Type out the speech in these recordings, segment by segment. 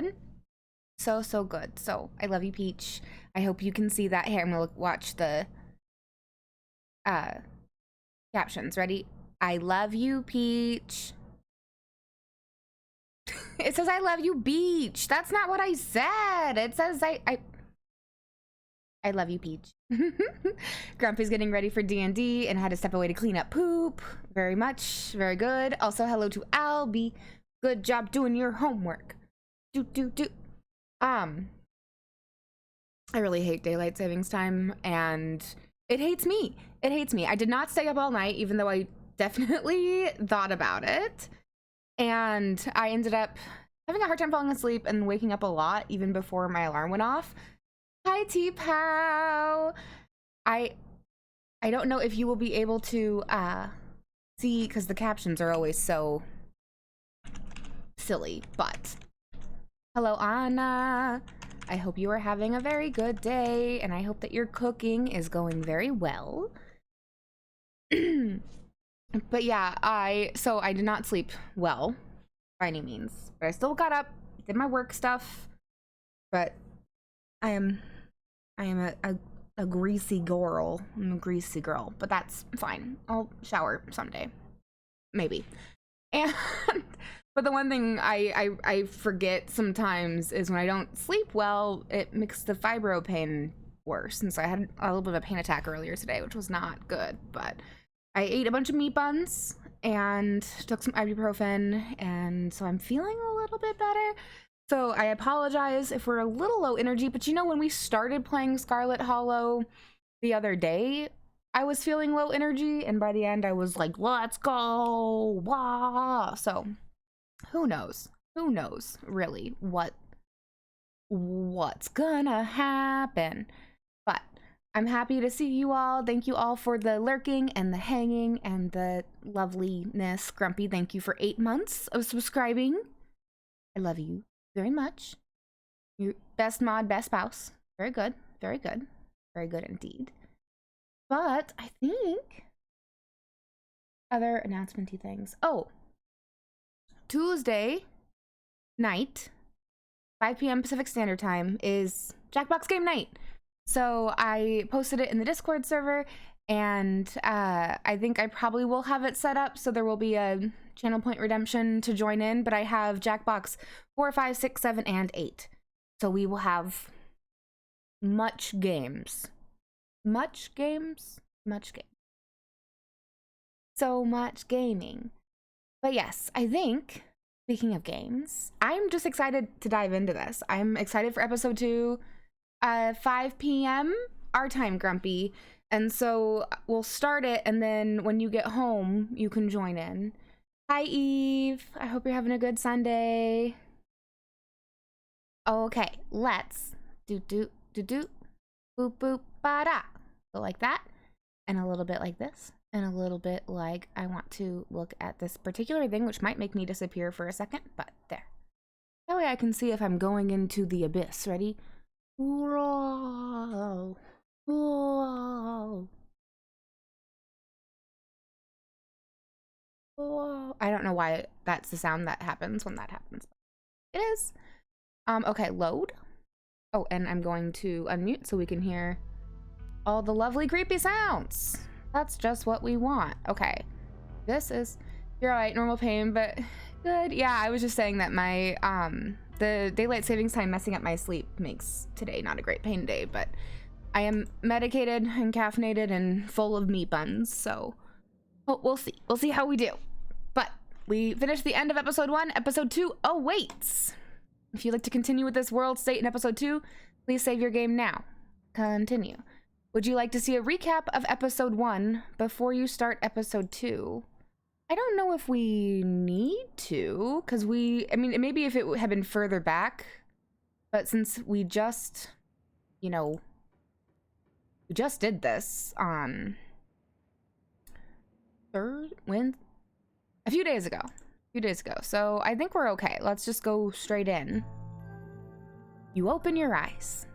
good. So good. So I love you, Peach. I hope you can see that. Here, I'm gonna watch the captions. Ready? I love you, Peach. It says I love you, Beach. That's not what I said. It says I love you, Peach. Grumpy's getting ready for D&D and had to step away to clean up poop. Very much. Very good. Also, hello to Albie. Good job doing your homework. Do. I really hate daylight savings time, and it hates me. It hates me. I did not stay up all night, even though I definitely thought about it. And I ended up having a hard time falling asleep and waking up a lot, even before my alarm went off. Hi, T-Pow. I don't know if you will be able to see, because the captions are always so silly, but hello, Anna. I hope you are having a very good day, and I hope that your cooking is going very well. But yeah, I did not sleep well by any means, but I still got up, did my work stuff, but I am a greasy girl. I'm a greasy girl, but that's fine. I'll shower someday, maybe. And but the one thing I forget sometimes is when I don't sleep well, it makes the fibro pain worse. And so I had a little bit of a pain attack earlier today, which was not good. But I ate a bunch of meat buns and took some ibuprofen, and so I'm feeling a little bit better. So I apologize if we're a little low energy, but you know, when we started playing Scarlet Hollow the other day, I was feeling low energy, and by the end I was like, let's go, wah. So who knows really what's gonna happen. But I'm happy to see you all. Thank you all for the lurking and the hanging and the loveliness. Grumpy, thank you for 8 months of subscribing. I love you very much. Your best mod, best spouse. Very good, very good, very good indeed. But I think other announcement-y things. Oh, Tuesday night, 5 p.m. Pacific Standard Time is Jackbox game night. So I posted it in the Discord server, and I think I probably will have it set up so there will be a channel point redemption to join in, but I have Jackbox 4, 5, 6, 7, and 8. So we will have much games. Much games? Much game. So much gaming. But yes, I think, speaking of games, I'm just excited to dive into this. I'm excited for episode 2, 5 p.m. our time, Grumpy. And so we'll start it, and then when you get home, you can join in. Hi, Eve. I hope you're having a good Sunday. Okay, let's do, boop, boop, ba-da. Go like that, and a little bit like this, and a little bit like I want to look at this particular thing, which might make me disappear for a second, but there. That way I can see if I'm going into the abyss. Ready? Whoa. Whoa. Whoa. I don't know why that's the sound that happens when that happens. It is. Okay, load. Oh, and I'm going to unmute so we can hear all the lovely creepy sounds. That's just what we want. Okay, this is, you're all right, normal pain, but good. Yeah, I was just saying that my the daylight savings time messing up my sleep makes today not a great pain day, but I am medicated and caffeinated and full of meat buns, so we'll see how we do. But we finished the end of episode 1. Episode 2 awaits. If you'd like to continue with this world state in episode 2, please save your game now. Continue. Would you like to see a recap of episode 1 before you start episode 2? I don't know if we need to, because I mean, maybe if it had been further back, but since we just, you know, we just did this on a few days ago, so I think we're okay. Let's just go straight in. You open your eyes.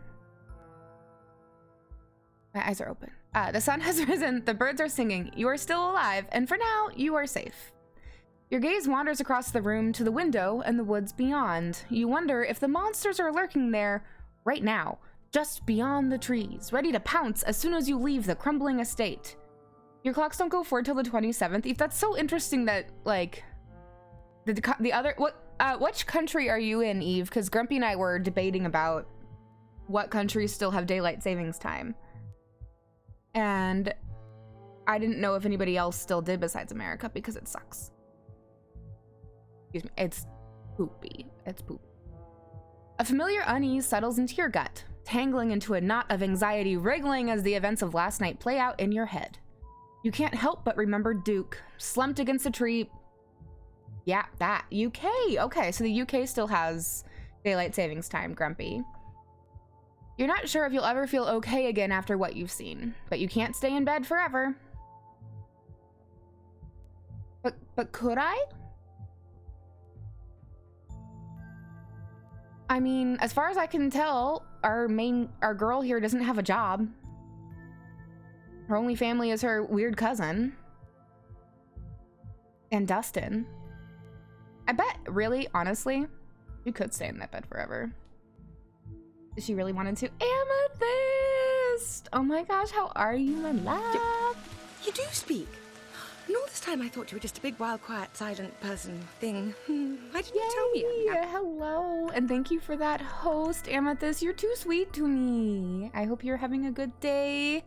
My eyes are open. The sun has risen, the birds are singing, you are still alive, and for now, you are safe. Your gaze wanders across the room to the window and the woods beyond. You wonder if the monsters are lurking there right now, just beyond the trees, ready to pounce as soon as you leave the crumbling estate. Your clocks don't go forward till the 27th. Eve, that's so interesting that, like, the other... which country are you in, Eve? Because Grumpy and I were debating about what countries still have daylight savings time. And I didn't know if anybody else still did besides America, because it sucks. Excuse me, it's poopy. It's poop. A familiar unease settles into your gut, tangling into a knot of anxiety, wriggling as the events of last night play out in your head. You can't help but remember Duke, slumped against a tree. Yeah, that. UK. Okay, so the UK still has daylight savings time, Grumpy. You're not sure if you'll ever feel okay again after what you've seen, but you can't stay in bed forever. But could I? I mean, as far as I can tell, our girl here doesn't have a job. Her only family is her weird cousin. And Dustin. I bet, really, honestly, you could stay in that bed forever. If she really wanted to. Amethyst! Oh my gosh, how are you, my love? You do speak. And all this time I thought you were just a big, wild, quiet, silent person thing. Why didn't you tell me? Hello, and thank you for that host, Amethyst. You're too sweet to me. I hope you're having a good day.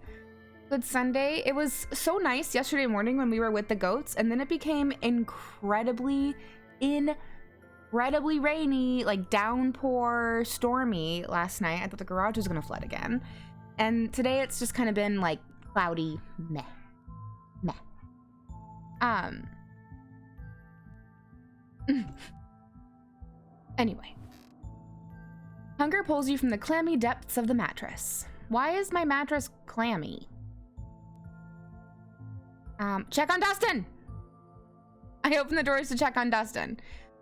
Good Sunday. It was so nice yesterday morning when we were with the goats, and then it became incredibly rainy, like downpour, stormy last night. I thought the garage was gonna flood again. And today it's just kind of been like cloudy, meh. Anyway. Hunger pulls you from the clammy depths of the mattress. Why is my mattress clammy? Check on Dustin! I open the doors to check on Dustin.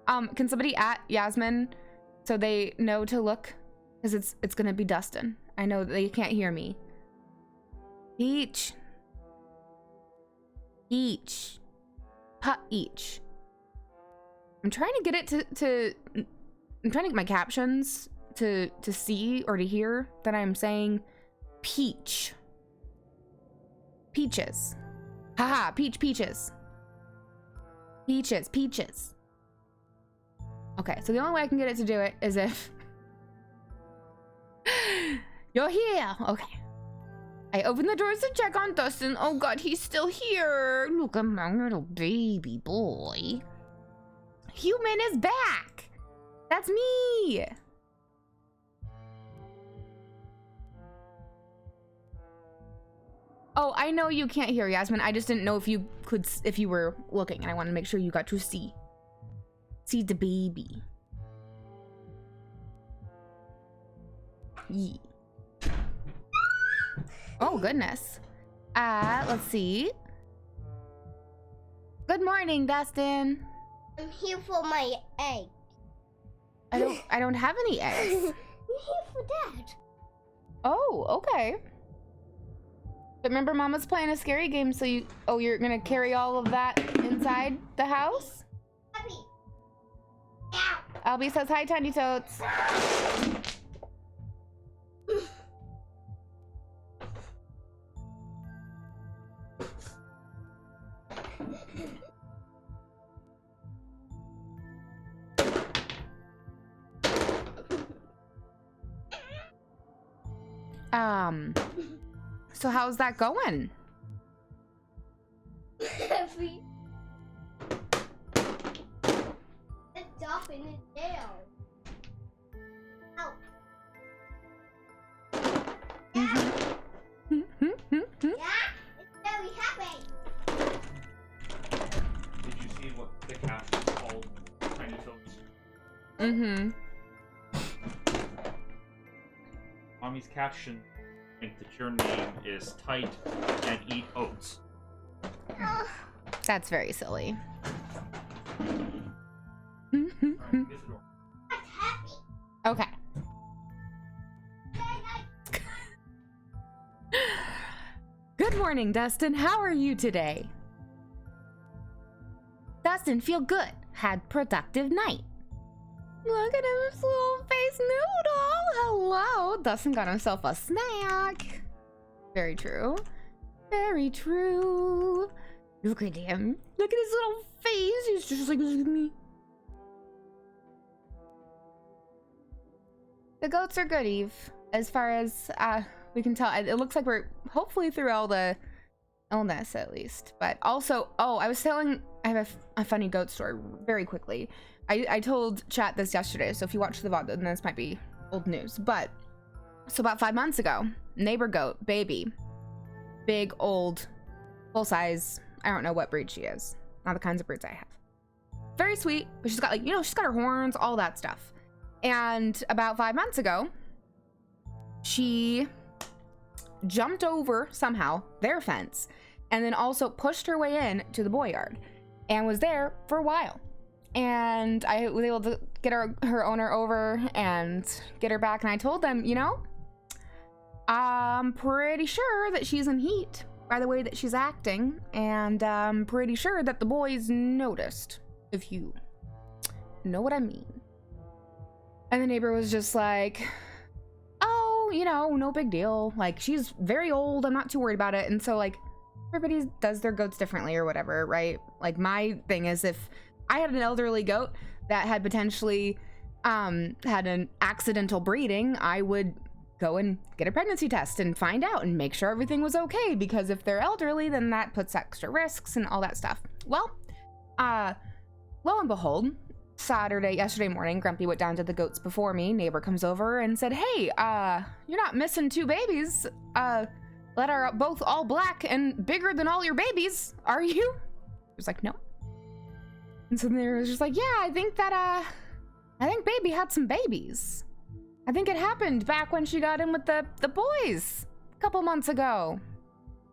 Can somebody at Yasmin so they know to look? Because it's gonna be Dustin. I know they can't hear me. Peach. Peach. I'm trying to get it I'm trying to get my captions to see or to hear that I'm saying peach. Peaches. Haha, peaches. Peaches. Okay, so the only way I can get it to do it is if you're here. Okay. I open the doors to check on Dustin. Oh god, he's still here. Look at my little baby boy. Human is back. That's me. Oh, I know you can't hear, Yasmin. I just didn't know if you were looking, and I wanted to make sure you got to see the baby. Yeah. Oh goodness. Let's see. Good morning, Dustin. I'm here for my egg. I don't have any eggs. I'm here for that. Oh, okay. But remember, Mama's playing a scary game, so you're gonna carry all of that inside the house? Abby. Albie says hi, Tiny Totes. So how's that going? Abby. It's up in his tail. Ow. Yeah, it's very happy. Did you see what the caption is called? Tiny Totes. Mm-hmm. Mommy's caption, I think that your name is Tight and Eat Oats. That's very silly. That's happy. Okay. Good morning, Dustin. How are you today? Dustin, Dustin feel good. Had productive night. Look at his little face noodle. Hello. Dustin got himself a snack. Very true. Very true. Look at him. Look at his little face. He's just like, look at me. The goats are good, Eve. As far as we can tell. It looks like we're hopefully through all the illness at least. But also, oh, I have a funny goat story very quickly. I told chat this yesterday, so if you watch the VOD, then this might be old news. But, so about 5 months ago, neighbor goat, baby. Big, old, full size. I don't know what breed she is. Not the kinds of breeds I have. Very sweet, but she's got like, you know, she's got her horns, all that stuff. And about 5 months ago, she jumped over somehow their fence and then also pushed her way in to the boy yard and was there for a while. And I was able to get her owner over and get her back. And I told them, you know, I'm pretty sure that she's in heat by the way that she's acting. And I'm pretty sure that the boys noticed, if you know what I mean. And the neighbor was just like, oh, you know, no big deal. Like, she's very old. I'm not too worried about it. And so, like, everybody does their goats differently or whatever, right? Like, my thing is if I had an elderly goat that had potentially had an accidental breeding, I would go and get a pregnancy test and find out and make sure everything was okay. Because if they're elderly, then that puts extra risks and all that stuff. Well, lo and behold, yesterday morning, Grumpy went down to the goats before me. Neighbor comes over and said, hey, you're not missing 2 babies that are both all black and bigger than all your babies, are you? I was like, no. And so the neighbor was just like, yeah, I think baby had some babies. I think it happened back when she got in with the boys a couple months ago.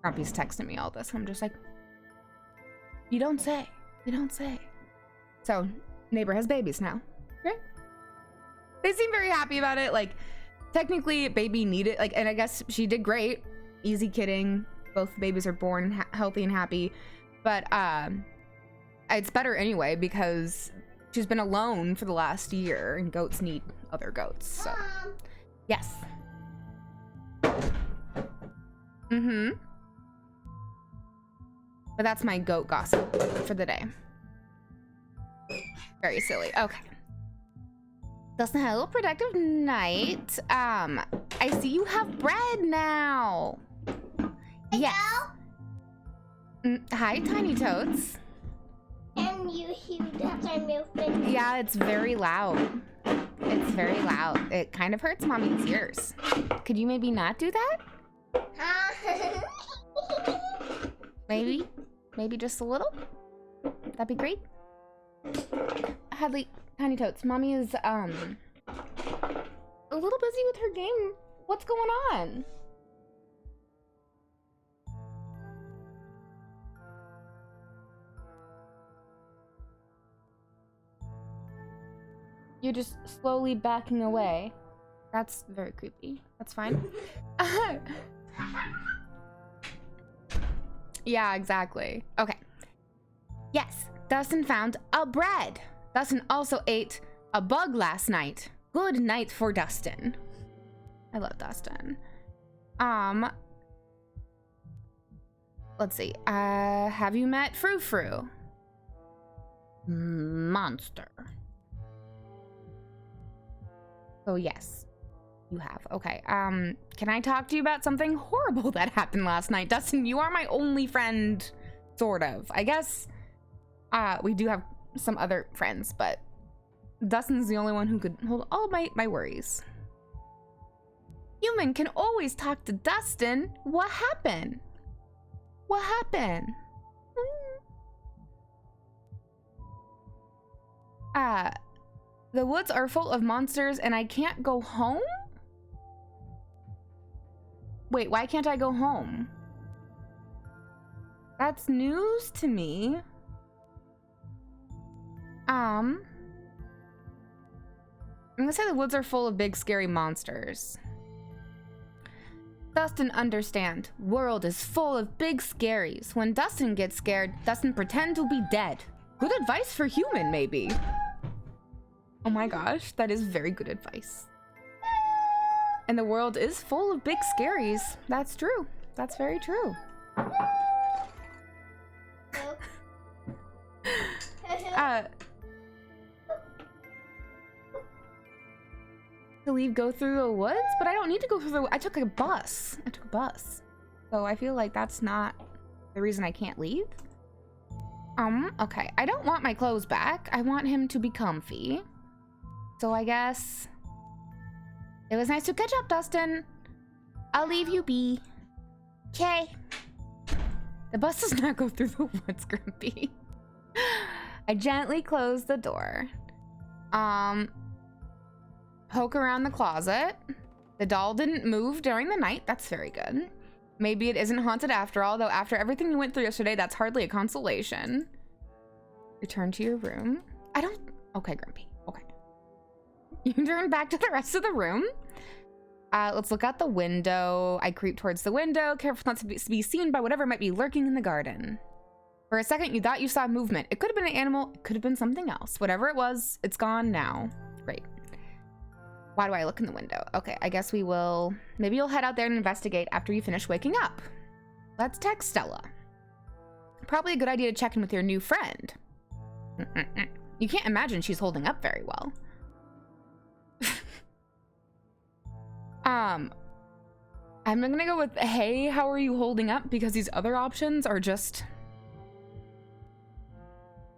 Grumpy's texting me all this. I'm just like, you don't say. You don't say. So, neighbor has babies now. Right? They seem very happy about it. Like, technically, baby needed, like, and I guess she did great. Easy kidding. Both babies are born healthy and happy. But, it's better anyway because she's been alone for the last year and goats need other goats. So, yes. Mm-hmm. But that's my goat gossip for the day. Very silly. Okay. Dustin had a little productive night. I see you have bread now. Yes. Hi, Tiny Toads. And you hear that I'm moving. Yeah, it's very loud. It's very loud. It kind of hurts Mommy's ears. Could you maybe not do that? Maybe just a little? That'd be great. Hadley, Tiny Toads, Mommy is a little busy with her game. What's going on? You're just slowly backing away. That's very creepy. That's fine. Yeah, exactly. Okay. Yes, Dustin found a bread. Dustin also ate a bug last night. Good night for Dustin. I love Dustin. Let's see. Have you met Frou Frou? Monster. Oh, yes. You have. Okay. Can I talk to you about something horrible that happened last night? Dustin, you are my only friend, sort of. I guess, we do have some other friends, but Dustin's the only one who could hold all my worries. Human can always talk to Dustin. What happened? What happened? The woods are full of monsters and I can't go home? Wait, why can't I go home? That's news to me. I'm gonna say the woods are full of big scary monsters. Dustin understand. World is full of big scaries. When Dustin gets scared, Dustin pretend to be dead. Good advice for human, maybe. Oh my gosh, that is very good advice. And the world is full of big scaries. That's true. That's very true. To leave, go through the woods? But I don't need to go through the... I took a bus. So I feel like that's not the reason I can't leave. Okay. I don't want my clothes back. I want him to be comfy. So I guess... It was nice to catch up, Dustin. I'll leave you be. Okay. The bus does not go through the woods, Grumpy. I gently closed the door. Poke around the closet. The doll didn't move during the night. That's very good. Maybe it isn't haunted after all, though after everything you went through yesterday, that's hardly a consolation. Return to your room. I don't... Okay, Grumpy. Okay. You turn back to the rest of the room. Let's look out the window. I creep towards the window, careful not to be seen by whatever might be lurking in the garden. For a second, you thought you saw movement. It could have been an animal. It could have been something else. Whatever it was, it's gone now. Great. Why do I look in the window? Okay, I guess we will... Maybe you'll head out there and investigate after you finish waking up. Let's text Stella. Probably a good idea to check in with your new friend. You can't imagine she's holding up very well. I'm gonna go with, hey, how are you holding up? Because these other options are just...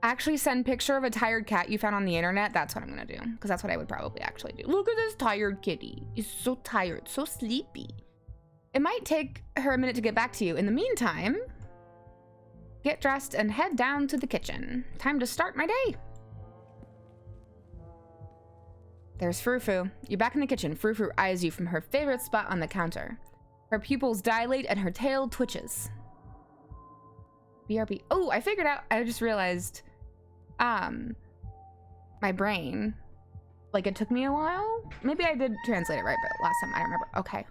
Actually send picture of a tired cat you found on the internet. That's what I'm gonna do, because that's what I would probably actually do. Look at this tired kitty. He's so tired, so sleepy. It might take her a minute to get back to you. In the meantime, get dressed and head down to the kitchen. Time to start my day. There's Frou-Frou. You're back in the kitchen. Frou-Frou eyes you from her favorite spot on the counter. Her pupils dilate and her tail twitches. BRB. Oh, I figured out. I just realized my brain, like, it took me a while. Maybe I did translate it right, but last time I don't remember. Okay.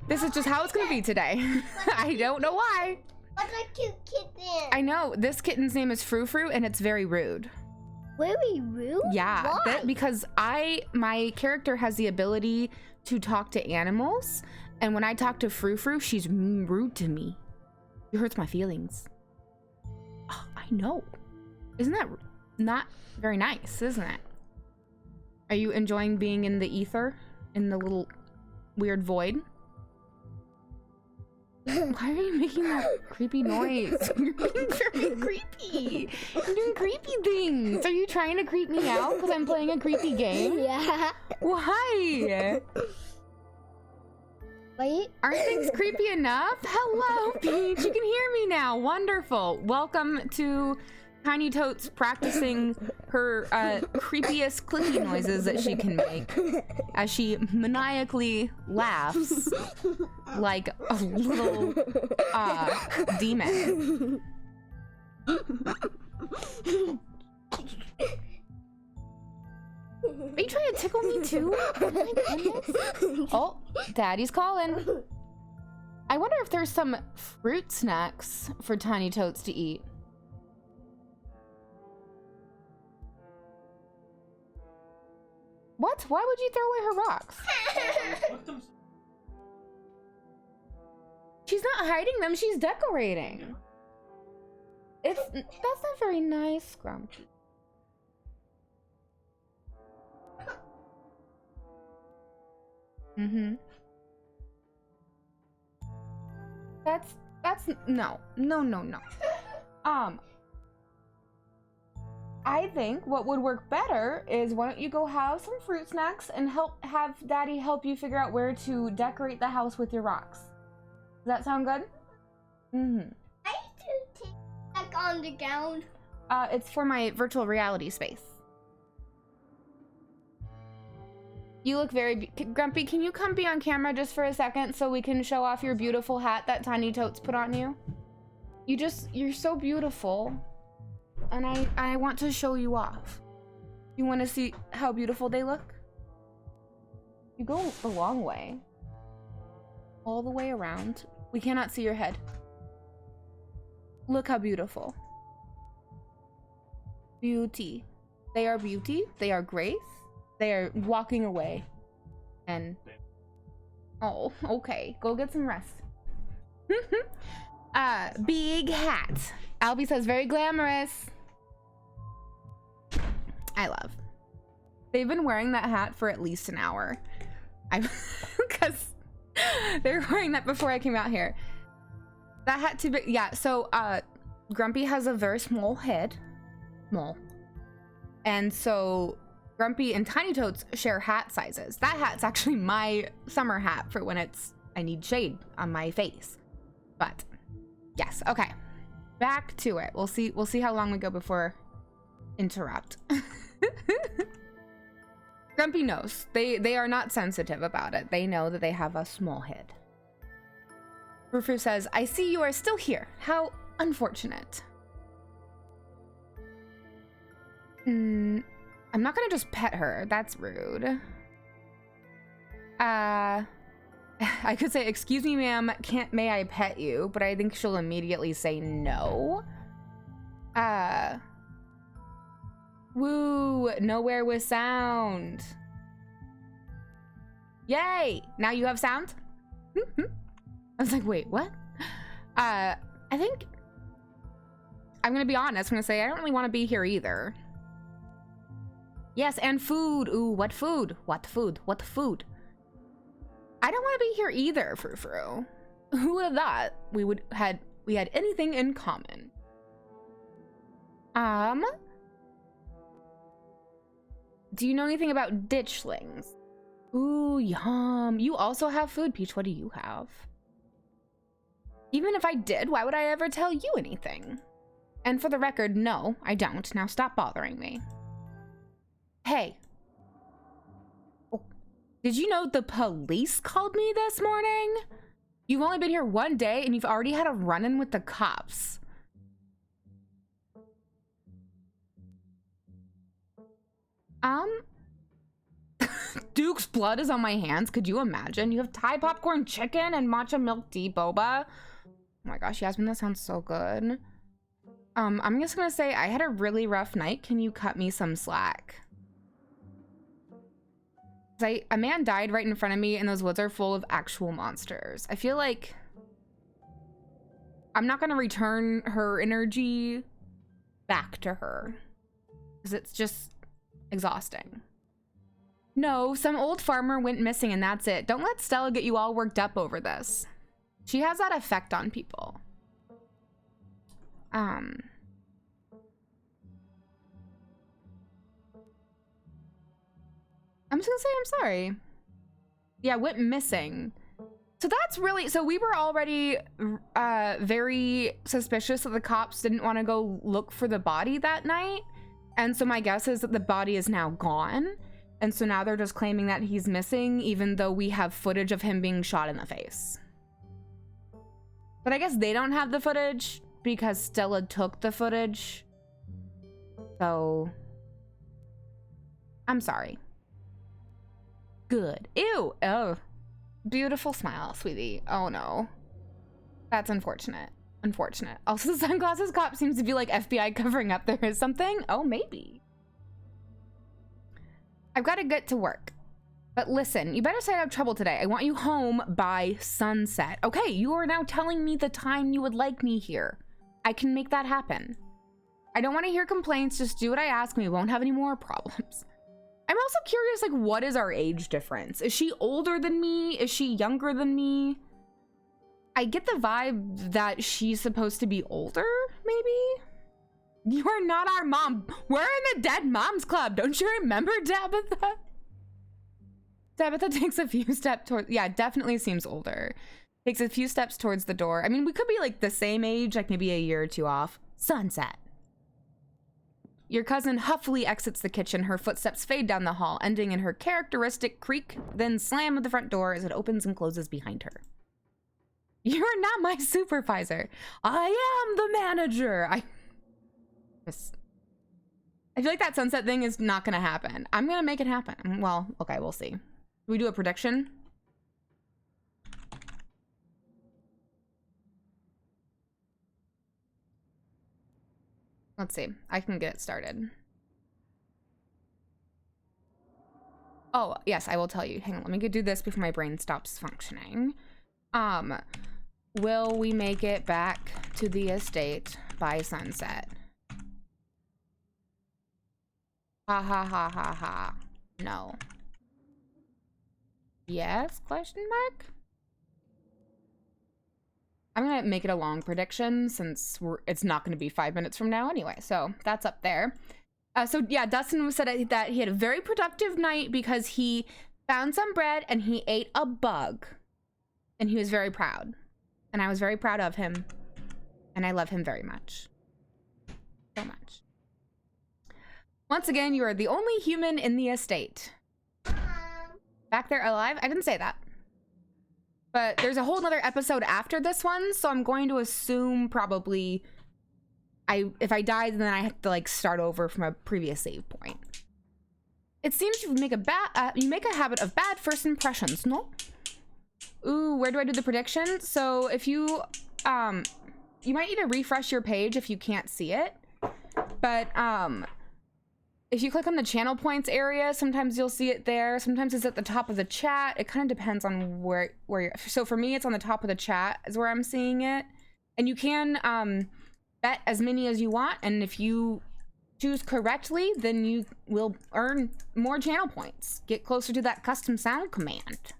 This is just how it's gonna be today. I don't know why. What a cute kitten. I know. This kitten's name is Frou-Frou, and it's very rude. Very rude? Yeah, Why? because my character has the ability to talk to animals, and when I talk to Frou-Frou, she's rude to me. It hurts my feelings. Oh, I know. Isn't that not very nice, isn't it? Are you enjoying being in the ether? In the little weird void? Why are you making that creepy noise? You're being very creepy. You're doing creepy things. Are you trying to creep me out because I'm playing a creepy game? Yeah. Why? Wait. Aren't things creepy enough? Hello, Peach. You can hear me now. Wonderful. Welcome to Tiny Totes practicing her creepiest clicking noises that she can make as she maniacally laughs like a little demon. Are you trying to tickle me too? Oh my goodness. Oh, Daddy's calling. I wonder if there's some fruit snacks for Tiny Totes to eat. What? Why would you throw away her rocks? She's not hiding them, she's decorating. That's not very nice, Grumpy. Mm-hmm. That's no. I think what would work better is, why don't you go have some fruit snacks and have Daddy help you figure out where to decorate the house with your rocks. Does that sound good? Mm-hmm. I need to take back on the ground. It's for my virtual reality space. You look very grumpy. Can you come be on camera just for a second so we can show off your beautiful hat that Tiny Totes put on you? You're so beautiful. And I want to show you off. You want to see how beautiful they look? You go the long way. All the way around. We cannot see your head. Look how beautiful. Beauty. They are beauty. They are grace. They are walking away. And oh, okay. Go get some rest. Big hat. Albie says very glamorous. I love. They've been wearing that hat for at least an hour. Because they were wearing that before I came out here. That hat too big. Yeah, so Grumpy has a very small head. Small. And so Grumpy and Tiny Totes share hat sizes. That hat's actually my summer hat for when I need shade on my face. But yes, okay. Back to it. We'll see how long we go before interrupt. Grumpy knows. They are not sensitive about it. They know that they have a small head. Frou says, I see you are still here. How unfortunate. I'm not gonna just pet her. That's rude. I could say, excuse me, ma'am, may I pet you? But I think she'll immediately say no. Woo, nowhere with sound. Yay, now you have sound? I was like, wait, what? I think, I'm gonna be honest, I'm gonna say I don't really want to be here either. Yes, and food. Ooh, what food? What food? What food? I don't want to be here either, Frou. Who would have thought we had anything in common? Do you know anything about ditchlings? Ooh, yum. You also have food, Peach. What do you have? Even if I did, why would I ever tell you anything? And for the record, no, I don't. Now stop bothering me. Hey. Oh. Did you know the police called me this morning? You've only been here one day and you've already had a run-in with the cops. Duke's blood is on my hands. Could you imagine? You have Thai popcorn chicken and matcha milk tea boba. Oh my gosh, Yasmin, that sounds so good. I'm just gonna say I had a really rough night. Can you cut me some slack? A man died right in front of me and those woods are full of actual monsters. I feel like I'm not gonna return her energy back to her because it's just exhausting. No, some old farmer went missing and that's it. Don't let Stella get you all worked up over this. She has that effect on people. I'm just gonna say I'm sorry. Yeah, went missing. So that's really, so we were already very suspicious that the cops didn't want to go look for the body that night. And so my guess is that the body is now gone. And so now they're just claiming that he's missing, even though we have footage of him being shot in the face. But I guess they don't have the footage because Stella took the footage. So I'm sorry. Good. Ew. Oh, beautiful smile, sweetie. Oh no. That's unfortunate. Unfortunate. Also, the sunglasses cop seems to be like FBI covering up there is something. Oh, maybe. I've got to get to work. But listen, you better stay out of trouble today. I want you home by sunset. Okay, you are now telling me the time you would like me here. I can make that happen. I don't want to hear complaints. Just do what I ask and we won't have any more problems. I'm also curious, like, what is our age difference? Is she older than me? Is she younger than me? I get the vibe that she's supposed to be older, maybe? You are not our mom. We're in the Dead Moms Club. Don't you remember, Tabitha? Tabitha takes a few steps towards, yeah, definitely seems older. Takes a few steps towards the door. I mean, we could be like the same age, like maybe a year or two off. Sunset. Your cousin huffily exits the kitchen. Her footsteps fade down the hall, ending in her characteristic creak, then slam of the front door as it opens and closes behind her. You're not my supervisor. I am the manager. I feel like that sunset thing is not gonna happen. I'm gonna make it happen. Well, okay, we'll see. Do we do a prediction? Let's see. I can get it started. Oh, yes, I will tell you. Hang on, let me go do this before my brain stops functioning. Will we make it back to the estate by sunset? Ha ha ha ha ha. No. Yes? Question mark? I'm gonna make it a long prediction since it's not gonna be 5 minutes from now anyway, so that's up there. So yeah, Dustin said that he had a very productive night because he found some bread and he ate a bug. And he was very proud. And I was very proud of him. And I love him very much. So much. Once again, you are the only human in the estate. Back there alive? I didn't say that. But there's a whole nother episode after this one, so I'm going to assume probably if I died, then I have to like start over from a previous save point. It seems you make a habit of bad first impressions, no? Ooh, where do I do the prediction? So if you you might need to refresh your page if you can't see it. But if you click on the channel points area, sometimes you'll see it there. Sometimes it's at the top of the chat. It kind of depends on where you're. So for me, it's on the top of the chat is where I'm seeing it. And you can bet as many as you want. And if you choose correctly, then you will earn more channel points. Get closer to that custom sound command.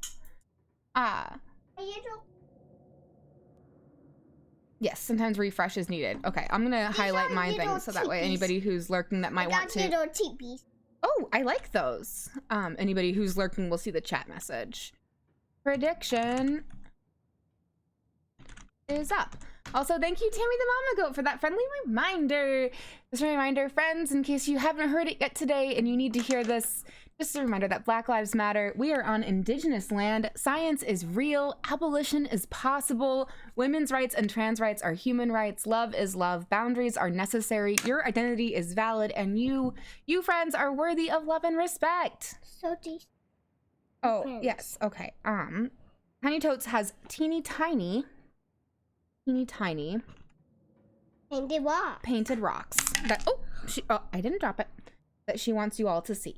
Yes, sometimes refresh is needed. Okay, I'm gonna highlight my thing so that way anybody who's lurking that might want to. Oh, I like those. Anybody who's lurking will see the chat message. Prediction is up. Also, thank you, Tammy the Mama Goat, for that friendly reminder. Just a reminder, friends, in case you haven't heard it yet today and you need to hear this, just a reminder that Black Lives Matter. We are on Indigenous land. Science is real. Abolition is possible. Women's rights and trans rights are human rights. Love is love. Boundaries are necessary. Your identity is valid, and you friends are worthy of love and respect. So deep. Oh, friends. yes. Okay. Tiny Totes has teeny tiny painted rocks that I didn't drop it, that she wants you all to see.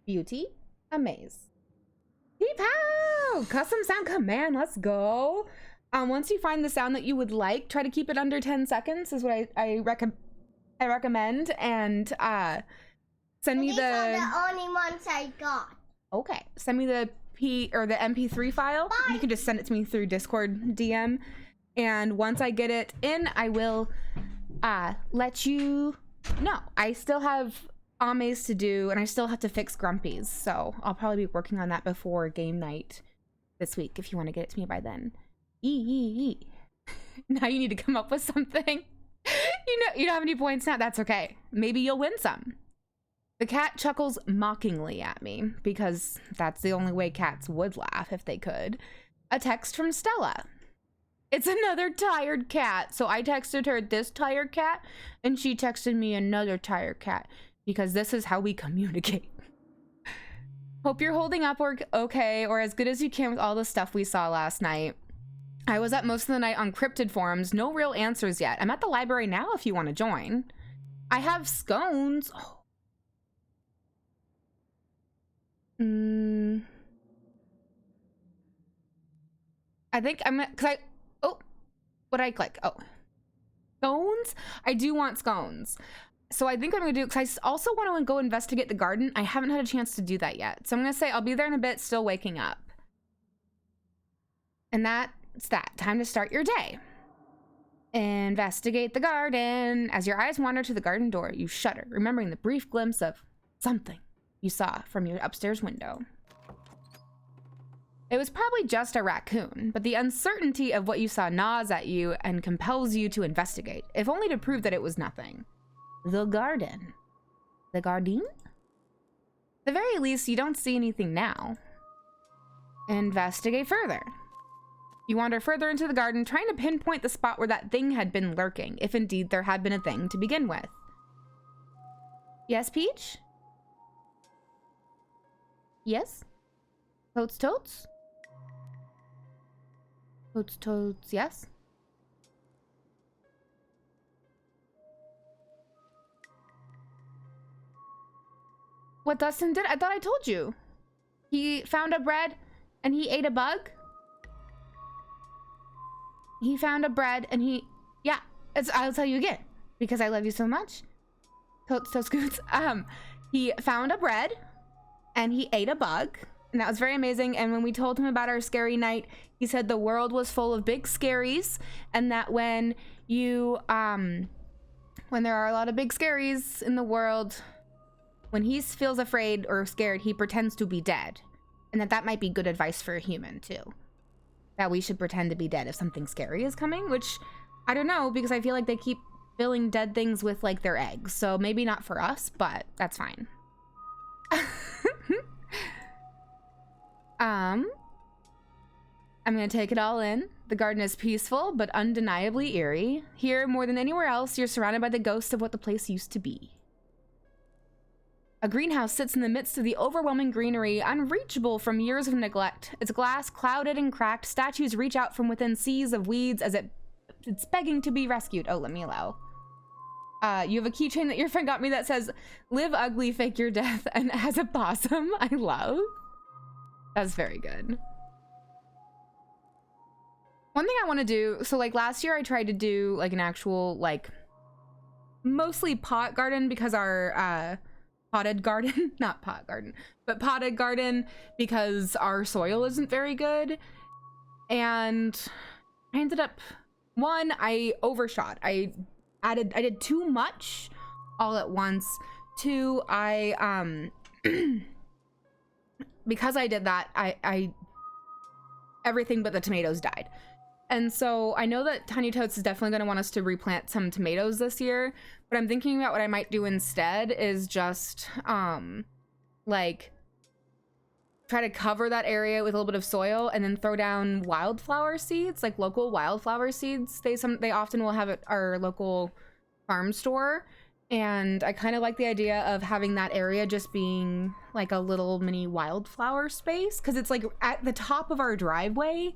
Beauty, amaze. Pew-pow! Custom sound command, let's go. Once you find the sound that you would like, try to keep it under 10 seconds is what I recommend, and send me These are the only ones I got. Okay, send me the MP3 file. Bye. You can just send it to me through Discord DM, and once I get it in, I will let you know. I still have Amaze to do, and I still have to fix Grumpy's, so I'll probably be working on that before game night this week if you want to get it to me by then. Now you need to come up with something. You don't have any points now. That's okay. Maybe you'll win some. The cat chuckles mockingly at me, because that's the only way cats would laugh if they could. A text from Stella. It's another tired cat. So I texted her this tired cat, and she texted me another tired cat, because this is how we communicate. Hope you're holding up okay, or as good as you can with all the stuff we saw last night. I was up most of the night on cryptid forums. No real answers yet. I'm at the library now if you want to join. I have scones. Oh. I think I'm gonna, what did I click? Oh, scones? I do want scones. So I think what I'm gonna do, because I also want to go investigate the garden. I haven't had a chance to do that yet. So I'm gonna say I'll be there in a bit, still waking up. And that's that. Time to start your day. Investigate the garden. As your eyes wander to the garden door, you shudder, remembering the brief glimpse of something you saw from your upstairs window. It was probably just a raccoon, but the uncertainty of what you saw gnaws at you and compels you to investigate, if only to prove that it was nothing. The garden. The garden? At the very least, you don't see anything now. Investigate further. You wander further into the garden, trying to pinpoint the spot where that thing had been lurking, if indeed there had been a thing to begin with. Yes, Peach? Yes? Totes, totes? Totes, totes, yes? What Dustin did? I thought I told you. He found a bread and he ate a bug. He found a bread and he... Yeah, I'll tell you again because I love you so much. So Scoots. He found a bread and he ate a bug. And that was very amazing. And when we told him about our scary night, he said the world was full of big scaries and that when you... when there are a lot of big scaries in the world, when he feels afraid or scared, he pretends to be dead. And that might be good advice for a human, too. That we should pretend to be dead if something scary is coming, which I don't know, because I feel like they keep filling dead things with, like, their eggs. So maybe not for us, but that's fine. I'm gonna take it all in. The garden is peaceful, but undeniably eerie. Here, more than anywhere else, you're surrounded by the ghosts of what the place used to be. A greenhouse sits in the midst of the overwhelming greenery, unreachable from years of neglect. Its glass clouded and cracked, statues reach out from within seas of weeds as it's begging to be rescued. Oh, let me allow. You have a keychain that your friend got me that says, "Live ugly, fake your death," and it has a possum. I love. That's very good. One thing I want to do, so like last year I tried to do like an actual like mostly pot garden because our potted garden, not pot garden, but potted garden because our soil isn't very good. And I ended up, one, I overshot. I did too much all at once. Two, because I did that, I everything but the tomatoes died. And so I know that Tiny Totes is definitely going to want us to replant some tomatoes this year, but I'm thinking about what I might do instead is just like try to cover that area with a little bit of soil and then throw down wildflower seeds, like local wildflower seeds. They often will have at our local farm store. And I kind of like the idea of having that area just being like a little mini wildflower space because it's like at the top of our driveway.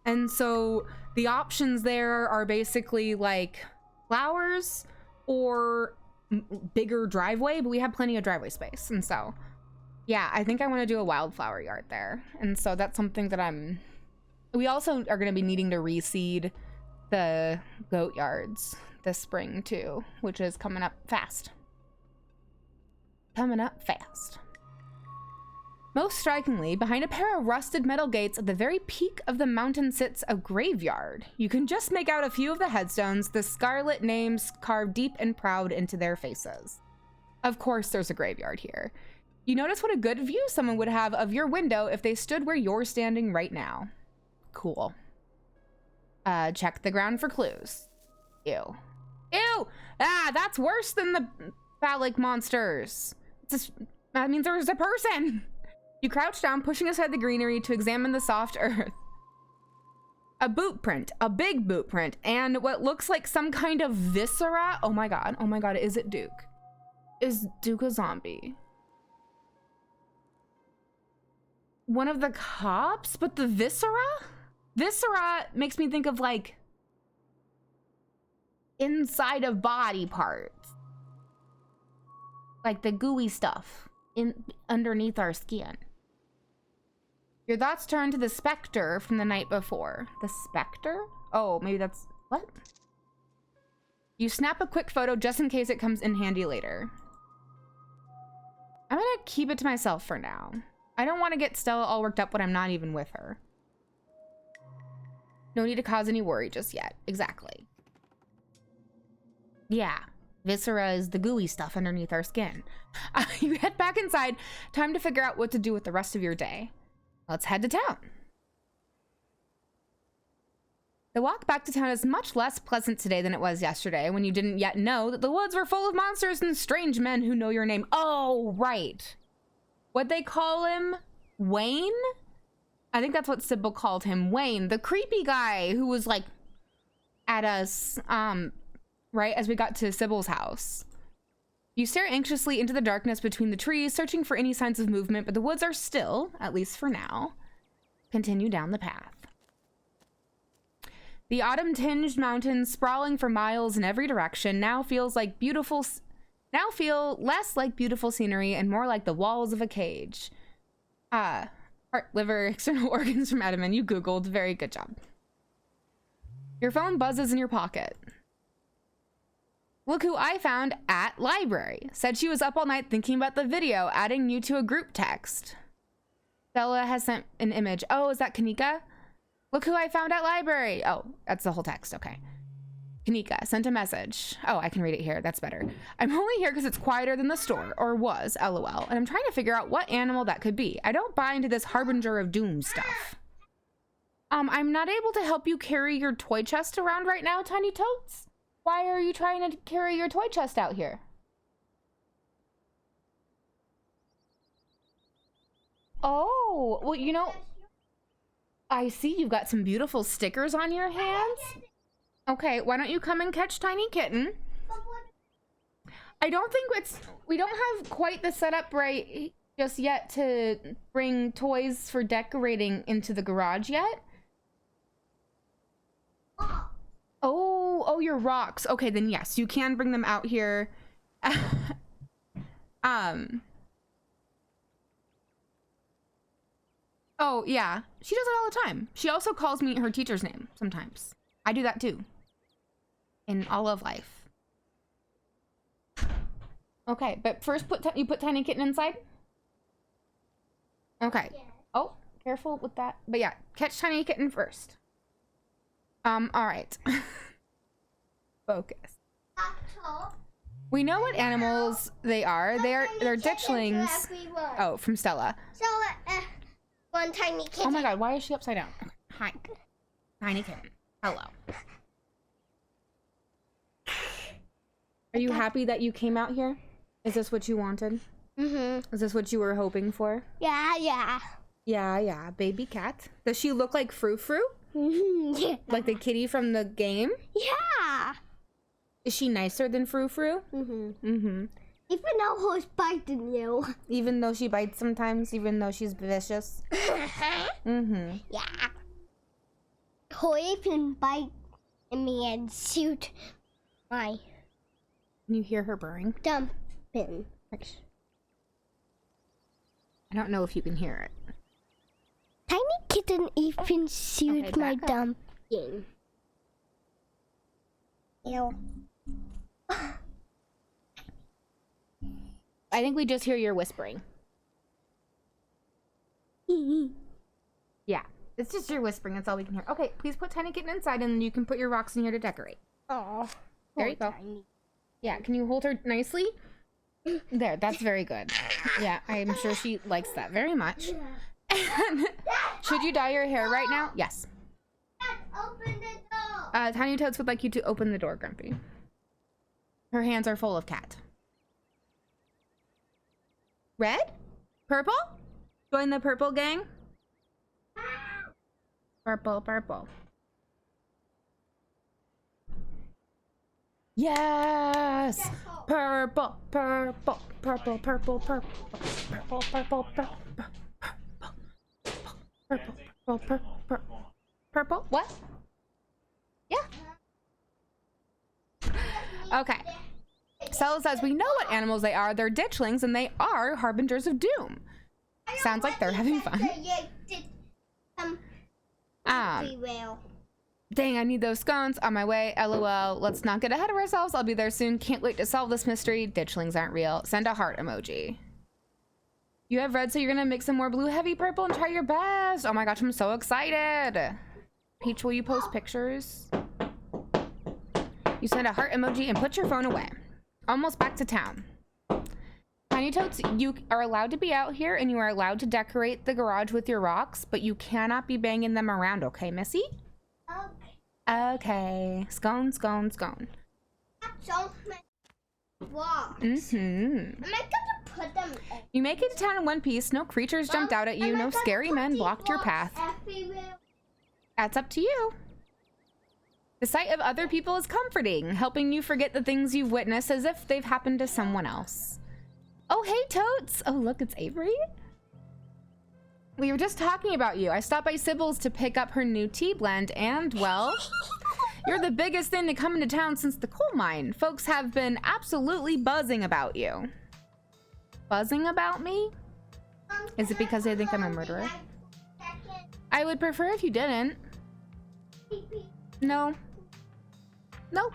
And so the options there are basically like flowers or bigger driveway, but we have plenty of driveway space. And so, yeah, I think I want to do a wildflower yard there. And so that's something that we also are going to be needing to reseed the goat yards this spring too, which is coming up fast. Most strikingly, behind a pair of rusted metal gates at the very peak of the mountain sits a graveyard. You can just make out a few of the headstones, the scarlet names carved deep and proud into their faces. Of course there's a graveyard here. You notice what a good view someone would have of your window if they stood where you're standing right now. Cool. Check the ground for clues. Ew. Ew! Ah, that's worse than the phallic monsters. That means there's a person! You crouch down, pushing aside the greenery to examine the soft earth. A boot print, a big boot print, and what looks like some kind of viscera. Oh my god, is it Duke? Is Duke a zombie? One of the cops? But the viscera? Viscera makes me think of like inside of body parts. Like the gooey stuff underneath our skin. Your thoughts turn to the specter from the night before. The specter? Oh, maybe that's... What? You snap a quick photo just in case it comes in handy later. I'm gonna keep it to myself for now. I don't want to get Stella all worked up when I'm not even with her. No need to cause any worry just yet. Exactly. Yeah. Viscera is the gooey stuff underneath our skin. You head back inside. Time to figure out what to do with the rest of your day. Let's head to town. The walk back to town is much less pleasant today than it was yesterday when you didn't yet know that the woods were full of monsters and strange men who know your name. Oh, right. What'd they call him? Wayne? I think that's what Sybil called him. Wayne, the creepy guy who was like at us, right as we got to Sybil's house. You stare anxiously into the darkness between the trees, searching for any signs of movement, but the woods are still, at least for now. Continue down the path. The autumn-tinged mountains, sprawling for miles in every direction, now feels like beautiful now feel less like beautiful scenery and more like the walls of a cage. Heart, liver, external organs from Edmund. You Googled. Very good job. Your phone buzzes in your pocket. Look who I found at library. Said she was up all night thinking about the video, adding you to a group text. Stella has sent an image. Oh, is that Kanika? Look who I found at library. Oh, that's the whole text. Okay. Kanika sent a message. Oh, I can read it here. That's better. I'm only here because it's quieter than the store, or was, LOL. And I'm trying to figure out what animal that could be. I don't buy into this harbinger of doom stuff. I'm not able to help you carry your toy chest around right now, Tiny Totes. Why are you trying to carry your toy chest out here? Oh, well, you know, I see you've got some beautiful stickers on your hands. Okay, why don't you come and catch Tiny Kitten? I don't think we don't have quite the setup right just yet to bring toys for decorating into the garage yet. Oh, your rocks. Okay, then yes, you can bring them out here. Oh, yeah. She does it all the time. She also calls me her teacher's name sometimes. I do that too. In all of life. Okay, but first you put Tiny Kitten inside? Okay. Oh, careful with that. But yeah, catch Tiny Kitten first. All right. Focus. We know what animals they are. They're ditchlings. Oh, from Stella. One Tiny Kitten. Oh my god, why is she upside down? Hi. Tiny Kitten. Hello. Are you happy that you came out here? Is this what you wanted? Mm-hmm. Is this what you were hoping for? Yeah. Yeah. Baby cat. Does she look like Frou Frou? Yeah. Like the kitty from the game? Yeah. Is she nicer than Frou Frou? Even though who's biting you. Even though she bites sometimes, even though she's vicious? Yeah. Who even bite me and shoot my Can you hear her burring? dumpling? I don't know if you can hear it. Tiny Kitten even shoot Okay, my back up. dumpling. Ew. I think we just hear your whispering. Yeah, it's just your whispering. That's all we can hear. Okay, please put Tiny Kitten inside and you can put your rocks in here to decorate. Oh, There you go. Yeah, can you hold her nicely? There, that's very good. Yeah, I'm sure she likes that very much. Should you dye your hair right now? Yes. Open the door. Tiny Totes would like you to open the door, Grumpy. Her hands are full of cat. Red? Purple? Join the purple gang? Purple. Yes! Purple. Purple? What? Yeah. Okay. Stella says, we know what animals they are. They're ditchlings and they are harbingers of doom. Sounds like they're having fun. Dang, I need those scones. On my way. LOL. Let's not get ahead of ourselves. I'll be there soon. Can't wait to solve this mystery. Ditchlings aren't real. Send a heart emoji. You have red, so you're gonna mix some more blue, heavy purple, and try your best. Oh my gosh, I'm so excited. Peach, will you post pictures? You send a heart emoji and put your phone away. Almost back to town. Tiny Totes, you are allowed to be out here and you are allowed to decorate the garage with your rocks, but you cannot be banging them around, okay, Missy? Okay. Scone. Mm-hmm. Am I gonna put them You make it to town in one piece. No creatures jumped out at you. No scary men blocked your path. everywhere? That's up to you. The sight of other people is comforting, helping you forget the things you've witnessed as if they've happened to someone else. Oh, hey, Totes. Oh, look, it's Avery. We were just talking about you. I stopped by Sybil's to pick up her new tea blend and, well, You're the biggest thing to come into town since the coal mine. Folks have been absolutely buzzing about you. Buzzing about me? Is it because they think I'm a murderer? I would prefer if you didn't. No. No.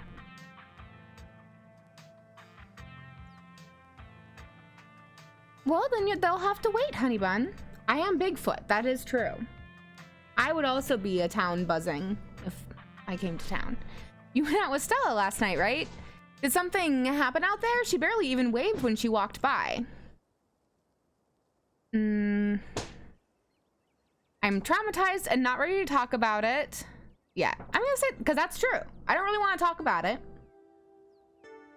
Well, then they'll have to wait, honey bun. I am Bigfoot, that is true. I would also be a town buzzing if I came to town. You went out with Stella last night, right? Did something happen out there? She barely even waved when she walked by. I'm traumatized and not ready to talk about it. Yeah, I'm gonna say, because that's true. I don't really want to talk about it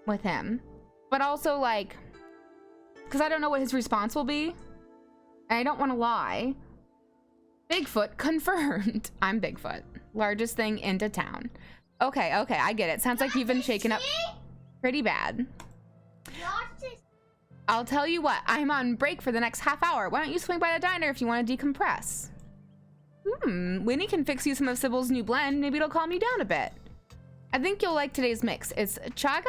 with him. But also, like, because I don't know what his response will be. And I don't want to lie. Bigfoot confirmed. I'm Bigfoot. Largest thing into town. Okay, I get it. Sounds like you've been shaken up pretty bad. I'll tell you what, I'm on break for the next half hour. Why don't you swing by the diner if you want to decompress? Winnie can fix you some of Sybil's new blend. Maybe it'll calm you down a bit. I think you'll like today's mix. It's chaga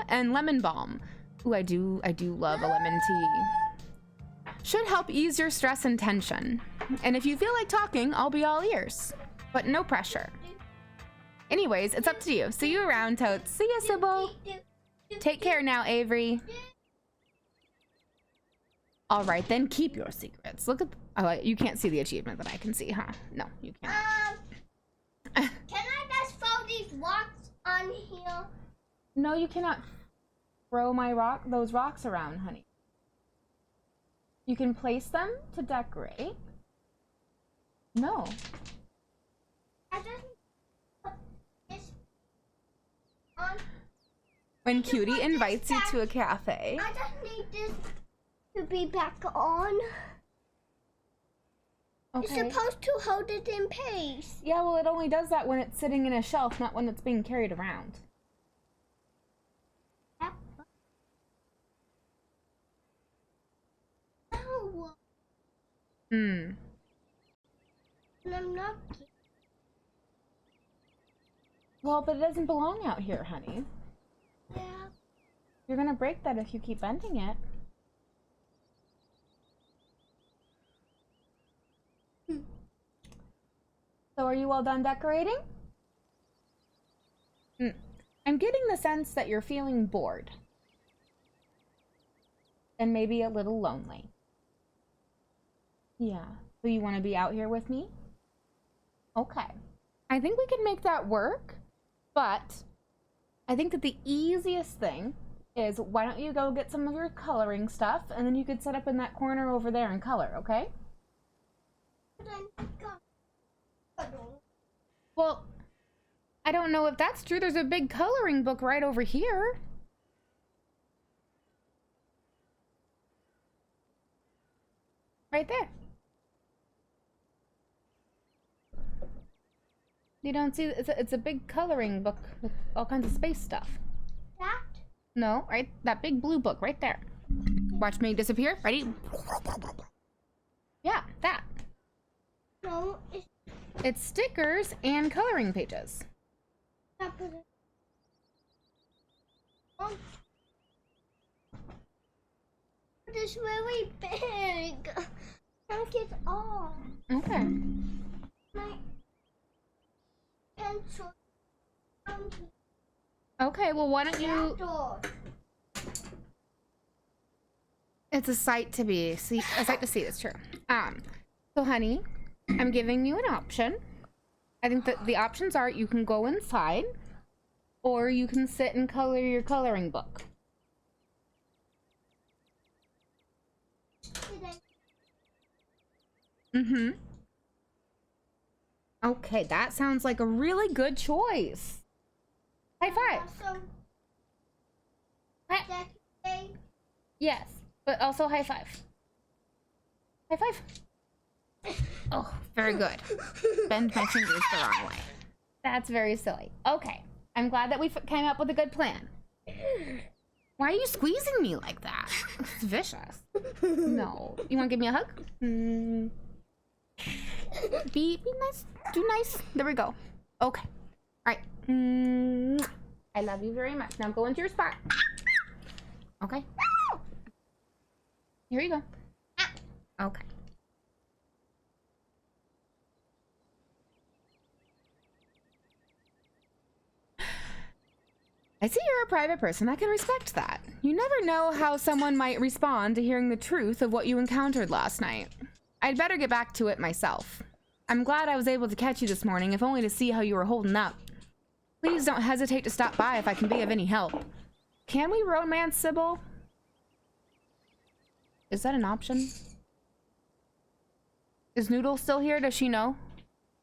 and lemon balm. Ooh, I do love a lemon tea. Should help ease your stress and tension. And if you feel like talking, I'll be all ears. But no pressure. Anyways, it's up to you. See you around, Totes. See ya, Sybil. Take care now, Avery. All right, then keep your secrets. Look at... Oh, you can't see the achievement that I can see, huh? No, you can't. Can I just throw these rocks on here? No, you cannot throw those rocks around, honey. You can place them to decorate. No. I just put this on. When Cutie invites you to a cafe. I just need this to be back on. Okay. It's supposed to hold it in place. Yeah, well, it only does that when it's sitting in a shelf, not when it's being carried around. No. And I'm not. Well, but it doesn't belong out here, honey. Yeah. You're gonna break that if you keep bending it. So are you all done decorating? I'm getting the sense that you're feeling bored. And maybe a little lonely. Yeah. So you want to be out here with me? Okay. I think we can make that work, but I think that the easiest thing is why don't you go get some of your coloring stuff and then you could set up in that corner over there and color, okay? Well, I don't know if that's true. There's a big coloring book right over here. Right there. You don't see, it's a big coloring book with all kinds of space stuff. That? No, right? That big blue book right there. Watch me disappear. Ready? Yeah, that. No, It's stickers and coloring pages. It's really big. Take it off. Okay. My pencil. Okay, well, why don't you... It's a sight to see, it's true. So honey, I'm giving you an option. I think that the options are you can go inside or you can sit and color your coloring book. Okay, that sounds like a really good choice. High five. Yes, but also high five. High five. Oh, very good. Bend my fingers the wrong way. That's very silly. Okay, I'm glad that we came up with a good plan. Why are you squeezing me like that? It's vicious. No. You want to give me a hug? Be nice. Do nice. There we go. Okay. All right. I love you very much. Now go into your spot. Okay. Here you go. Okay. I see you're a private person. I can respect that. You never know how someone might respond to hearing the truth of what you encountered last night. I'd better get back to it myself. I'm glad I was able to catch you this morning, if only to see how you were holding up. Please don't hesitate to stop by if I can be of any help. Can we romance Sybil? Is that an option? Is Noodle still here? Does she know?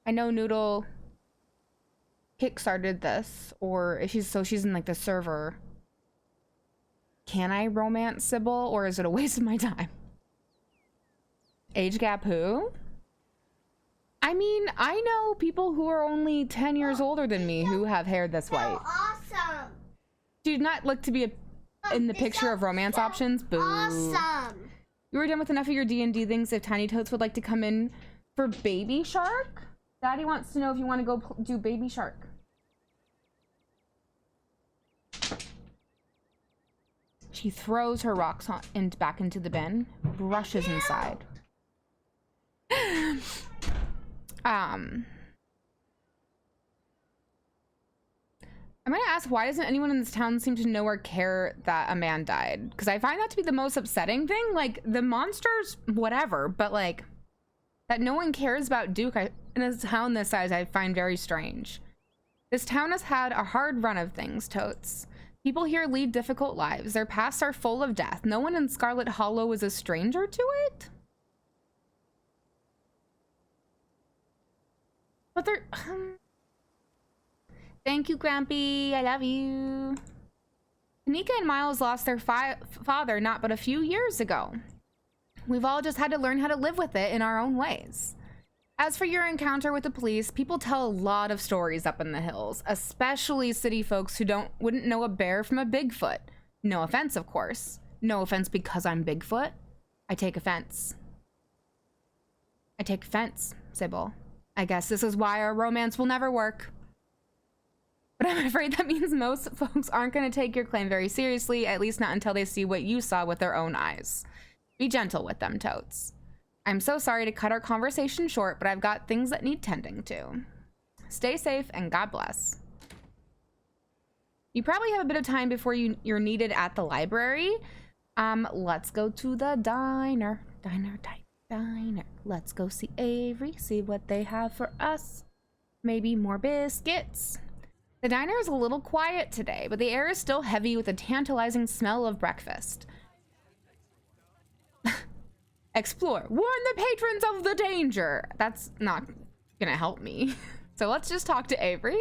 I know Noodle kickstarted this, or if she's in like the server. Can I romance Sybil, or is it a waste of my time? Age gap who? I mean, I know people who are only 10 years older than me who have hair this white. Awesome. Do not look to be in the picture of romance options. Boo. Awesome. You were done with enough of your D&D things. If Tiny Totes would like to come in for Baby Shark, Daddy wants to know if you want to go do Baby Shark. She throws her rocks back into the bin, brushes inside. I'm gonna ask, why doesn't anyone in this town seem to know or care that a man died? Because I find that to be the most upsetting thing. Like, the monsters, whatever, but like, that no one cares about Duke in a town this size, I find very strange. This town has had a hard run of things, Totes. People here lead difficult lives. Their pasts are full of death. No one in Scarlet Hollow is a stranger to it. But they're... Thank you, Grampy. I love you. Tanika and Miles lost their father not but a few years ago. We've all just had to learn how to live with it in our own ways. As for your encounter with the police, people tell a lot of stories up in the hills, especially city folks who wouldn't know a bear from a Bigfoot. No offense, of course. No offense because I'm Bigfoot. I take offense. I take offense, Sybil. I guess this is why our romance will never work. But I'm afraid that means most folks aren't going to take your claim very seriously, at least not until they see what you saw with their own eyes. Be gentle with them, Totes. I'm so sorry to cut our conversation short, but I've got things that need tending to. Stay safe and God bless. You probably have a bit of time before you're needed at the library. Let's go to the diner. Diner. Let's go see Avery, see what they have for us. Maybe more biscuits. The diner is a little quiet today, but the air is still heavy with a tantalizing smell of breakfast. Explore. Warn the patrons of the danger. That's not gonna help me. So let's just talk to Avery.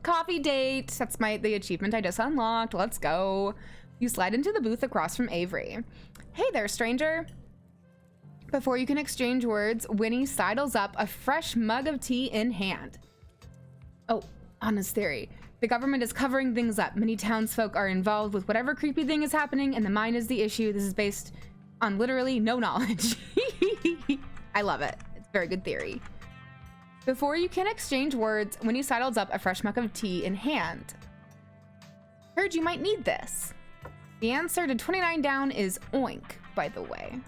Coffee date. That's the achievement I just unlocked. Let's go. You slide into the booth across from Avery. Hey there, stranger. Before you can exchange words, Winnie sidles up, a fresh mug of tea in hand. Oh, honest theory. The government is covering things up. Many townsfolk are involved with whatever creepy thing is happening, and the mine is the issue. This is based on literally no knowledge. I love it. It's a very good theory. Before you can exchange words, Winnie sidles up, a fresh mug of tea in hand. Heard you might need this. The answer to 29 down is oink, by the way.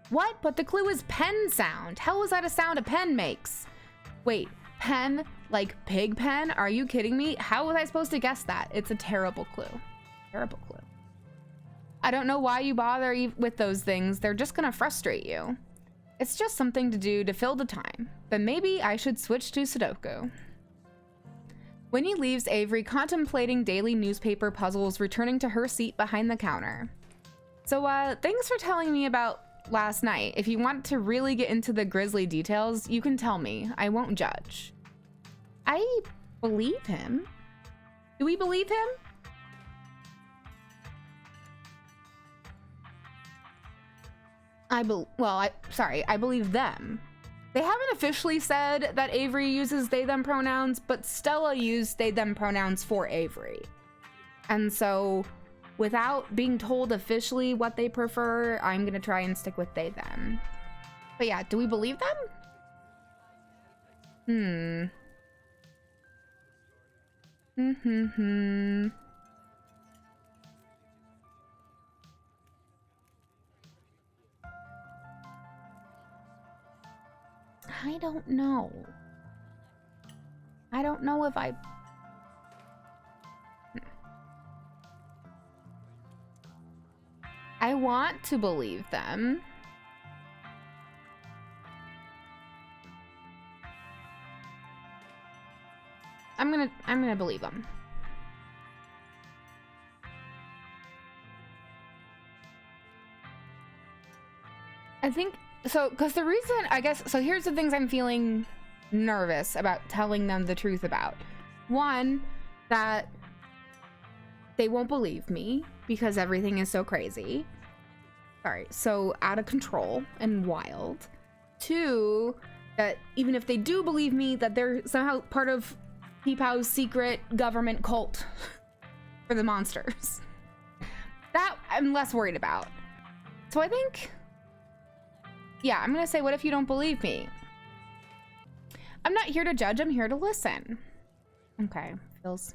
What? But the clue is pen sound. How is that a sound a pen makes? Wait, pen? Like pig pen? Are you kidding me? How was I supposed to guess that? It's a terrible clue. Terrible clue. I don't know why you bother with those things. They're just gonna frustrate you. It's just something to do to fill the time. But maybe I should switch to Sudoku. Winnie leaves Avery contemplating daily newspaper puzzles, returning to her seat behind the counter. So, thanks for telling me about last night. If you want to really get into the grisly details, you can tell me. I won't judge. I believe him. Do we believe him? I believe them. They haven't officially said that Avery uses they them pronouns, but Stella used they them pronouns for Avery. And so without being told officially what they prefer, I'm gonna try and stick with they them. But yeah, do we believe them? I don't know. I don't know if I want to believe them. I'm gonna believe them. I think so, because the reason, I guess, so here's the things I'm feeling nervous about telling them the truth about. One, that they won't believe me because everything is so crazy. Sorry, so out of control and wild. Two, that even if they do believe me, that they're somehow part of Peepow's secret government cult for the monsters. That I'm less worried about. So I think, yeah, I'm gonna say, what if you don't believe me? I'm not here to judge, I'm here to listen. Okay, feels...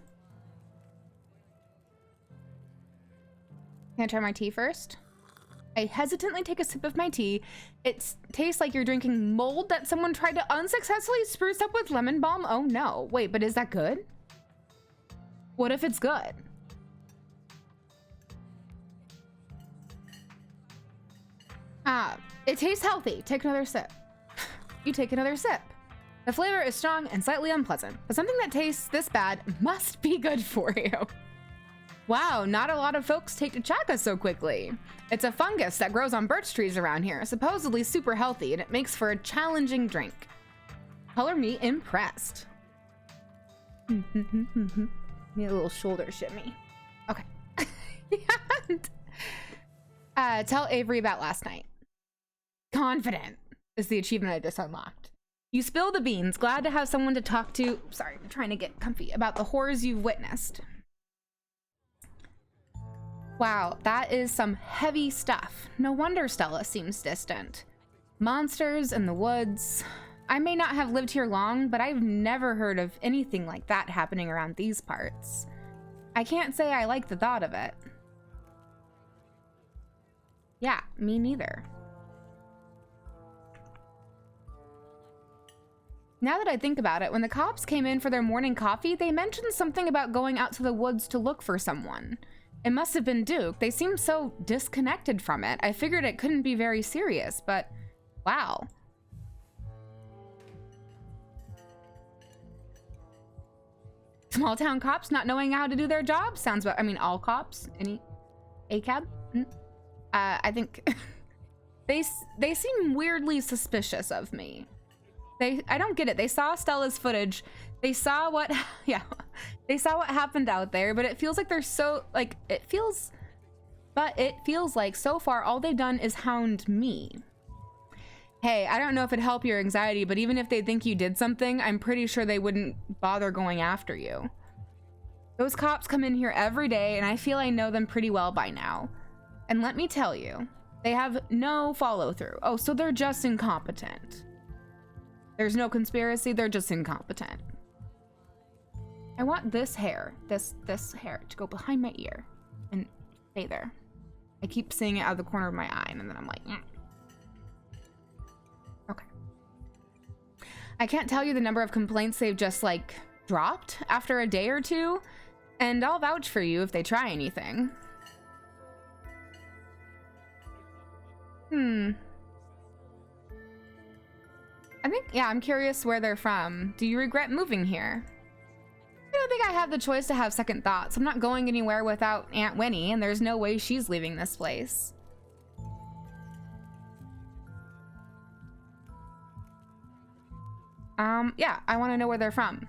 Can I try my tea first? I hesitantly take a sip of my tea. It tastes like you're drinking mold that someone tried to unsuccessfully spruce up with lemon balm. Oh no. Wait, but is that good? What if it's good? It tastes healthy. Take another sip. You take another sip. The flavor is strong and slightly unpleasant, but something that tastes this bad must be good for you. Wow, not a lot of folks take to chaga so quickly. It's a fungus that grows on birch trees around here, supposedly super healthy, and it makes for a challenging drink. Color me impressed. Need a little shoulder shimmy. Okay. Tell Avery about last night. Confident is the achievement I just unlocked. You spill the beans, glad to have someone to talk to. Sorry, I'm trying to get comfy about the horrors you've witnessed. Wow, that is some heavy stuff. No wonder Stella seems distant. Monsters in the woods. I may not have lived here long, but I've never heard of anything like that happening around these parts. I can't say I like the thought of it. Yeah, me neither. Now that I think about it, when the cops came in for their morning coffee, they mentioned something about going out to the woods to look for someone. It must have been Duke. They seemed so disconnected from it. I figured it couldn't be very serious, but wow. Small town cops not knowing how to do their job sounds about, I mean, all cops, any ACAB? I think they seem weirdly suspicious of me. I don't get it. They saw Stella's footage. They saw what, yeah, they saw what happened out there, but it feels like they're so, like, it feels like so far all they've done is hound me. Hey, I don't know if it'd help your anxiety, but even if they think you did something, I'm pretty sure they wouldn't bother going after you. Those cops come in here every day, and I feel I know them pretty well by now. And let me tell you, they have no follow-through. Oh, so they're just incompetent. There's no conspiracy, they're just incompetent. I want this hair, this hair to go behind my ear and stay there. I keep seeing it out of the corner of my eye, and then I'm like, Okay. I can't tell you the number of complaints they've just, like, dropped after a day or two, and I'll vouch for you if they try anything. I think, yeah, I'm curious where they're from. Do you regret moving here? I don't think I have the choice to have second thoughts. I'm not going anywhere without Aunt Winnie, and there's no way she's leaving this place. Yeah, I want to know where they're from.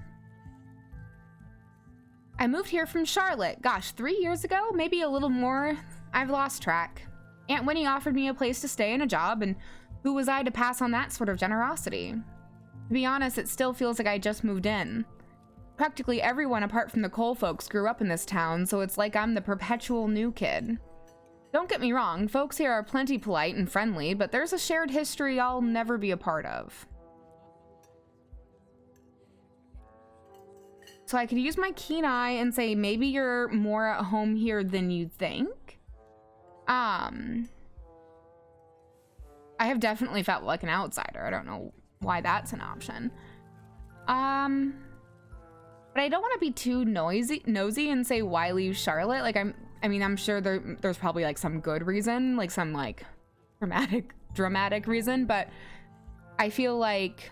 I moved here from Charlotte. Gosh, 3 years ago? Maybe a little more. I've lost track. Aunt Winnie offered me a place to stay and a job, and who was I to pass on that sort of generosity? To be honest, it still feels like I just moved in. Practically everyone apart from the Cole folks grew up in this town, so it's like I'm the perpetual new kid. Don't get me wrong, folks here are plenty polite and friendly, but there's a shared history I'll never be a part of. So I could use my keen eye and say maybe you're more at home here than you think. I have definitely felt like an outsider. I don't know why that's an option. But I don't want to be too nosy and say why leave Charlotte. Like I'm sure there's probably like some good reason, like some like dramatic reason, but I feel like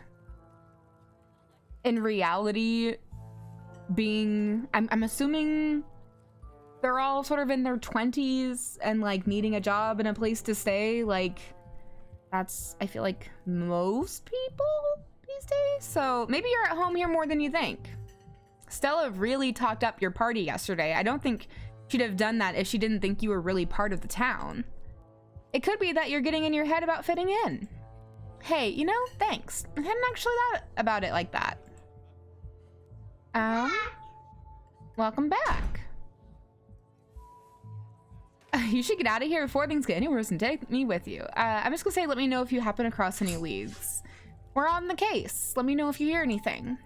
in reality, I'm assuming they're all sort of in their 20s and like needing a job and a place to stay. Like that's, I feel like most people these days. So maybe you're at home here more than you think. Stella really talked up your party yesterday. I don't think she'd have done that if she didn't think you were really part of the town. It could be that you're getting in your head about fitting in. Hey, you know, thanks. I hadn't actually thought about it like that. Welcome back. You should get out of here before things get any worse and take me with you. I'm just gonna say, let me know if you happen across any leads. We're on the case. Let me know if you hear anything.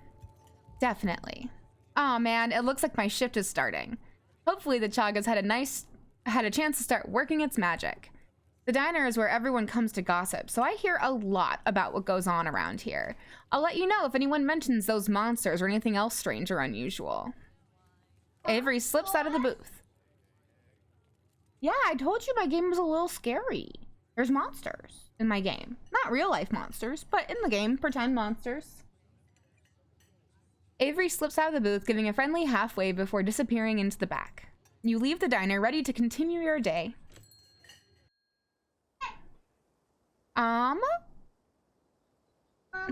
Definitely. Aw, man, it looks like my shift is starting. Hopefully the Chaga's had a chance to start working its magic. The diner is where everyone comes to gossip, so I hear a lot about what goes on around here. I'll let you know if anyone mentions those monsters or anything else strange or unusual. Avery slips out of the booth. Yeah, I told you my game was a little scary. There's monsters in my game. Not real life monsters, but in the game, pretend monsters. Avery slips out of the booth, giving a friendly half wave before disappearing into the back. You leave the diner, ready to continue your day.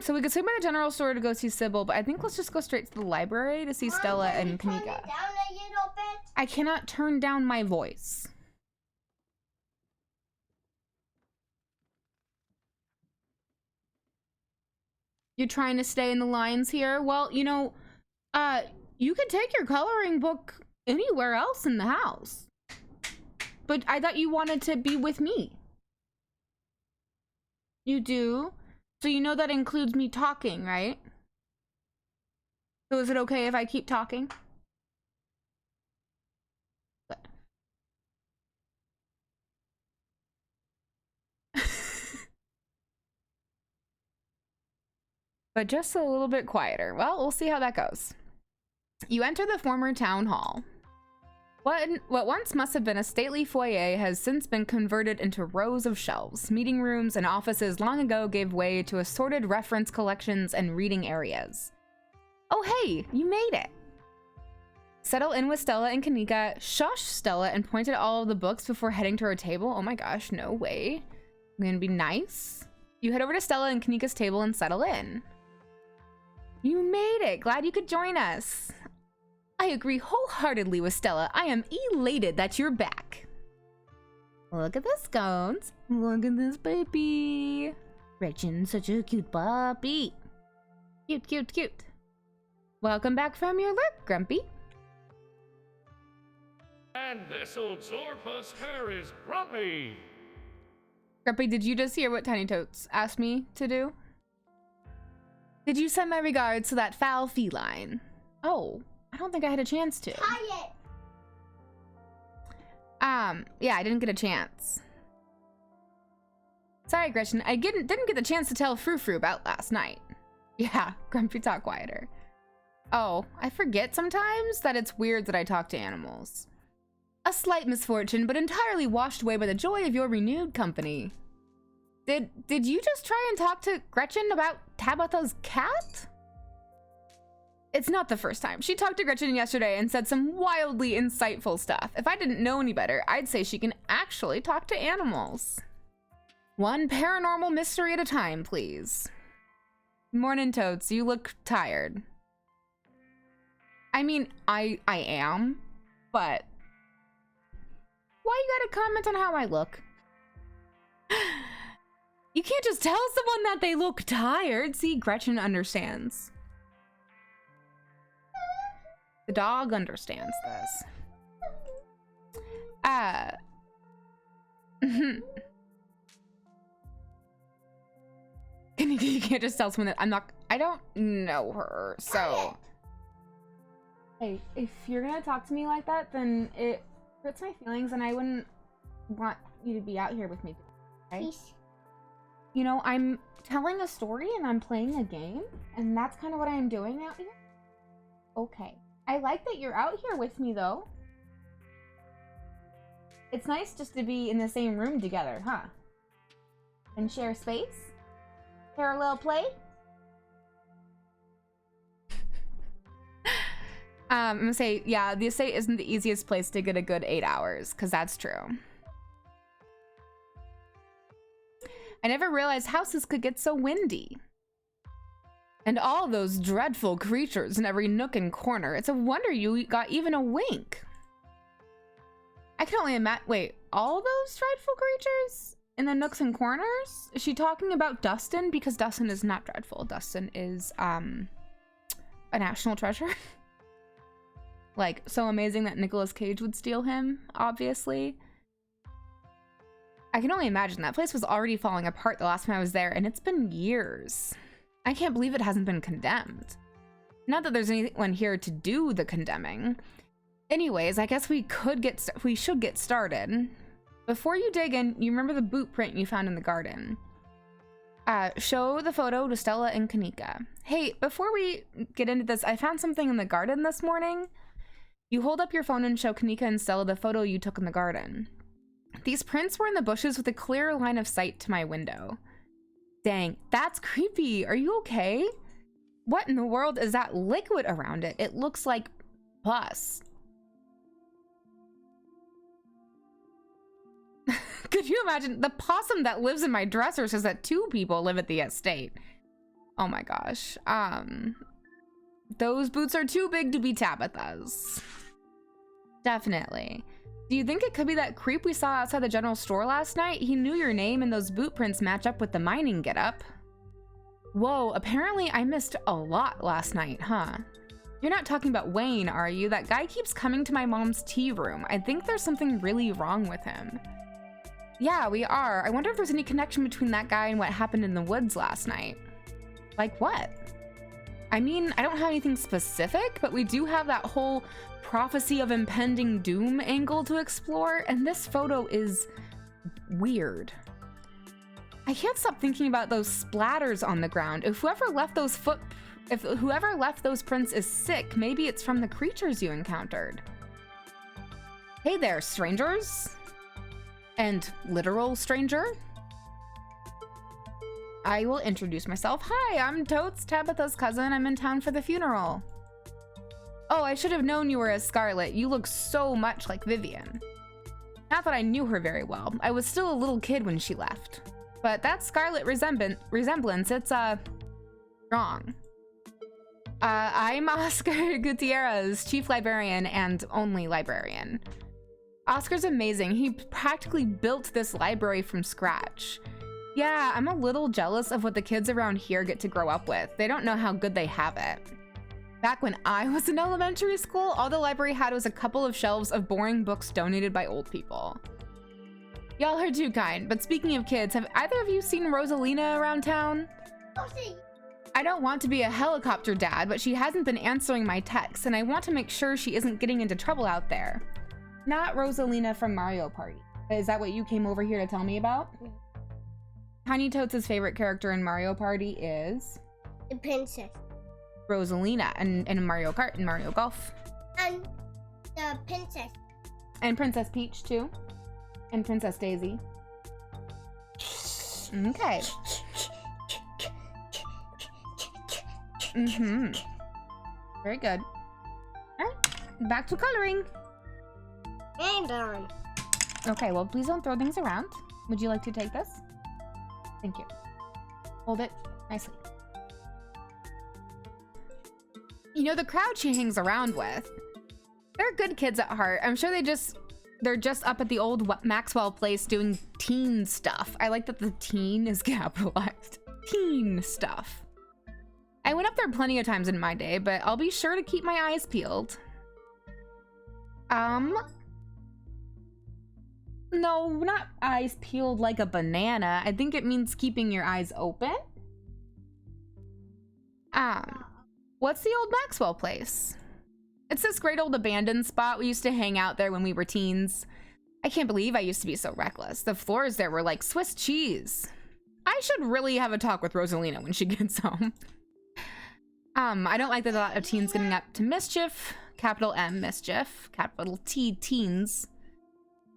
So we could swing by the general store to go see Sybil, but I think let's just go straight to the library to see Stella and Kanika. I cannot turn down my voice. You're trying to stay in the lines here? Well, you know, you could take your coloring book anywhere else in the house. But I thought you wanted to be with me. You do? So you know that includes me talking, right? So is it okay if I keep talking? Good. But just a little bit quieter. Well, we'll see how that goes. You enter the former town hall. What once must have been a stately foyer has since been converted into rows of shelves. Meeting rooms and offices long ago gave way to assorted reference collections and reading areas. Oh hey, you made it! Settle in with Stella and Kanika, shushed Stella and pointed at all of the books before heading to her table. Oh my gosh, no way. I'm gonna be nice. You head over to Stella and Kanika's table and settle in. You made it! Glad you could join us. I agree wholeheartedly with Stella. I am elated that you're back. Look at the scones. Look at this baby. Gretchen's such a cute puppy. Cute, cute, cute. Welcome back from your lurk, Grumpy. And this old sourpuss hair is Grumpy. Grumpy, did you just hear what Tiny Totes asked me to do? Did you send my regards to that foul feline? Oh. I don't think I had a chance to. Yeah, I didn't get a chance. Sorry, Gretchen, I didn't get the chance to tell Frou Frou about last night. Yeah, Grumpy talk quieter. Oh, I forget sometimes that it's weird that I talk to animals. A slight misfortune, but entirely washed away by the joy of your renewed company. Did you just try and talk to Gretchen about Tabitha's cat? It's not the first time. She talked to Gretchen yesterday and said some wildly insightful stuff. If I didn't know any better, I'd say she can actually talk to animals. One paranormal mystery at a time, please. Morning, Toads. You look tired. I mean, I am, but why you gotta comment on how I look? You can't just tell someone that they look tired. See, Gretchen understands. The dog understands this. You can't just tell someone that I don't know her, so. Hey, if you're gonna talk to me like that, then it hurts my feelings and I wouldn't want you to be out here with me. Okay? Please. You know, I'm telling a story and I'm playing a game, and that's kind of what I'm doing out here. Okay. I like that you're out here with me, though. It's nice just to be in the same room together, huh? And share space? Parallel play? I'm gonna say, yeah, the estate isn't the easiest place to get a good 8 hours, because that's true. I never realized houses could get so windy. And all those dreadful creatures in every nook and corner. It's a wonder you got even a wink. I can only imagine. Wait, all those dreadful creatures in the nooks and corners? Is she talking about Dustin? Because Dustin is not dreadful. Dustin is a national treasure. Like, so amazing that Nicolas Cage would steal him, obviously. I can only imagine. That place was already falling apart the last time I was there, and it's been years. I can't believe it hasn't been condemned. Not that there's anyone here to do the condemning. Anyways, I guess we should get started. Before you dig in, you remember the boot print you found in the garden. Show the photo to Stella and Kanika. Hey, before we get into this, I found something in the garden this morning. You hold up your phone and show Kanika and Stella the photo you took in the garden. These prints were in the bushes with a clear line of sight to my window. Dang, that's creepy. Are you okay? What in the world is that liquid around it? It looks like pus. Could you imagine? The possum that lives in my dresser says that 2 people live at the estate. Oh my gosh. Those boots are too big to be Tabitha's. Definitely. Do you think it could be that creep we saw outside the general store last night? He knew your name and those boot prints match up with the mining getup. Whoa, apparently I missed a lot last night, huh? You're not talking about Wayne, are you? That guy keeps coming to my mom's tea room. I think there's something really wrong with him. Yeah, we are. I wonder if there's any connection between that guy and what happened in the woods last night. Like what? I mean, I don't have anything specific, but we do have that whole prophecy of impending doom angle to explore, and this photo is weird. I can't stop thinking about those splatters on the ground. If whoever left those prints is sick, maybe it's from the creatures you encountered. Hey there, strangers. And literal stranger. I will introduce myself. Hi, I'm Totes, Tabitha's cousin. I'm in town for the funeral. Oh, I should have known you were a Scarlet. You look so much like Vivian. Not that I knew her very well. I was still a little kid when she left. But that Scarlet resemblance, it's, strong. I'm Oscar Gutierrez, Chief Librarian and only librarian. Oscar's amazing. He practically built this library from scratch. Yeah, I'm a little jealous of what the kids around here get to grow up with. They don't know how good they have it. Back when I was in elementary school, all the library had was a couple of shelves of boring books donated by old people. Y'all are too kind, but speaking of kids, have either of you seen Rosalina around town? I don't want to be a helicopter dad, but she hasn't been answering my texts, and I want to make sure she isn't getting into trouble out there. Not Rosalina from Mario Party. Is that what you came over here to tell me about? Tiny Totes' favorite character in Mario Party is? The princess. Rosalina, and Mario Kart and Mario Golf. And the princess. And Princess Peach, too. And Princess Daisy. Okay. Very good. Alright, back to coloring. And done. Okay, well, please don't throw things around. Would you like to take this? Thank you. Hold it nicely. You know, the crowd she hangs around with, they're good kids at heart. I'm sure they're just up at the old Maxwell place doing teen stuff. I like that the teen is capitalized. Teen stuff. I went up there plenty of times in my day, but I'll be sure to keep my eyes peeled. No, not eyes peeled like a banana. I think it means keeping your eyes open. What's the old Maxwell place? It's this great old abandoned spot. We used to hang out there when we were teens. I can't believe I used to be so reckless. The floors there were like Swiss cheese. I should really have a talk with Rosalina when she gets home. I don't like that a lot of teens getting up to mischief, capital M mischief, capital T teens,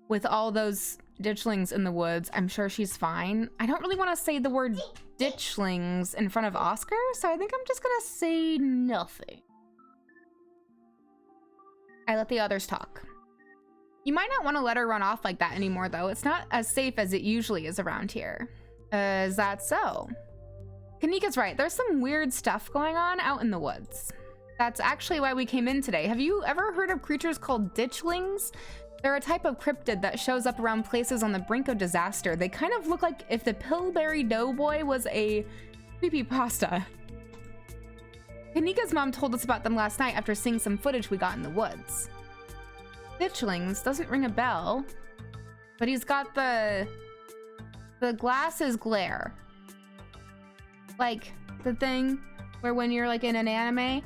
with all those ditchlings in the woods. I'm sure she's fine. I don't really want to say the word ditchlings in front of Oscar, so I think I'm just gonna say nothing. I let the others talk. You might not want to let her run off like that anymore, though. It's not as safe as it usually is around here. Is that so? Kanika's right. There's some weird stuff going on out in the woods. That's actually why we came in today. Have you ever heard of creatures called ditchlings? They're a type of cryptid that shows up around places on the brink of disaster. They kind of look like if the Pillsbury Doughboy was a creepypasta. Kanika's mom told us about them last night after seeing some footage we got in the woods. Ditchlings doesn't ring a bell, but he's got the glasses glare. Like the thing where when you're like in an anime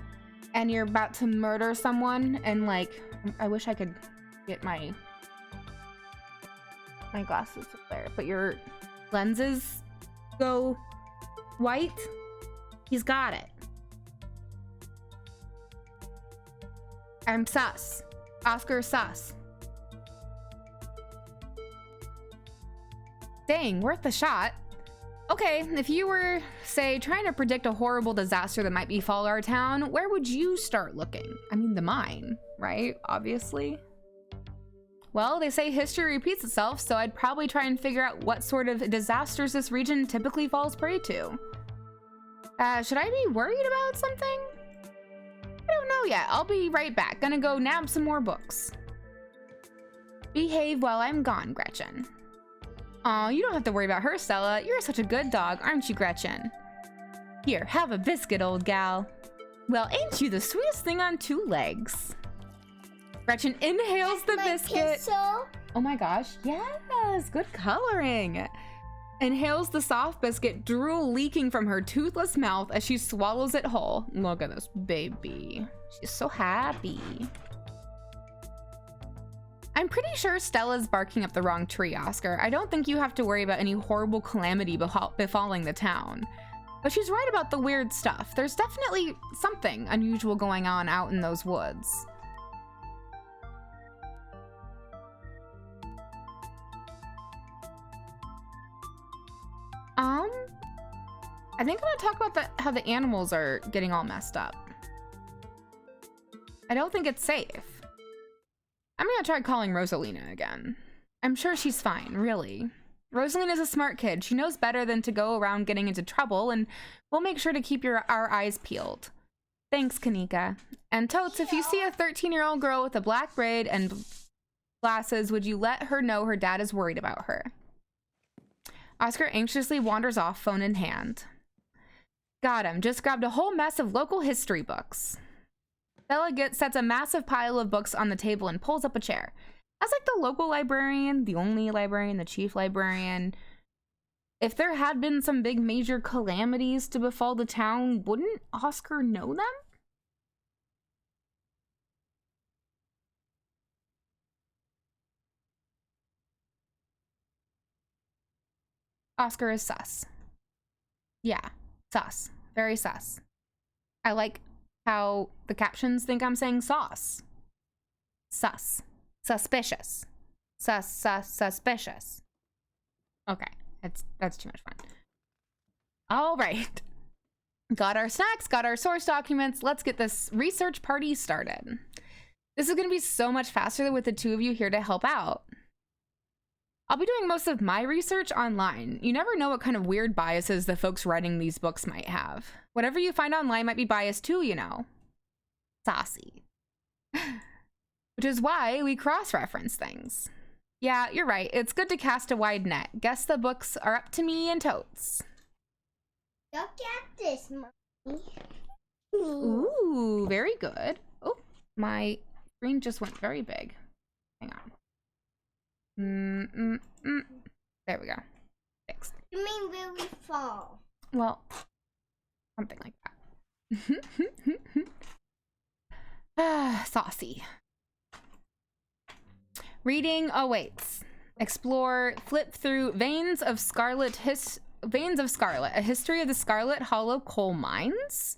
and you're about to murder someone and like, I wish I could get my glasses to glare, but your lenses go white. He's got it. I'm sus. Oscar sus. Dang, worth a shot. Okay, if you were, say, trying to predict a horrible disaster that might befall our town, where would you start looking? I mean, the mine, right? Obviously. Well, they say history repeats itself, so I'd probably try and figure out what sort of disasters this region typically falls prey to. Should I be worried about something? I don't know yet. I'll be right back. Gonna go nab some more books. Behave while I'm gone, Gretchen. Aw, you don't have to worry about her, Stella. You're such a good dog, aren't you, Gretchen? Here, have a biscuit, old gal. Well, ain't you the sweetest thing on two legs? Gretchen inhales the biscuit. Pencil. Oh my gosh, yes, good coloring. Inhales the soft biscuit, drool leaking from her toothless mouth as she swallows it whole. Look at this baby. She's so happy. I'm pretty sure Stella's barking up the wrong tree, Oscar. I don't think you have to worry about any horrible calamity befalling the town. But she's right about the weird stuff. There's definitely something unusual going on out in those woods. I think I'm gonna talk about how the animals are getting all messed up. I don't think it's safe. I'm gonna try calling Rosalina again. I'm sure she's fine, really. Rosalina's a smart kid. She knows better than to go around getting into trouble, and we'll make sure to keep our eyes peeled. Thanks, Kanika. And Totes, if you see a 13-year-old girl with a black braid and glasses, would you let her know her dad is worried about her? Oscar anxiously wanders off, phone in hand. Got him. Just grabbed a whole mess of local history books. Bella sets a massive pile of books on the table and pulls up a chair. As like the local librarian, the only librarian, the chief librarian, if there had been some big major calamities to befall the town, wouldn't Oscar know them? Oscar is sus. Yeah, sus. Very sus. I like how the captions think I'm saying sauce. Sus. Suspicious. Suspicious. Okay, that's too much fun. All right. Got our snacks, got our source documents. Let's get this research party started. This is going to be so much faster with the two of you here to help out. I'll be doing most of my research online. You never know what kind of weird biases the folks writing these books might have. Whatever you find online might be biased too, you know. Saucy. Which is why we cross-reference things. Yeah, you're right. It's good to cast a wide net. Guess the books are up to me and Totes. Look at this, Mommy. Ooh, very good. Oh, my screen just went very big. Hang on. There we go. Fixed. You mean really fall? Well, something like that. Saucy. Reading awaits. Explore, flip through Veins of Scarlet, a history of the Scarlet Hollow coal mines.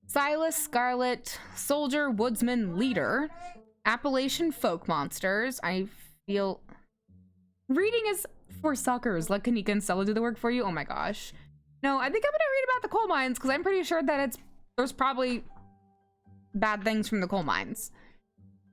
Silas Scarlet, soldier, woodsman, leader. Appalachian folk monsters. I feel... Reading is for suckers. Let Kanika and Stella do the work for you. Oh my gosh. No, I think I'm gonna read about the coal mines because I'm pretty sure that there's probably bad things from the coal mines.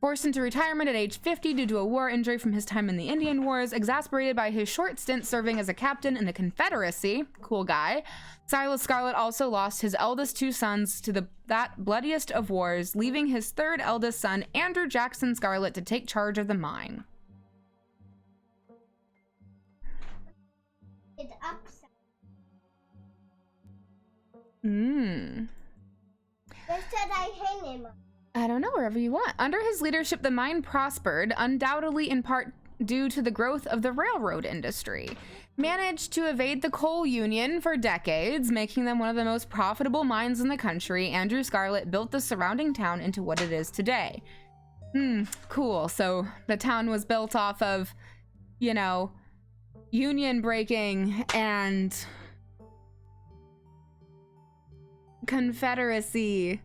Forced into retirement at age 50 due to a war injury from his time in the Indian Wars, exasperated by his short stint serving as a captain in the Confederacy, cool guy, Silas Scarlet also lost his eldest two sons to that bloodiest of wars, leaving his third eldest son, Andrew Jackson Scarlet, to take charge of the mine. It's upside. Where should I hang him? I don't know, wherever you want. Under his leadership, the mine prospered, undoubtedly in part due to the growth of the railroad industry. Managed to evade the coal union for decades, making them one of the most profitable mines in the country, Andrew Scarlet built the surrounding town into what it is today. Cool. So the town was built off of, you know, union breaking and Confederacy.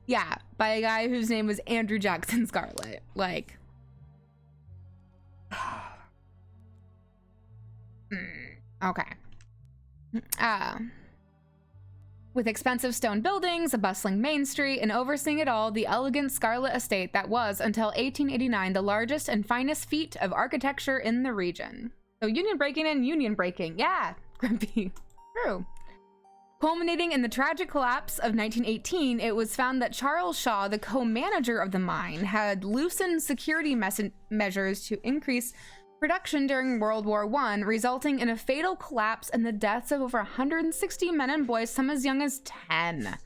Yeah, by a guy whose name was Andrew Jackson Scarlet. Like, okay. With expensive stone buildings, a bustling main street, and overseeing it all, the elegant Scarlet estate that was, until 1889, the largest and finest feat of architecture in the region. So union breaking and union breaking. Yeah, Grumpy. True. Culminating in the tragic collapse of 1918, it was found that Charles Shaw, the co-manager of the mine, had loosened security measures to increase production during World War I, resulting in a fatal collapse and the deaths of over 160 men and boys, some as young as 10.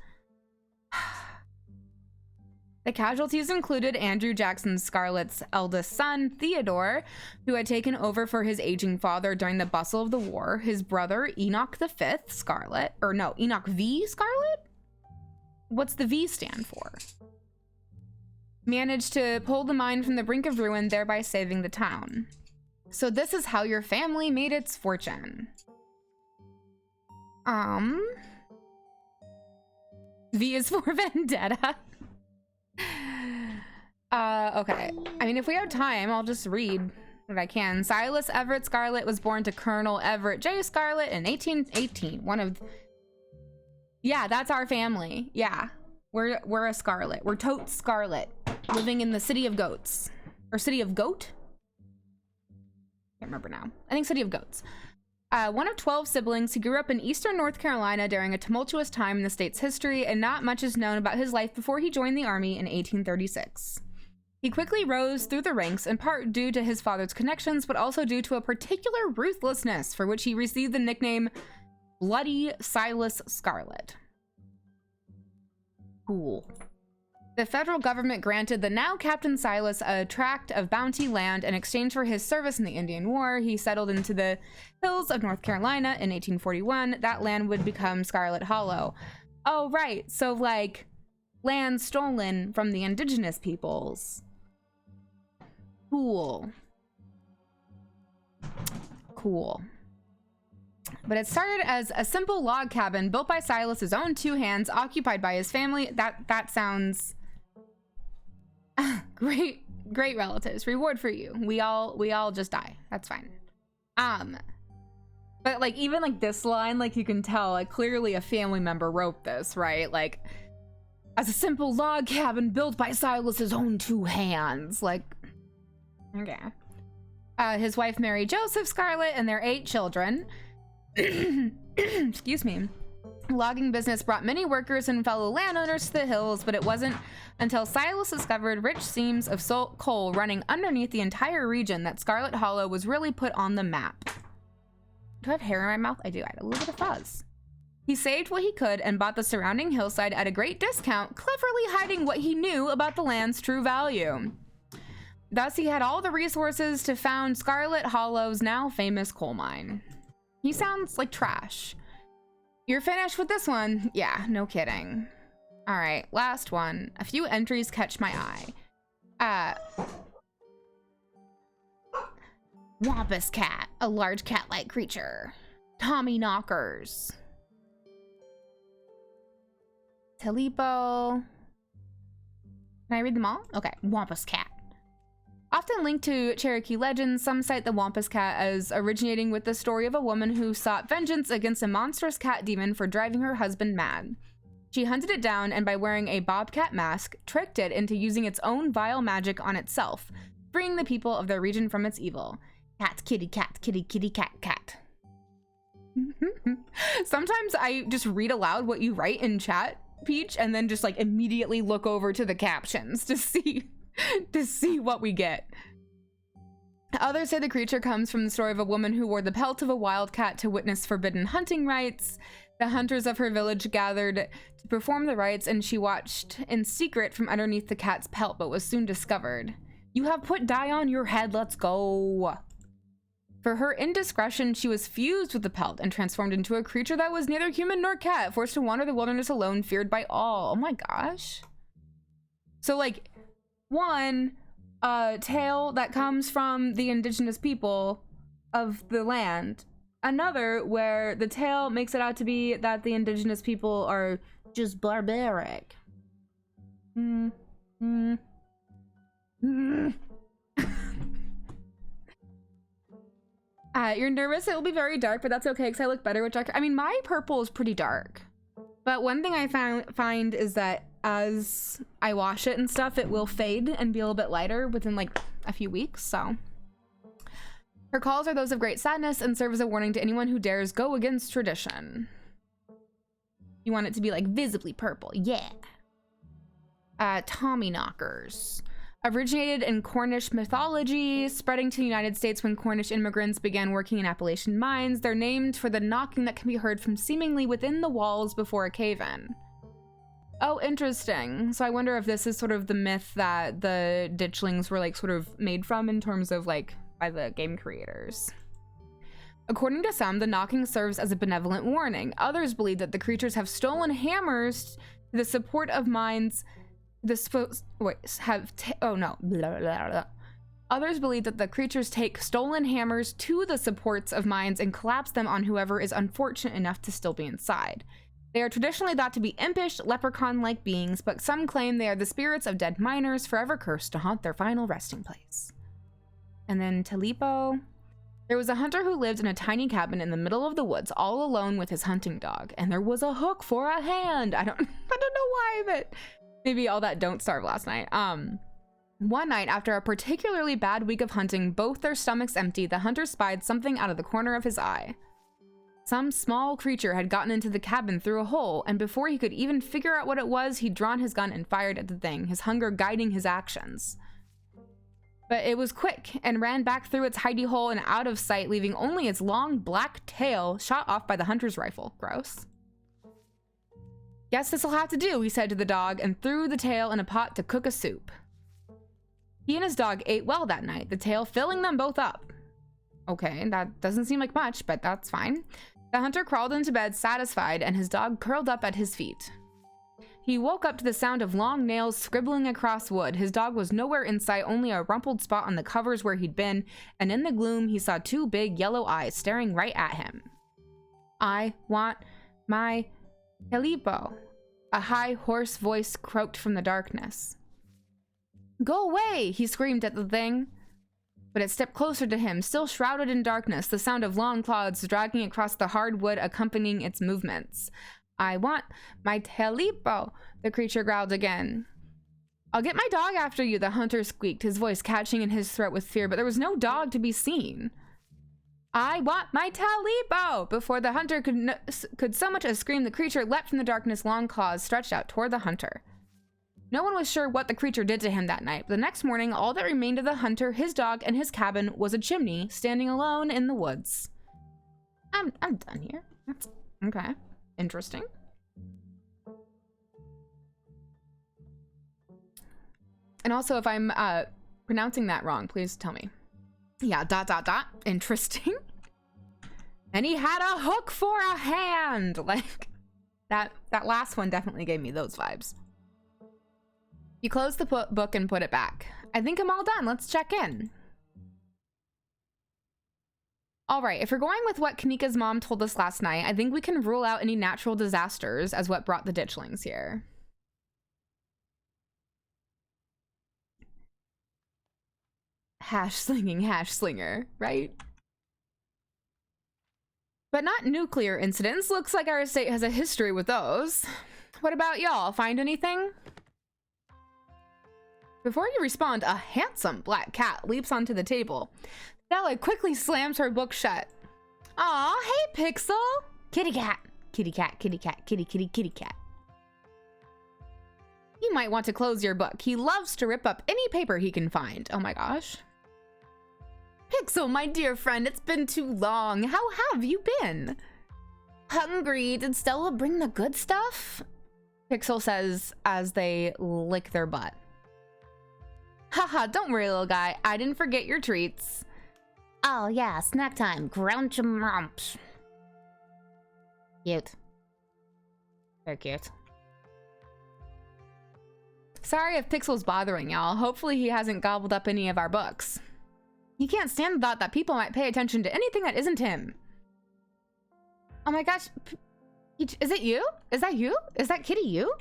The casualties included Andrew Jackson Scarlet's eldest son, Theodore, who had taken over for his aging father during the bustle of the war, his brother, Enoch V. Scarlet, or no, Enoch V. Scarlet? What's the V stand for? Managed to pull the mine from the brink of ruin, thereby saving the town. So this is how your family made its fortune. V is for Vendetta. Okay. I mean, if we have time, I'll just read what I can. Silas Everett Scarlet was born to Colonel Everett J. Scarlet in 1818. Yeah, that's our family. Yeah. We're a Scarlet. We're totes Scarlet. Living in the city of goats. Or city of goat? Can't remember now. I think city of goats. One of 12 siblings, he grew up in eastern North Carolina during a tumultuous time in the state's history, and not much is known about his life before he joined the army in 1836. He quickly rose through the ranks, in part due to his father's connections, but also due to a particular ruthlessness for which he received the nickname Bloody Silas Scarlet. Cool. The federal government granted the now Captain Silas a tract of bounty land in exchange for his service in the Indian War. He settled into the hills of North Carolina in 1841. That land would become Scarlet Hollow. Oh, right. So, like, land stolen from the indigenous peoples. Cool. Cool. But it started as a simple log cabin built by Silas's own two hands, occupied by his family. That sounds... great relatives. Reward for you. We all just die. That's fine. But like, even like this line, like you can tell, like clearly a family member wrote this, right? Like, as a simple log cabin built by Silas's own two hands. Like, okay. His wife Mary Joseph Scarlet and their 8 children. Excuse me. Logging business brought many workers and fellow landowners to the hills, but it wasn't until Silas discovered rich seams of coal running underneath the entire region that Scarlet Hollow was really put on the map. Do I have hair in my mouth? I do. I had a little bit of fuzz. He saved what he could and bought the surrounding hillside at a great discount, cleverly hiding what he knew about the land's true value. Thus, he had all the resources to found Scarlet Hollow's now famous coal mine. He sounds like trash. You're finished with this one? Yeah, no kidding. All right, last one. A few entries catch my eye. Wampus cat, a large cat-like creature. Tommy knockers. Talipo. Can I read them all? Okay, Wampus cat. Often linked to Cherokee legends, some cite the Wampus cat as originating with the story of a woman who sought vengeance against a monstrous cat demon for driving her husband mad. She hunted it down and by wearing a bobcat mask, tricked it into using its own vile magic on itself, freeing the people of their region from its evil. Cat, kitty, cat, kitty, kitty, cat, cat. Sometimes I just read aloud what you write in chat, Peach, and then just like immediately look over to the captions to see what we get. Others say the creature comes from the story of a woman who wore the pelt of a wildcat to witness forbidden hunting rites. The hunters of her village gathered to perform the rites, and she watched in secret from underneath the cat's pelt, but was soon discovered. You have put dye on your head, let's go. For her indiscretion, she was fused with the pelt and transformed into a creature that was neither human nor cat, forced to wander the wilderness alone, feared by all. Oh my gosh. So like, one, tale that comes from the indigenous people of the land. Another where the tale makes it out to be that the indigenous people are just barbaric. You're nervous it will be very dark, but that's okay because I look better with dark. I mean, my purple is pretty dark. But one thing I find is that as I wash it and stuff, it will fade and be a little bit lighter within like a few weeks, so. Her calls are those of great sadness and serve as a warning to anyone who dares go against tradition. You want it to be like visibly purple, yeah. Tommy knockers. Originated in Cornish mythology, spreading to the United States when Cornish immigrants began working in Appalachian mines. They're named for the knocking that can be heard from seemingly within the walls before a cave-in. Oh, interesting. So I wonder if this is sort of the myth that the ditchlings were like sort of made from in terms of like by the game creators. According to some, the knocking serves as a benevolent warning. Others believe that the creatures have stolen hammers to the support of mines. Others believe that the creatures take stolen hammers to the supports of mines and collapse them on whoever is unfortunate enough to still be inside. They are traditionally thought to be impish, leprechaun-like beings, but some claim they are the spirits of dead miners forever cursed to haunt their final resting place. And then Talipo. There was a hunter who lived in a tiny cabin in the middle of the woods, all alone with his hunting dog, and there was a hook for a hand. I don't know why, but maybe all that don't starve last night. One night, after a particularly bad week of hunting, both their stomachs empty, the hunter spied something out of the corner of his eye. Some small creature had gotten into the cabin through a hole, and before he could even figure out what it was, he'd drawn his gun and fired at the thing, his hunger guiding his actions. But it was quick, and ran back through its hidey hole and out of sight, leaving only its long black tail shot off by the hunter's rifle. Gross. Guess this'll have to do, he said to the dog, and threw the tail in a pot to cook a soup. He and his dog ate well that night, the tail filling them both up. Okay, that doesn't seem like much, but that's fine. The hunter crawled into bed satisfied, and his dog curled up at his feet. He woke up to the sound of long nails scribbling across wood. His dog was nowhere in sight, only a rumpled spot on the covers where he'd been, and in the gloom he saw two big yellow eyes staring right at him. I want my Talipo, a high, hoarse voice croaked from the darkness. Go away, he screamed at the thing. But it stepped closer to him, still shrouded in darkness, the sound of long claws dragging across the hard wood accompanying its movements. I want my Talipo, the creature growled again. I'll get my dog after you, the hunter squeaked, his voice catching in his throat with fear, but there was no dog to be seen. I want my Talipo! Before the hunter could so much as scream, the creature leapt from the darkness, long claws stretched out toward the hunter. No one was sure what the creature did to him that night, but the next morning, all that remained of the hunter, his dog, and his cabin was a chimney standing alone in the woods. I'm done here. That's okay. Interesting. And also, if I'm pronouncing that wrong, please tell me. Yeah, ... Interesting. And he had a hook for a hand. Like, that last one definitely gave me those vibes. You close the book and put it back. I think I'm all done. Let's check in. All right, if we're going with what Kanika's mom told us last night, I think we can rule out any natural disasters as what brought the ditchlings here. Hash slinging hash slinger, right? But not nuclear incidents. Looks like our estate has a history with those. What about y'all? Find anything? Before you respond, a handsome black cat leaps onto the table. Stella quickly slams her book shut. Aw, hey Pixel! Kitty cat. Kitty cat, kitty cat, kitty kitty kitty cat. You might want to close your book. He loves to rip up any paper he can find. Oh my gosh. Pixel, my dear friend, it's been too long. How have you been? Hungry. Did Stella bring the good stuff? Pixel says as they lick their butt. Haha, don't worry, little guy. I didn't forget your treats. Oh yeah, snack time. Grunch and rumps. Cute. Very cute. Sorry if Pixel's bothering y'all. Hopefully he hasn't gobbled up any of our books. He can't stand the thought that people might pay attention to anything that isn't him. Oh my gosh. Is it you? Is that you? Is that kitty you?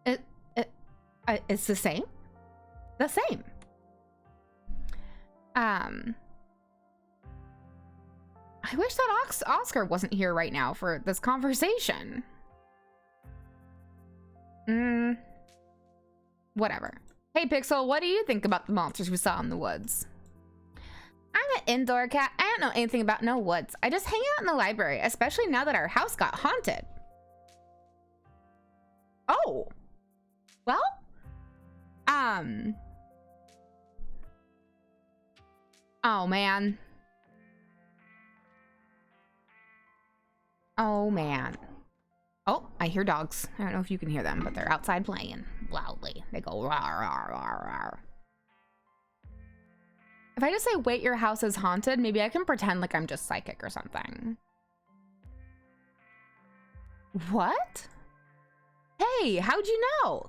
It's the same? The same. I wish that Oscar wasn't here right now for this conversation. Whatever. Hey Pixel, what do you think about the monsters we saw in the woods? I'm an indoor cat. I don't know anything about no woods. I just hang out in the library, especially now that our house got haunted. Oh. Well, oh man. Oh man. Oh, I hear dogs. I don't know if you can hear them, but they're outside playing loudly. They go rawr, rawr, rawr, rawr. If I just say, wait, your house is haunted, maybe I can pretend like I'm just psychic or something. What? Hey, how'd you know?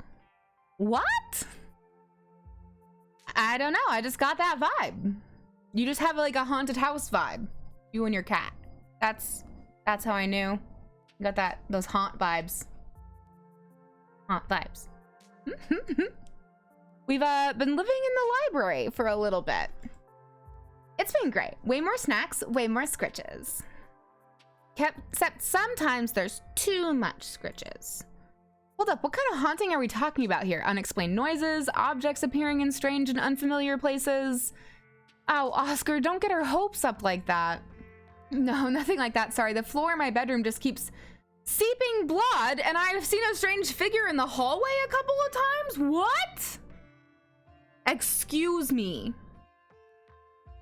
What? I don't know. I just got that vibe. You just have like a haunted house vibe. You and your cat. That's how I knew. You got those haunt vibes. Haunt vibes. We've been living in the library for a little bit. It's been great. Way more snacks, way more scritches. Except sometimes there's too much scritches. Hold up, what kind of haunting are we talking about here? Unexplained noises, objects appearing in strange and unfamiliar places. Oh, Oscar, don't get our hopes up like that. No, nothing like that, sorry. The floor in my bedroom just keeps seeping blood, and I've seen a strange figure in the hallway a couple of times. What? Excuse me.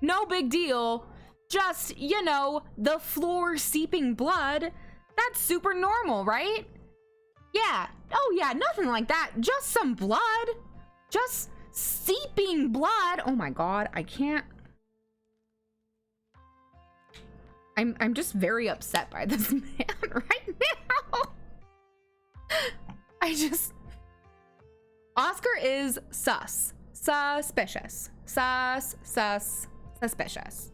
No big deal. Just, you know, the floor seeping blood. That's super normal, right? Yeah. Oh yeah, nothing like that. Just some blood. Just seeping blood. Oh my god, I can't. I'm just very upset by this man right now. Oscar is sus. Suspicious. Suspicious.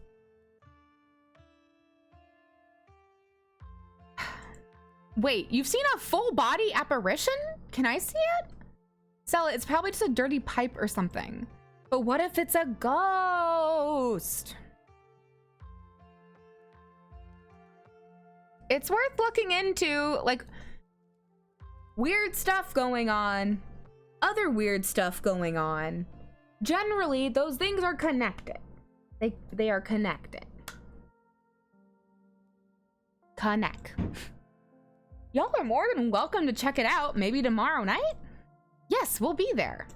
Wait, you've seen a full body apparition? Can I see it? Stella, it's probably just a dirty pipe or something. But what if it's a ghost? It's worth looking into, like, weird stuff going on, other weird stuff going on. Generally, those things are connected. They are connected. Connect. Y'all are more than welcome to check it out, maybe tomorrow night? Yes, we'll be there.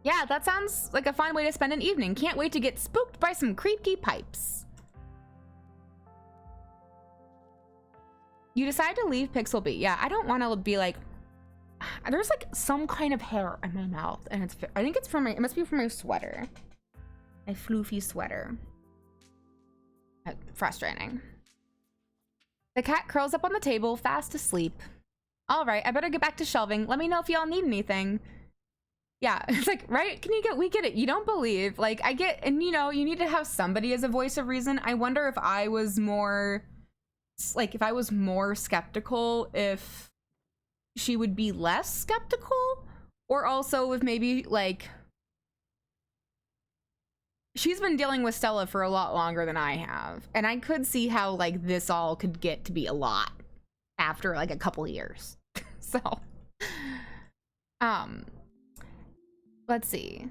Yeah, that sounds like a fun way to spend an evening. Can't wait to get spooked by some creepy pipes. You decide to leave Pixel be. Yeah, I don't want to be like, there's like some kind of hair in my mouth, and I think it's from it must be from my sweater. My floofy sweater. Frustrating. The cat curls up on the table, fast asleep. All right, I better get back to shelving. Let me know if y'all need anything. Yeah, it's like, right? We get it. You don't believe. Like, I get, and you know, you need to have somebody as a voice of reason. I wonder if I was more, like, if I was more skeptical, if she would be less skeptical, or also if maybe, like, she's been dealing with Stella for a lot longer than I have. And I could see how, like, this all could get to be a lot after, like, a couple years. So, let's see.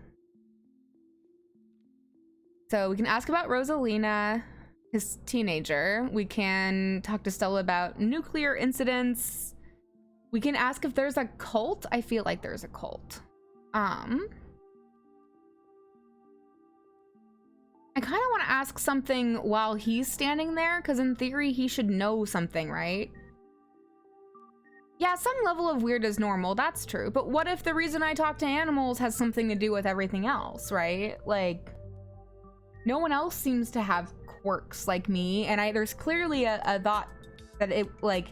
So we can ask about Rosalina, his teenager. We can talk to Stella about nuclear incidents. We can ask if there's a cult. I feel like there's a cult. I kind of want to ask something while he's standing there, because in theory he should know something, right? Yeah, some level of weird is normal, that's true. But what if the reason I talk to animals has something to do with everything else, right? Like, no one else seems to have quirks like me, and there's clearly a thought that it, like,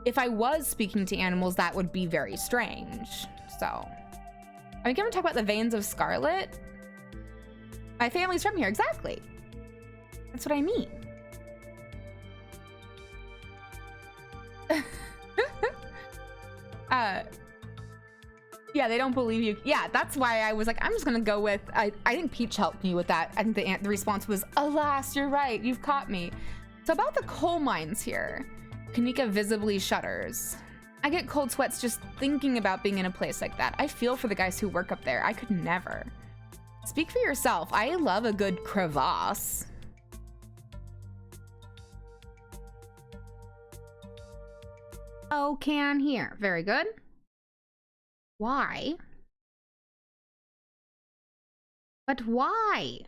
if I was speaking to animals, that would be very strange. So, are we gonna talk about the veins of Scarlet? My family's from here, exactly. That's what I mean. Yeah, they don't believe you. Yeah, that's why I was like, I'm just gonna go with, I think Peach helped me with that. I think the response was, alas, you're right, you've caught me. So about the coal mines here, Kanika visibly shudders. I get cold sweats just thinking about being in a place like that. I feel for the guys who work up there. I could never. Speak for yourself. I love a good crevasse. Oh, can hear. Very good. Why? But why?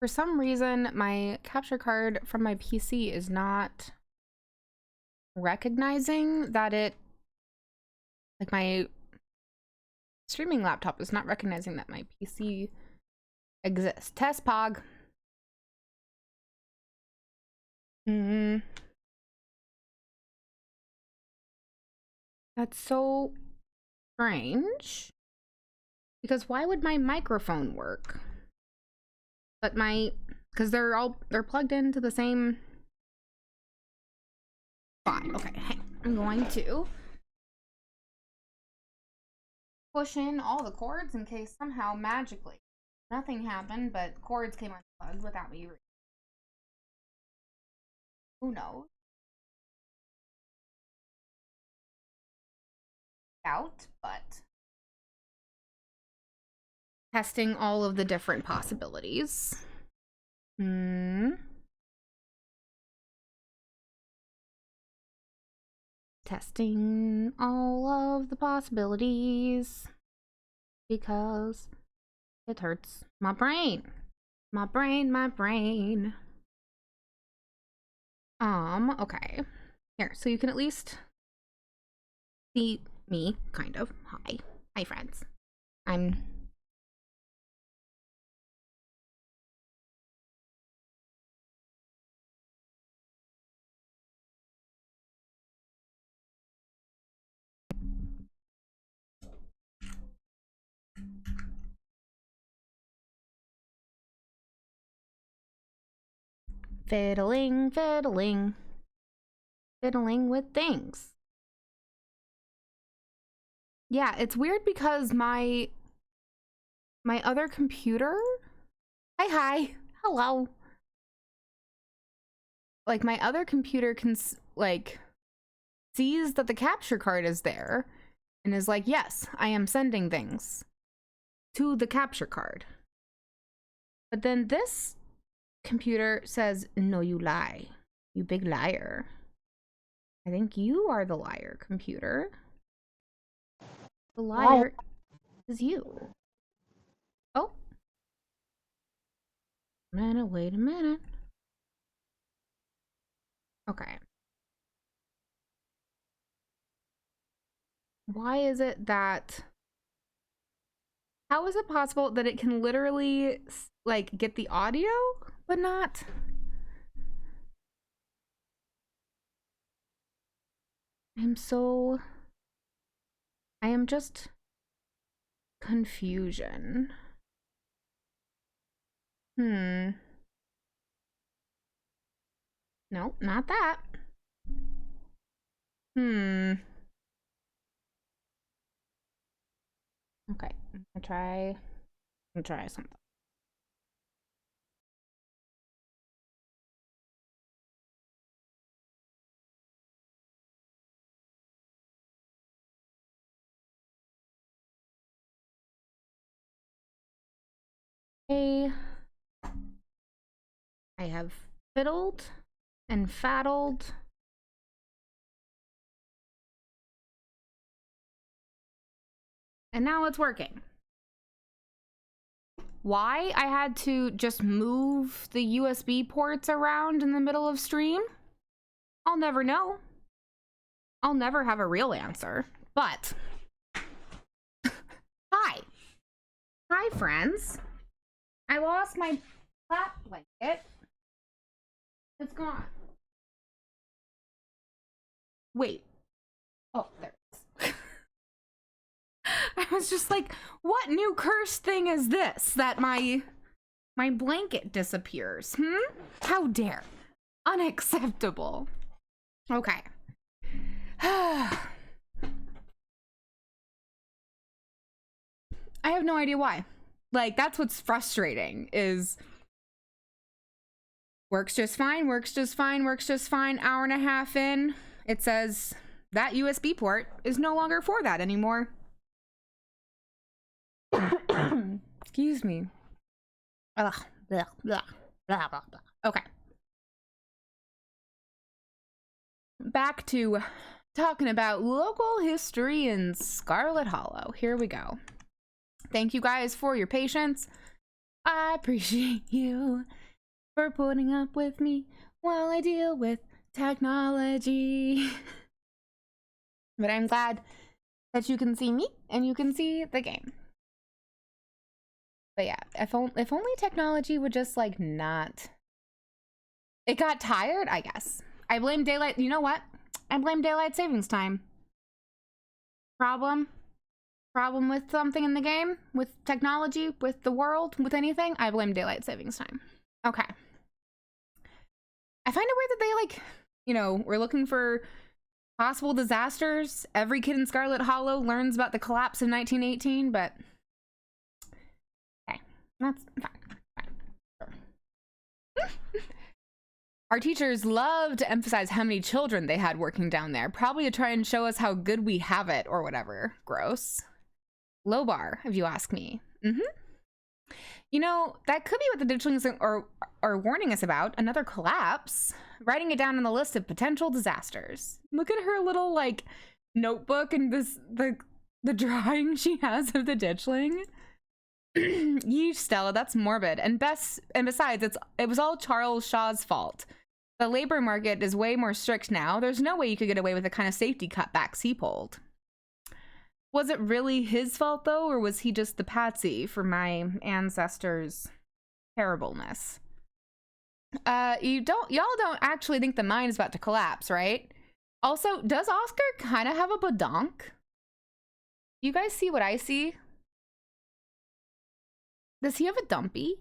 For some reason, my capture card from my PC is not recognizing that it, like, my streaming laptop is not recognizing that my PC exists. Test pog. That's so strange. Because why would my microphone work? But because they're plugged into the same. Fine. Okay. Hey, I'm going to push in all the cords in case somehow magically nothing happened, but cords came unplugged without me. Who knows? Out, but testing all of the different possibilities. Testing all of the possibilities because it hurts my brain. My brain. Okay. Here, so you can at least see me, kind of. Hi, friends. I'm fiddling with things. Yeah, it's weird because my other computer, hi, hello. Like, my other computer can, like, sees that the capture card is there and is like, yes, I am sending things to the capture card. But then this computer says, no, you lie. You big liar. I think you are the liar, computer. The liar is you. Oh. Wait a minute. Okay. Why is it that... How is it possible that it can literally, like, get the audio, but not... I am just confusion. No, not that. Okay, I'm gonna try something. Okay. I have fiddled and faddled. And now it's working. Why I had to just move the USB ports around in the middle of stream? I'll never know. I'll never have a real answer. But hi. Hi, friends. I lost my lap blanket. It's gone. Wait. Oh, there it is. I was just like, what new cursed thing is this that my blanket disappears? How dare? Unacceptable. Okay. I have no idea why. Like, that's what's frustrating is works just fine, works just fine, works just fine. Hour and a half in, it says that USB port is no longer for that anymore. Excuse me. Ugh, blah, blah, blah, blah, blah. Okay. Back to talking about local history in Scarlet Hollow. Here we go. Thank you guys for your patience. I appreciate you for putting up with me while I deal with technology. But I'm glad that you can see me and you can see the game. But yeah, if only technology would just like not. It got tired, I guess. I blame daylight. You know what? I blame daylight savings time. Problem with something in the game, with technology, with the world, with anything. I blame daylight savings time. Okay. I find it weird that they like, you know, we're looking for possible disasters. Every kid in Scarlet Hollow learns about the collapse of 1918, but okay, that's fine. Sure. Our teachers love to emphasize how many children they had working down there, probably to try and show us how good we have it or whatever. Gross. Low bar, if you ask me. You know, that could be what the ditchlings are warning us about. Another collapse. Writing it down on the list of potential disasters. Look at her little, like, notebook and the drawing she has of the ditchling. Yeesh, Stella, that's morbid. And besides, it was all Charles Shaw's fault. The labor market is way more strict now. There's no way you could get away with the kind of safety cutbacks he pulled. Was it really his fault, though, or was he just the patsy for my ancestors' terribleness? Y'all don't actually think the mine is about to collapse, right? Also, does Oscar kind of have a badonk? You guys see what I see? Does he have a dumpy?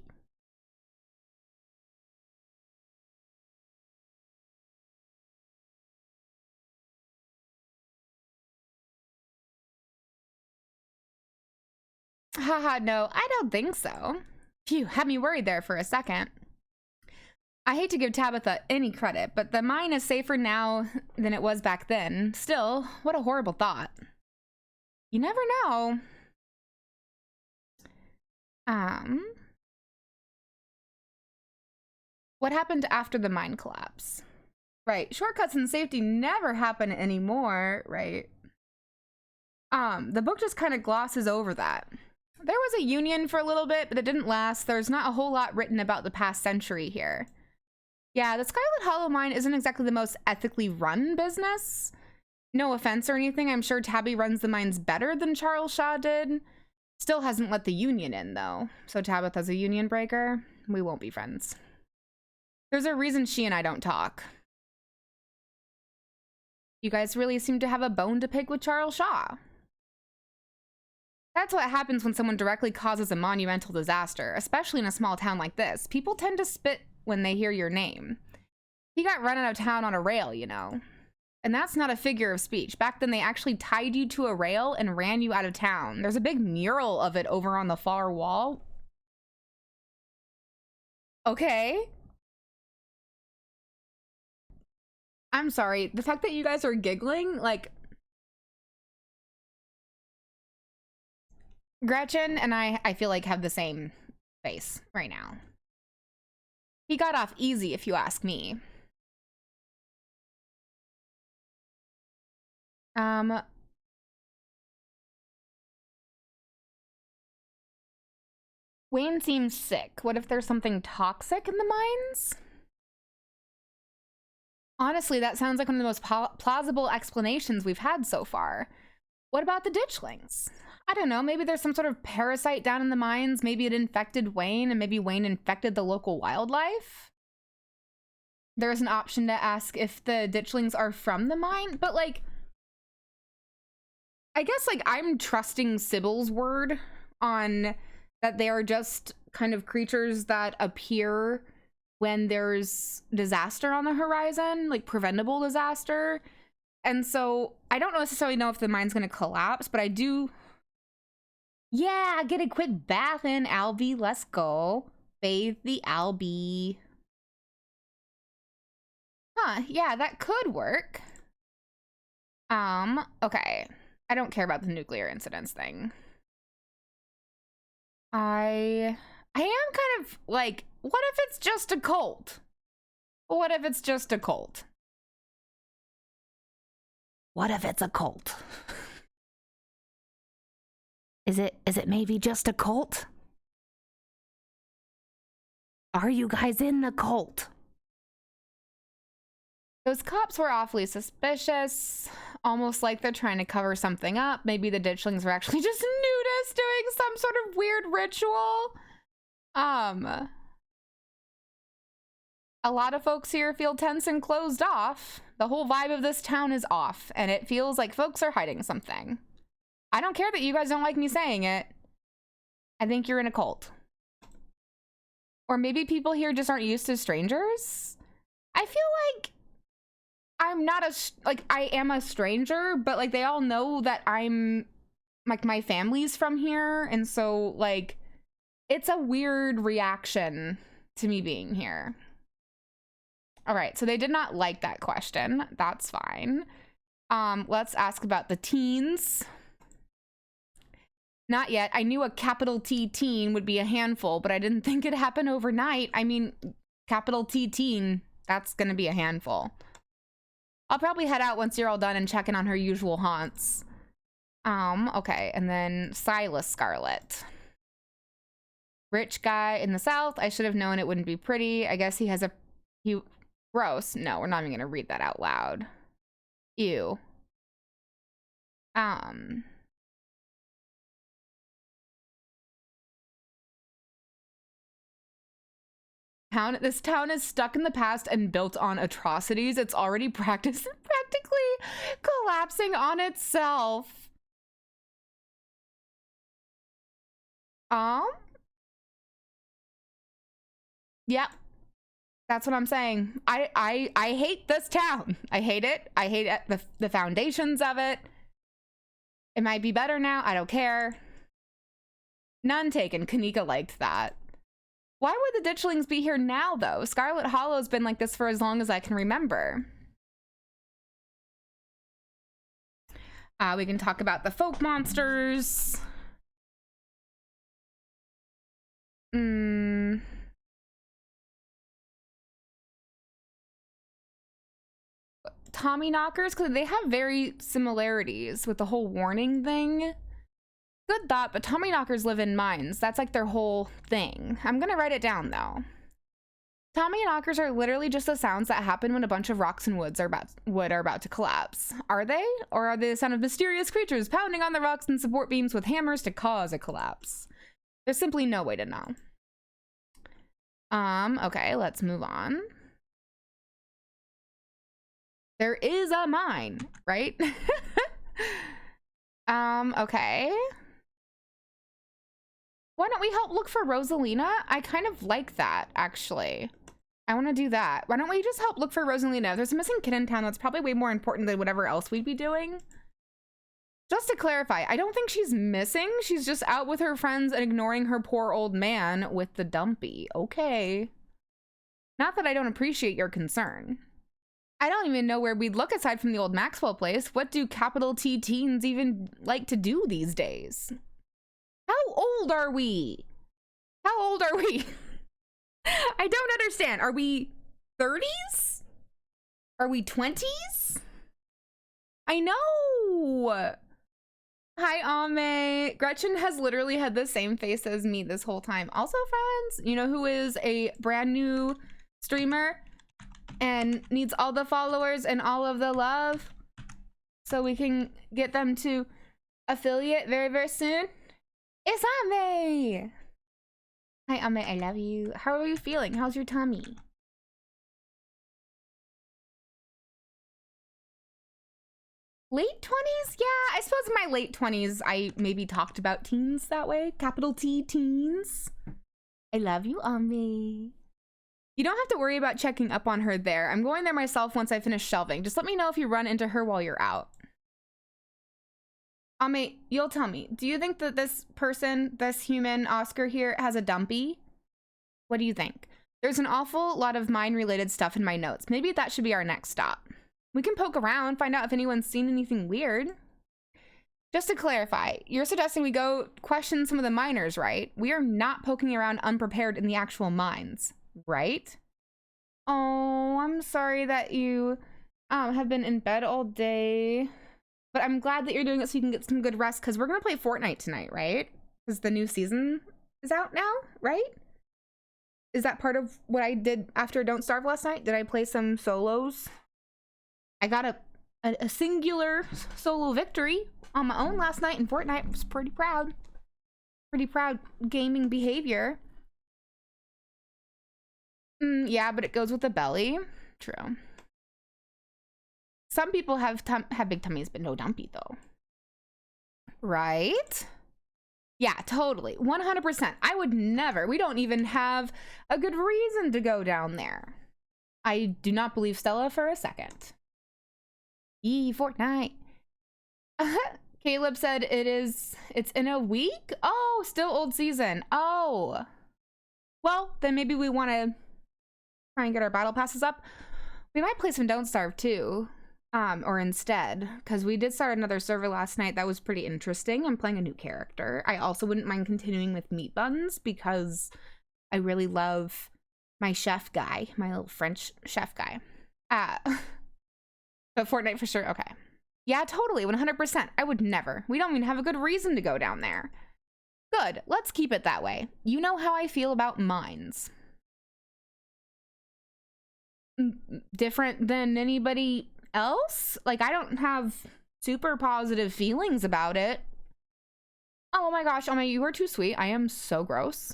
Haha, no, I don't think so. Phew, had me worried there for a second. I hate to give Tabitha any credit, but the mine is safer now than it was back then. Still, what a horrible thought. You never know. What happened after the mine collapse? Right, shortcuts and safety never happen anymore, right? The book just kind of glosses over that. There was a union for a little bit, but it didn't last. There's not a whole lot written about the past century here. Yeah, the Scarlet Hollow mine isn't exactly the most ethically run business. No offense or anything, I'm sure Tabby runs the mines better than Charles Shaw did. Still hasn't let the union in, though. So Tabitha's a union breaker. We won't be friends. There's a reason she and I don't talk. You guys really seem to have a bone to pick with Charles Shaw. That's what happens when someone directly causes a monumental disaster, especially in a small town like this. People tend to spit when they hear your name. He got run out of town on a rail, you know. And that's not a figure of speech. Back then, they actually tied you to a rail and ran you out of town. There's a big mural of it over on the far wall. Okay. I'm sorry. The fact that you guys are giggling, like... Gretchen and I feel like have the same face right now. He got off easy, if you ask me. Wayne seems sick. What if there's something toxic in the mines? Honestly, that sounds like one of the most plausible explanations we've had so far. What about the ditchlings? I don't know, maybe there's some sort of parasite down in the mines. Maybe it infected Wayne, and maybe Wayne infected the local wildlife. There's an option to ask if the ditchlings are from the mine, but like, I guess like I'm trusting Sybil's word on that they are just kind of creatures that appear when there's disaster on the horizon, like preventable disaster. And so I don't necessarily know if the mine's gonna collapse, but I do. Yeah, get a quick bath in, Albie. Let's go. Bathe the Albie. Huh, yeah, that could work. Okay. I don't care about the nuclear incidents thing. I am kind of like, what if it's just a cult? What if it's just a cult? What if it's a cult? Is it maybe just a cult? Are you guys in the cult? Those cops were awfully suspicious, almost like they're trying to cover something up. Maybe the ditchlings were actually just nudists doing some sort of weird ritual. A lot of folks here feel tense and closed off. The whole vibe of this town is off, and it feels like folks are hiding something. I don't care that you guys don't like me saying it. I think you're in a cult. Or maybe people here just aren't used to strangers. I feel like I'm not I am a stranger, but like they all know that I'm like my family's from here, and so like it's a weird reaction to me being here. All right, so they did not like that question. That's fine. Let's ask about the teens. Not yet. I knew a capital T teen would be a handful, but I didn't think it'd happen overnight. I mean, capital T teen, that's gonna be a handful. I'll probably head out once you're all done and check in on her usual haunts. Okay, and then Silas Scarlet. Rich guy in the South. I should have known it wouldn't be pretty. I guess he has gross. No, we're not even gonna read that out loud. Ew. This town is stuck in the past and built on atrocities. It's already practically collapsing on itself. Yep. That's what I'm saying. I hate this town. I hate it. I hate it, the foundations of it. It might be better now. I don't care. None taken. Kanika liked that. Why would the ditchlings be here now, though? Scarlet Hollow's been like this for as long as I can remember. We can talk about the folk monsters. Tommy knockers, because they have very similarities with the whole warning thing. Good thought, but Tommy knockers live in mines. That's like their whole thing. I'm gonna write it down though. Tommy knockers are literally just the sounds that happen when a bunch of rocks and wood are about to collapse. Are they? Or are they the sound of mysterious creatures pounding on the rocks and support beams with hammers to cause a collapse? There's simply no way to know. Okay, let's move on. There is a mine, right? Okay. Why don't we help look for Rosalina? I kind of like that, actually. I want to do that. Why don't we just help look for Rosalina? If there's a missing kid in town, that's probably way more important than whatever else we'd be doing. Just to clarify, I don't think she's missing. She's just out with her friends and ignoring her poor old man with the dumpy. Okay. Not that I don't appreciate your concern. I don't even know where we'd look aside from the old Maxwell place. What do capital T teens even like to do these days? How old are we? How old are we? I don't understand. Are we 30s? Are we 20s? I know. Hi, Ame. Gretchen has literally had the same face as me this whole time. Also, friends, you know who is a brand new streamer and needs all the followers and all of the love so we can get them to affiliate very, very soon? It's Ame. Hi, Ame. I love you. How are you feeling? How's your tummy? Late 20s? Yeah, I suppose in my late 20s, I maybe talked about teens that way. Capital T teens. I love you, Ame. You don't have to worry about checking up on her there. I'm going there myself once I finish shelving. Just let me know if you run into her while you're out. Ame, you'll tell me. Do you think that this person, this human Oscar here, has a dumpy? What do you think? There's an awful lot of mine-related stuff in my notes. Maybe that should be our next stop. We can poke around, find out if anyone's seen anything weird. Just to clarify, you're suggesting we go question some of the miners, right? We are not poking around unprepared in the actual mines, right? Oh, I'm sorry that you have been in bed all day. But I'm glad that you're doing it so you can get some good rest, because we're going to play Fortnite tonight, right? Because the new season is out now, right? Is that part of what I did after Don't Starve last night? Did I play some solos? I got a singular solo victory on my own last night in Fortnite. I was pretty proud. Pretty proud gaming behavior. Yeah, but it goes with the belly. True. Some people have big tummies, but no dumpy though. Right? Yeah, totally. 100%. I would never. We don't even have a good reason to go down there. I do not believe Stella for a second. Fortnite. Caleb said it's in a week? Oh, still old season. Oh. Well, then maybe we want to try and get our battle passes up. We might play some Don't Starve too. Or instead, because we did start another server last night that was pretty interesting. I'm playing a new character. I also wouldn't mind continuing with meat buns because I really love my chef guy, my little French chef guy. But Fortnite for sure. Okay. Yeah, totally. 100%. I would never. We don't even have a good reason to go down there. Good. Let's keep it that way. You know how I feel about mines. Different than anybody else? Like, I don't have super positive feelings about it. Oh my gosh, Ame, you are too sweet. I am so gross.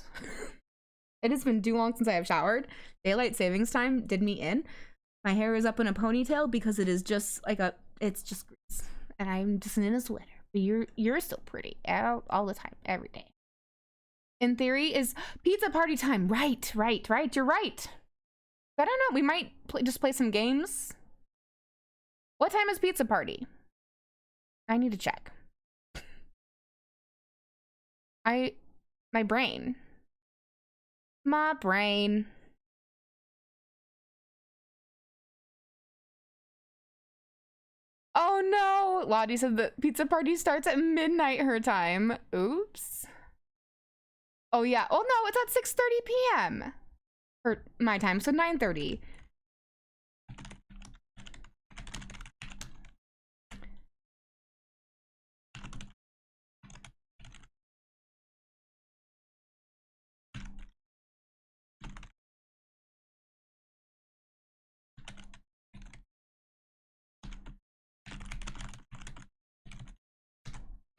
It has been too long since I have showered. Daylight savings time did me in. My hair is up in a ponytail because it is just like it's just grease. And I'm just in a sweater. But you're still pretty all the time, every day. In theory is pizza party time. Right. You're right. I don't know. We might just play some games. What time is pizza party? I need to check. My brain. Oh no! Lottie said the pizza party starts at midnight her time. Oops. Oh yeah. Oh no, it's at 6:30 p.m. for my time, so 9:30.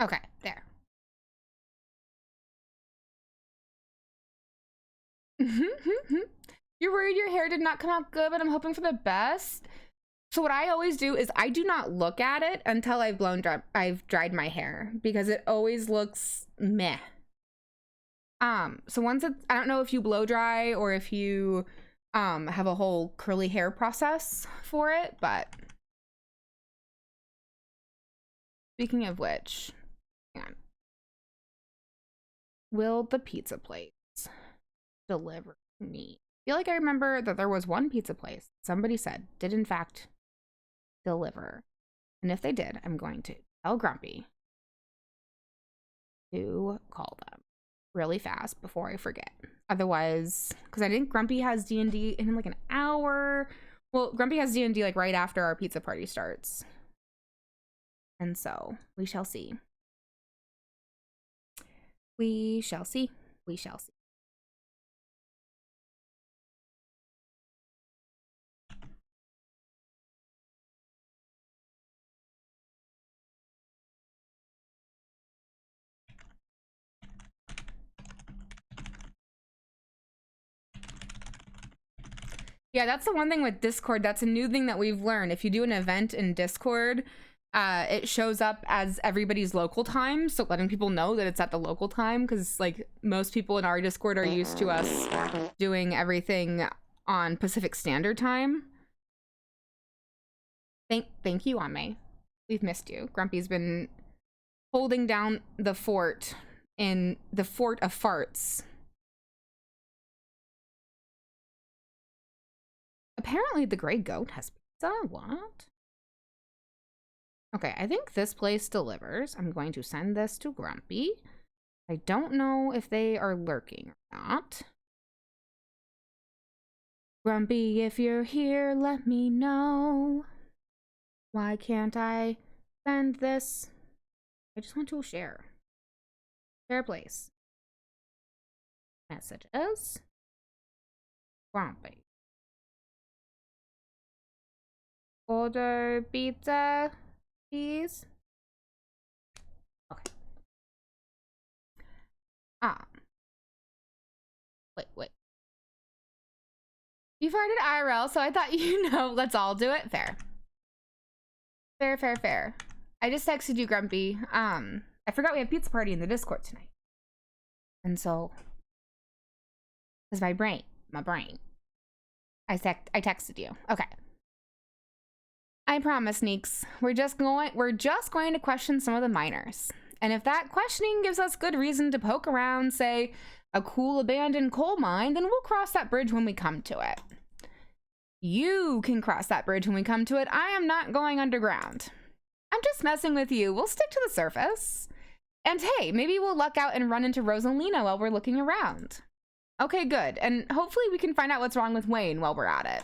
Okay, there. You're worried your hair did not come out good, but I'm hoping for the best. So what I always do is I do not look at it until I've dried my hair, because it always looks meh. So once it's, I don't know if you blow dry or if you have a whole curly hair process for it, but speaking of which, hang on. Will the pizza place deliver me? I feel like I remember that there was one pizza place somebody said did in fact deliver. And if they did, I'm going to tell Grumpy to call them really fast before I forget. Otherwise, because I think Grumpy has D&D in like an hour. Well, Grumpy has D&D like right after our pizza party starts. And so we shall see. We shall see. We shall see. Yeah, that's the one thing with Discord. That's a new thing that we've learned. If you do an event in Discord, it shows up as everybody's local time. So letting people know that it's at the local time, because like most people in our Discord are used to us doing everything on Pacific Standard Time. Thank you, Ame. We've missed you. Grumpy's been holding down the fort in the Fort of Farts. Apparently the Gray Goat has pizza. What? Okay, I think this place delivers. I'm going to send this to Grumpy. I don't know if they are lurking or not. Grumpy, if you're here, let me know. Why can't I send this? I just want to share. Share place. Messages. Grumpy. Order pizza, please. Okay. Wait. You farted IRL, so I thought let's all do it. Fair. I just texted you, Grumpy. I forgot we have pizza party in the Discord tonight. And so, it's my brain. I texted you. Okay. I promise, Neeks. We're just going to question some of the miners. And if that questioning gives us good reason to poke around, say, a cool abandoned coal mine, then we'll cross that bridge when we come to it. You can cross that bridge when we come to it. I am not going underground. I'm just messing with you. We'll stick to the surface. And hey, maybe we'll luck out and run into Rosalina while we're looking around. Okay, good. And hopefully we can find out what's wrong with Wayne while we're at it.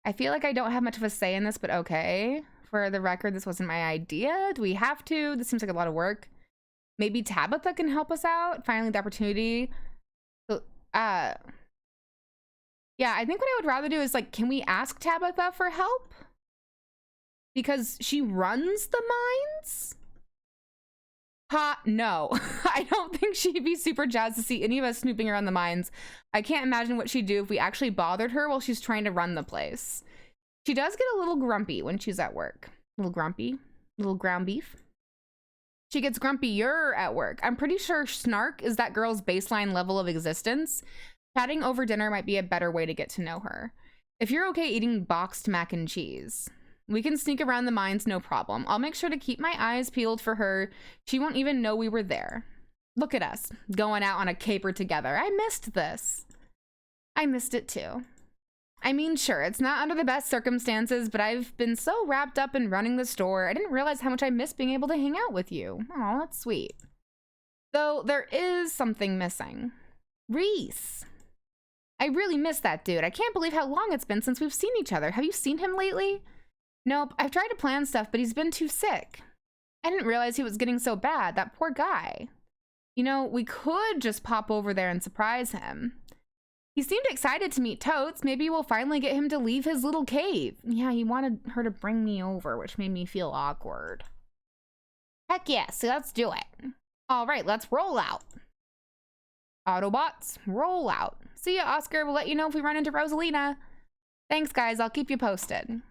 I feel like I don't have much of a say in this, but okay. For the record, this wasn't my idea. Do we have to? This seems like a lot of work. Maybe Tabitha can help us out. Finally, the opportunity. So, yeah, I think what I would rather do is, like, can we ask Tabitha for help? Because she runs the mines? No. I don't think she'd be super jazzed to see any of us snooping around the mines. I can't imagine what she'd do if we actually bothered her while she's trying to run the place. She does get a little grumpy when she's at work. Little grumpy. Little ground beef. She gets grumpier at work. I'm pretty sure snark is that girl's baseline level of existence. Chatting over dinner might be a better way to get to know her. If you're okay eating boxed mac and cheese, we can sneak around the mines, no problem. I'll make sure to keep my eyes peeled for her. She won't even know we were there. Look at us, going out on a caper together. I missed this. I missed it too. I mean, sure, it's not under the best circumstances, but I've been so wrapped up in running the store, I didn't realize how much I missed being able to hang out with you. Aw, that's sweet. Though there is something missing. Reese. I really miss that dude. I can't believe how long it's been since we've seen each other. Have you seen him lately? Nope, I've tried to plan stuff, but he's been too sick. I didn't realize he was getting so bad, that poor guy. You know, we could just pop over there and surprise him. He seemed excited to meet Totes. Maybe we'll finally get him to leave his little cave. Yeah, he wanted her to bring me over, which made me feel awkward. Heck yes, so let's do it. All right, let's roll out. Autobots, roll out. See ya, Oscar. We'll let you know if we run into Rosalina. Thanks, guys. I'll keep you posted.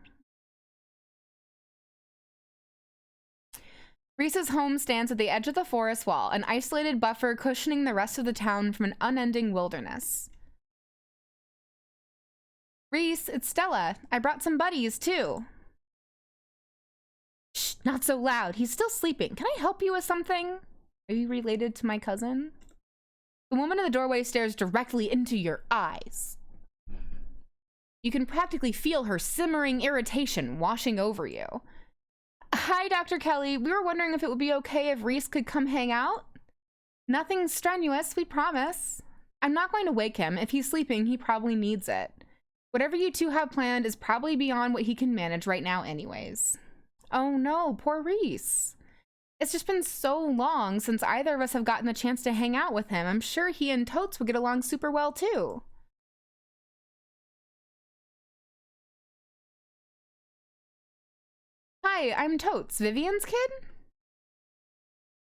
Reese's home stands at the edge of the forest wall, an isolated buffer cushioning the rest of the town from an unending wilderness. Reese, it's Stella. I brought some buddies, too. Shh, not so loud. He's still sleeping. Can I help you with something? Are you related to my cousin? The woman in the doorway stares directly into your eyes. You can practically feel her simmering irritation washing over you. Hi, Dr. Kelly. We were wondering if it would be okay if Reese could come hang out. Nothing strenuous, we promise. I'm not going to wake him. If he's sleeping, he probably needs it. Whatever you two have planned is probably beyond what he can manage right now anyways. Oh no, poor Reese. It's just been so long since either of us have gotten the chance to hang out with him. I'm sure he and Totes would get along super well too. Hi, I'm Totes, Vivian's kid?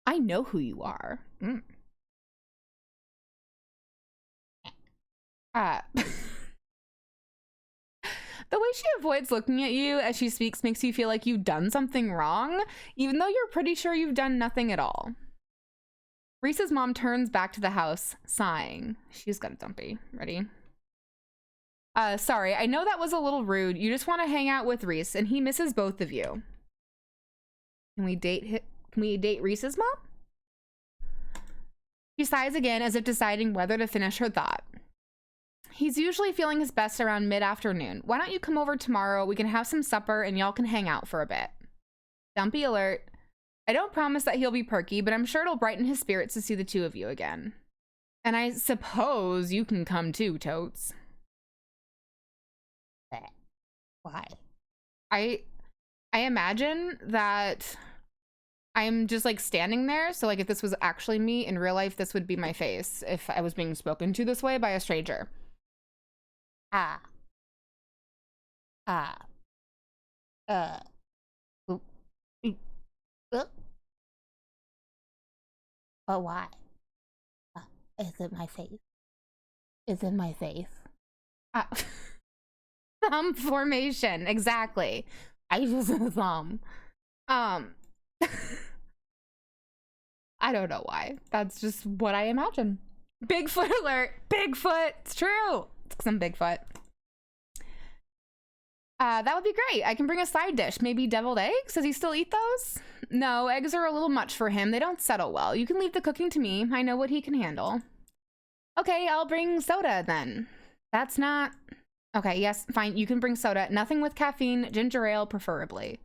I know who you are. The way she avoids looking at you as she speaks makes you feel like you've done something wrong, even though you're pretty sure you've done nothing at all. Reese's mom turns back to the house, sighing. She's got a dumpy. Ready? Sorry, I know that was a little rude. You just want to hang out with Reese, and he misses both of you. Can we date Reese's mom? She sighs again as if deciding whether to finish her thought. He's usually feeling his best around mid-afternoon. Why don't you come over tomorrow? We can have some supper and y'all can hang out for a bit. Dumpy alert. I don't promise that he'll be perky, but I'm sure it'll brighten his spirits to see the two of you again. And I suppose you can come too, Totes. Why? I imagine that I'm just like standing there. So like if this was actually me in real life, this would be my face if I was being spoken to this way by a stranger. But why? Is it my face? Is it my face? Thumb formation, exactly. I use a thumb. I don't know why. That's just what I imagine. Bigfoot alert! Bigfoot! It's true! It's some Bigfoot. That would be great. I can bring a side dish. Maybe deviled eggs? Does he still eat those? No, eggs are a little much for him. They don't settle well. You can leave the cooking to me. I know what he can handle. Okay, I'll bring soda then. That's not... Okay, yes, fine. You can bring soda. Nothing with caffeine. Ginger ale, preferably.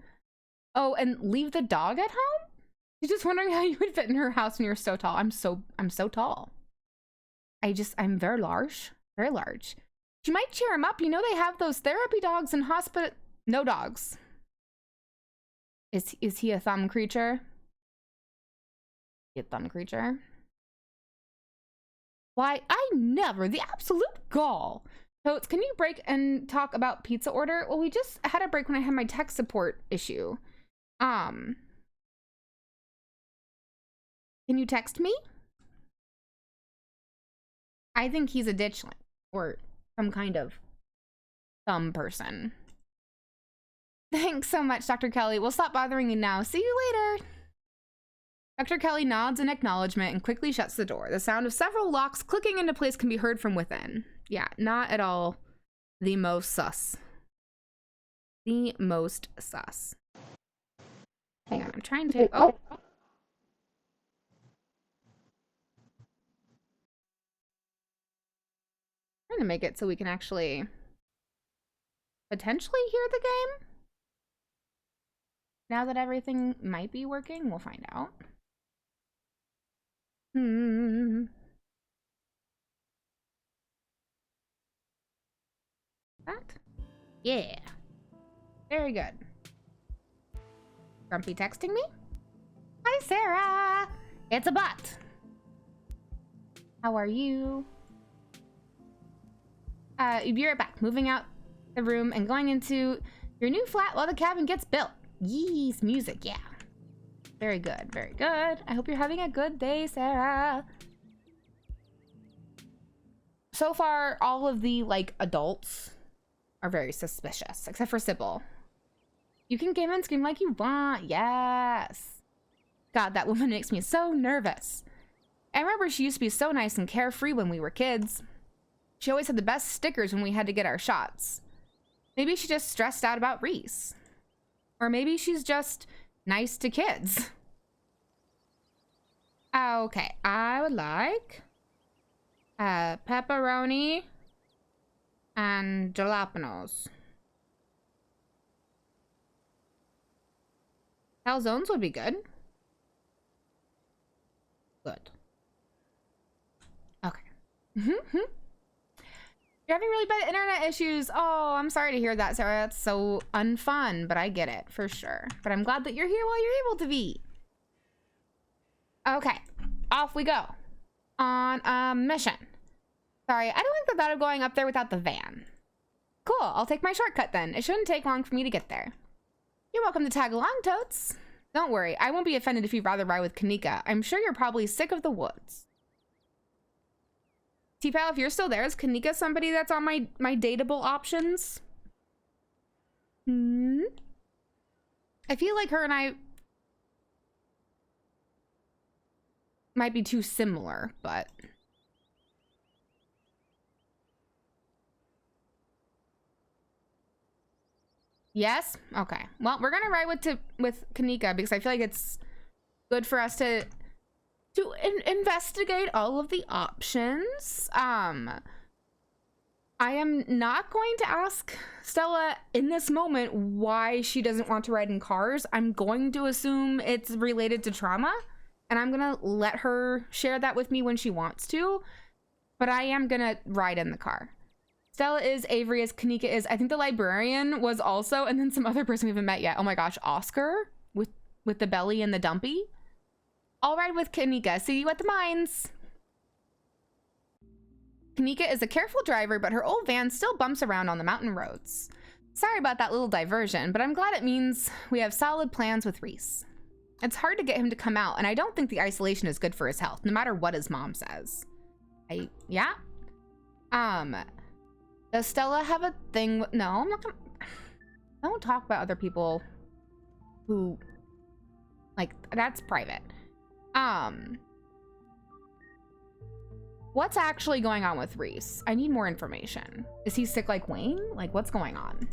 Oh, and leave the dog at home? She's just wondering how you would fit in her house when you're so tall. I'm so tall. I'm very large. Very large. You might cheer him up. You know they have those therapy dogs in hospital. No dogs. Is he a thumb creature? A thumb creature? Why, I never. The absolute gall. Totes, can you break and talk about pizza order? Well, we just had a break when I had my tech support issue. Can you text me? I think he's a ditchling or some kind of thumb person. Thanks so much, Dr. Kelly. We'll stop bothering you now. See you later. Dr. Kelly nods in acknowledgement and quickly shuts the door. The sound of several locks clicking into place can be heard from within. Yeah, not at all the most sus. The most sus. Hang on, I'm trying to... Oh! I'm trying to make it so we can actually potentially hear the game. Now that everything might be working, we'll find out. That? Yeah. Very good. Grumpy texting me? Hi, Sarah. It's a bot. How are you? Be right back. Moving out the room and going into your new flat while the cabin gets built. Yees, music, yeah. Very good, very good. I hope you're having a good day, Sarah. so far, all of the, like, adults are very suspicious, except for Sybil. You can game and scream like you want. Yes. God, that woman makes me so nervous. I remember she used to be so nice and carefree when we were kids. She always had the best stickers when we had to get our shots. Maybe she just stressed out about Reese. Or maybe she's just nice to kids. Okay, I would like pepperoni and jalapenos. Calzones would be good. Good. Okay. You're having really bad internet issues. Oh, I'm sorry to hear that, Sarah. That's so unfun, but I get it for sure. But I'm glad that you're here while you're able to be. Okay, off we go on a mission. Sorry, I don't like the thought of going up there without the van. Cool, I'll take my shortcut then. It shouldn't take long for me to get there. You're welcome to tag along, Totes. Don't worry, I won't be offended if you'd rather ride with Kanika. I'm sure you're probably sick of the woods. T-Pal, if you're still there, is Kanika somebody that's on my dateable options? I feel like her and I might be too similar, but... Yes? Okay. Well, we're gonna ride with Kanika because I feel like it's good for us to investigate all of the options. I am not going to ask Stella in this moment why she doesn't want to ride in cars. I'm going to assume it's related to trauma, and I'm gonna let her share that with me when she wants to, but I am gonna ride in the car. Stella is, Avery is, Kanika is, I think the librarian was also, and then some other person we haven't met yet. Oh my gosh, Oscar with the belly and the dumpy. I'll ride with Kanika. See you at the mines. Kanika is a careful driver, but her old van still bumps around on the mountain roads. Sorry about that little diversion, but I'm glad it means we have solid plans with Reese. It's hard to get him to come out, and I don't think the isolation is good for his health, no matter what his mom says. Yeah? Does Stella have a thing with... No, I'm not gonna... I don't talk about other people who... Like, that's private. What's actually going on with Reese? I need more information. Is he sick like Wayne? Like, what's going on?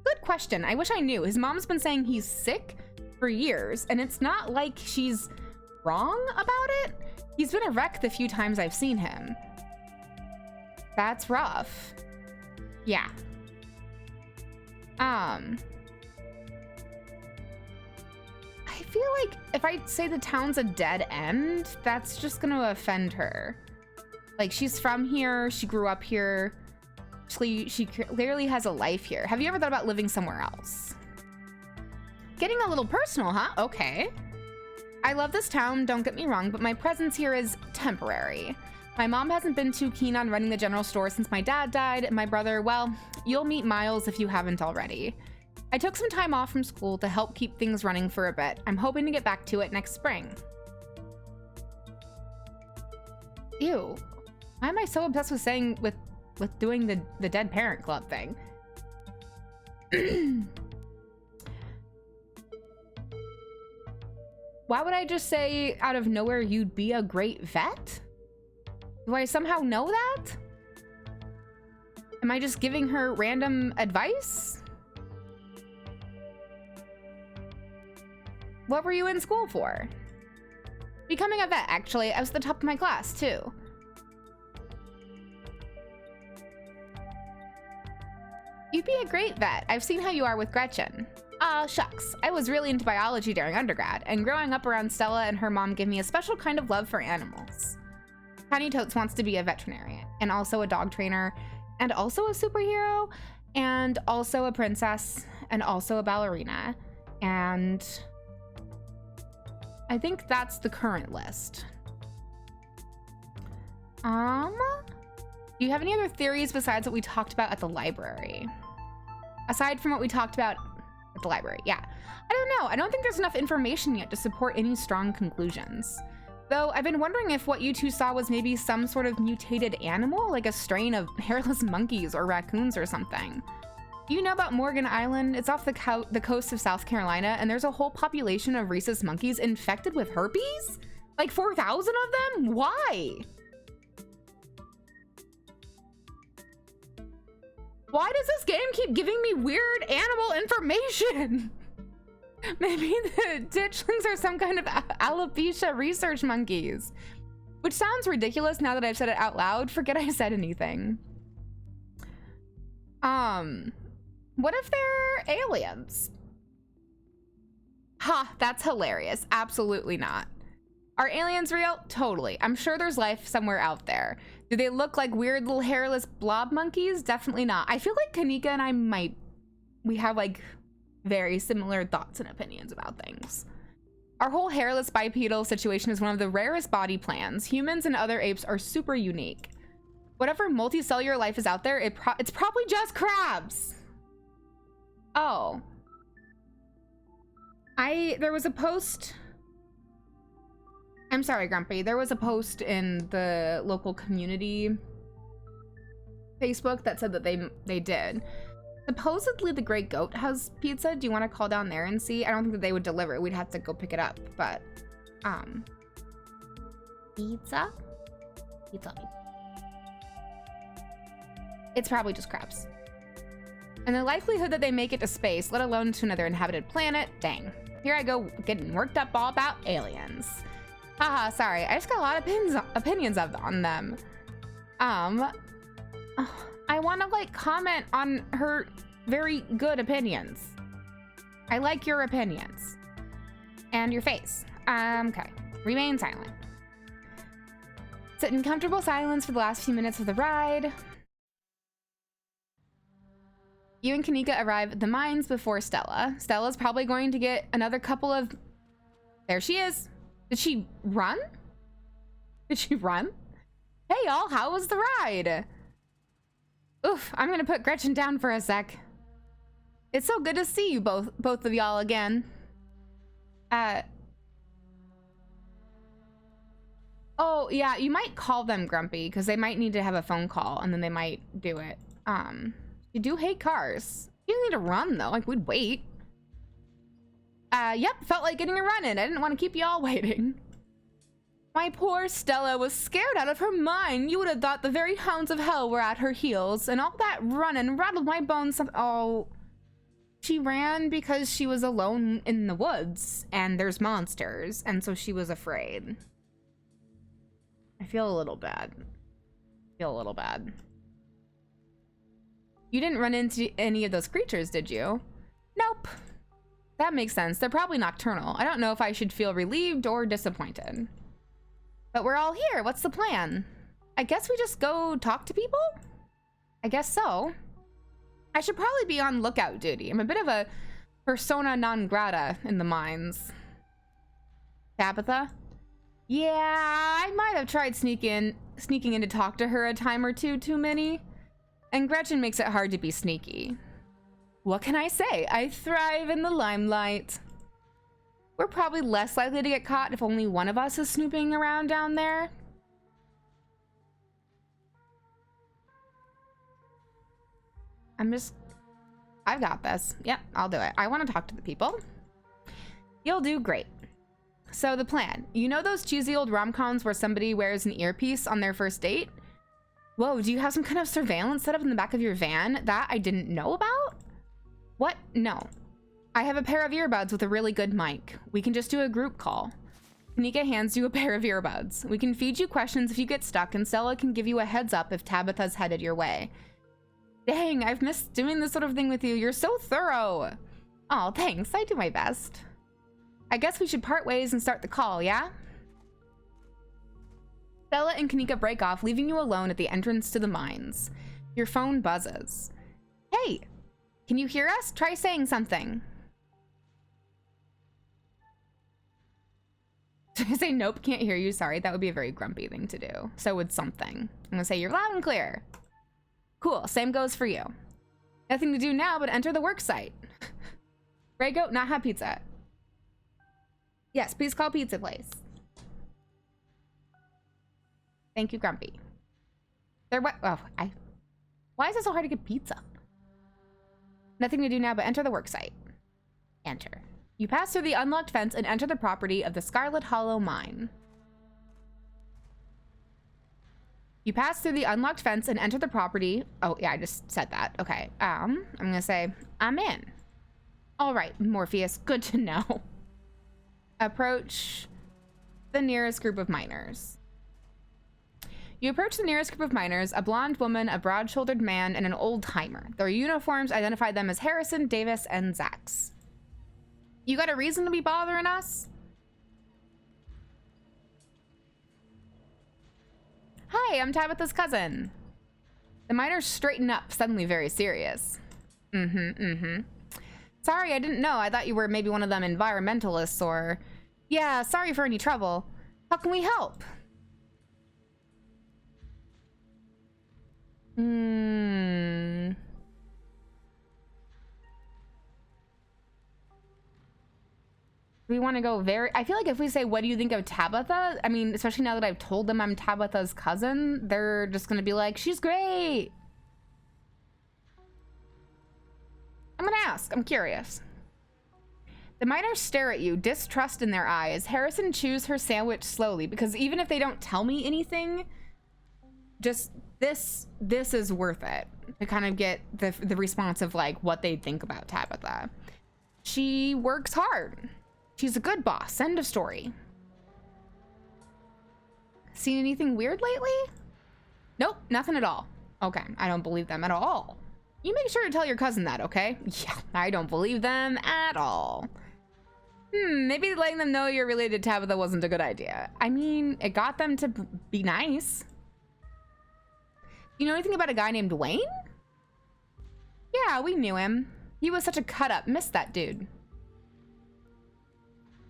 Good question. I wish I knew. His mom's been saying he's sick for years, and it's not like she's wrong about it. He's been a wreck the few times I've seen him. That's rough. Yeah. I feel like if I say the town's a dead end, that's just gonna offend her. Like, she's from here, she grew up here, she clearly has a life here. Have you ever thought about living somewhere else? Getting a little personal, huh? Okay. I love this town, don't get me wrong, but my presence here is temporary. My mom hasn't been too keen on running the general store since my dad died, and my brother, well, you'll meet Miles if you haven't already. I took some time off from school to help keep things running for a bit. I'm hoping to get back to it next spring. Ew. Why am I so obsessed with saying with doing the dead parent club thing? Why would I just say out of nowhere you'd be a great vet? Do I somehow know that? Am I just giving her random advice? What were you in school for? Becoming a vet, actually. I was at the top of my class, too. You'd be a great vet. I've seen how you are with Gretchen. Aw, shucks. I was really into biology during undergrad, and growing up around Stella and her mom gave me a special kind of love for animals. Tiny Totes wants to be a veterinarian, and also a dog trainer, and also a superhero, and also a princess, and also a ballerina, and I think that's the current list. Do you have any other theories besides what we talked about at the library? Aside from what we talked about at the library, yeah. I don't know. I don't think there's enough information yet to support any strong conclusions. Though I've been wondering if what you two saw was maybe some sort of mutated animal, like a strain of hairless monkeys or raccoons or something. Do you know about Morgan Island? It's off the coast of South Carolina, and there's a whole population of rhesus monkeys infected with herpes? Like 4,000 of them? Why? Why does this game keep giving me weird animal information? Maybe the ditchlings are some kind of alopecia research monkeys. Which sounds ridiculous now that I've said it out loud. Forget I said anything. What if they're aliens? Ha, that's hilarious. Absolutely not. Are aliens real? Totally. I'm sure there's life somewhere out there. Do they look like weird little hairless blob monkeys? Definitely not. I feel like Kanika and I we have like very similar thoughts and opinions about things. Our whole hairless bipedal situation is one of the rarest body plans. Humans and other apes are super unique. Whatever multicellular life is out there, it's probably just crabs. Oh. There was a post. I'm sorry, Grumpy. There was a post in the local community Facebook that said that they did. Supposedly the Great Goat has pizza. Do you want to call down there and see? I don't think that they would deliver it. We'd have to go pick it up, but Pizza? Pizza. It's probably just crabs. And the likelihood that they make it to space, let alone to another inhabited planet, dang. Here I go getting worked up all about aliens. Haha, sorry. I just got a lot of opinions on them. I want to like comment on her very good opinions. I like your opinions. And your face. Okay. Remain silent. Sit in comfortable silence for the last few minutes of the ride. You and Kanika arrive at the mines before Stella. Stella's probably going to get another couple of... There she is. Did she run? Did she run? Hey y'all, how was the ride? Oof, I'm gonna put Gretchen down for a sec. It's so good to see you both of y'all again. Oh yeah, you might call them, Grumpy, because they might need to have a phone call and then they might do it. You do hate cars. You don't need to run though, like we'd wait. Yep, felt like getting a run in. I didn't want to keep you all waiting. My poor Stella was scared out of her mind. You would have thought the very hounds of hell were at her heels, and all that running rattled my bones. Oh, she ran because she was alone in the woods, and there's monsters, and so she was afraid. I feel a little bad. You didn't run into any of those creatures, did you? Nope. That makes sense. They're probably nocturnal. I don't know if I should feel relieved or disappointed. But we're all here. What's the plan? I guess we just go talk to people? I guess so. I should probably be on lookout duty. I'm a bit of a persona non grata in the mines. Tabitha? Yeah, I might have tried sneaking in to talk to her a time or two too many. And Gretchen makes it hard to be sneaky. What can I say? I thrive in the limelight. We're probably less likely to get caught if only one of us is snooping around down there. I've got this. Yep, I'll do it. I want to talk to the people. You'll do great. So the plan. You know those cheesy old rom-coms where somebody wears an earpiece on their first date? Whoa, do you have some kind of surveillance set up in the back of your van that I didn't know about? What? No. I have a pair of earbuds with a really good mic. We can just do a group call. Kanika hands you a pair of earbuds. We can feed you questions if you get stuck, and Stella can give you a heads up if Tabitha's headed your way. Dang, I've missed doing this sort of thing with you. You're so thorough. Oh, thanks. I do my best. I guess we should part ways and start the call, yeah? Stella and Kanika break off, leaving you alone at the entrance to the mines. Your phone buzzes. Hey, can you hear us? Try saying something. Should I say nope, can't hear you? Sorry, that would be a very grumpy thing to do. So would something. I'm gonna say you're loud and clear. Cool, same goes for you. Nothing to do now but enter the work site. Grey Goat, not have pizza. Yes, please call pizza place. Thank you, Grumpy. There what? Oh, why is it so hard to get pizza? Nothing to do now but enter the worksite. Enter. You pass through the unlocked fence and enter the property of the Scarlet Hollow mine. You pass through the unlocked fence and enter the property. Oh, yeah, I just said that. Okay. I'm gonna say, I'm in. All right, Morpheus, good to know. Approach the nearest group of miners. You approach the nearest group of miners, a blonde woman, a broad-shouldered man, and an old-timer. Their uniforms identify them as Harrison, Davis, and Zax. You got a reason to be bothering us? Hi, I'm Tabitha's cousin. The miners straighten up, suddenly very serious. Sorry, I didn't know. I thought you were maybe one of them environmentalists or... Yeah, sorry for any trouble. How can we help? We want to go very... I feel like if we say, what do you think of Tabitha? I mean, especially now that I've told them I'm Tabitha's cousin, they're just going to be like, she's great. I'm going to ask. I'm curious. The miners stare at you, distrust in their eyes. Harrison chews her sandwich slowly because even if they don't tell me anything, just this is worth it to kind of get the response of like what they think about Tabitha. She works hard. She's a good boss. End of story. Seen anything weird lately? Nope, nothing at all. Okay, I don't believe them at all. You make sure to tell your cousin that, okay? Yeah, I don't believe them at all. Maybe letting them know you're related to Tabitha wasn't a good idea. I mean, it got them to be nice. You know anything about a guy named Wayne? Yeah, we knew him. He was such a cut-up. Missed that dude.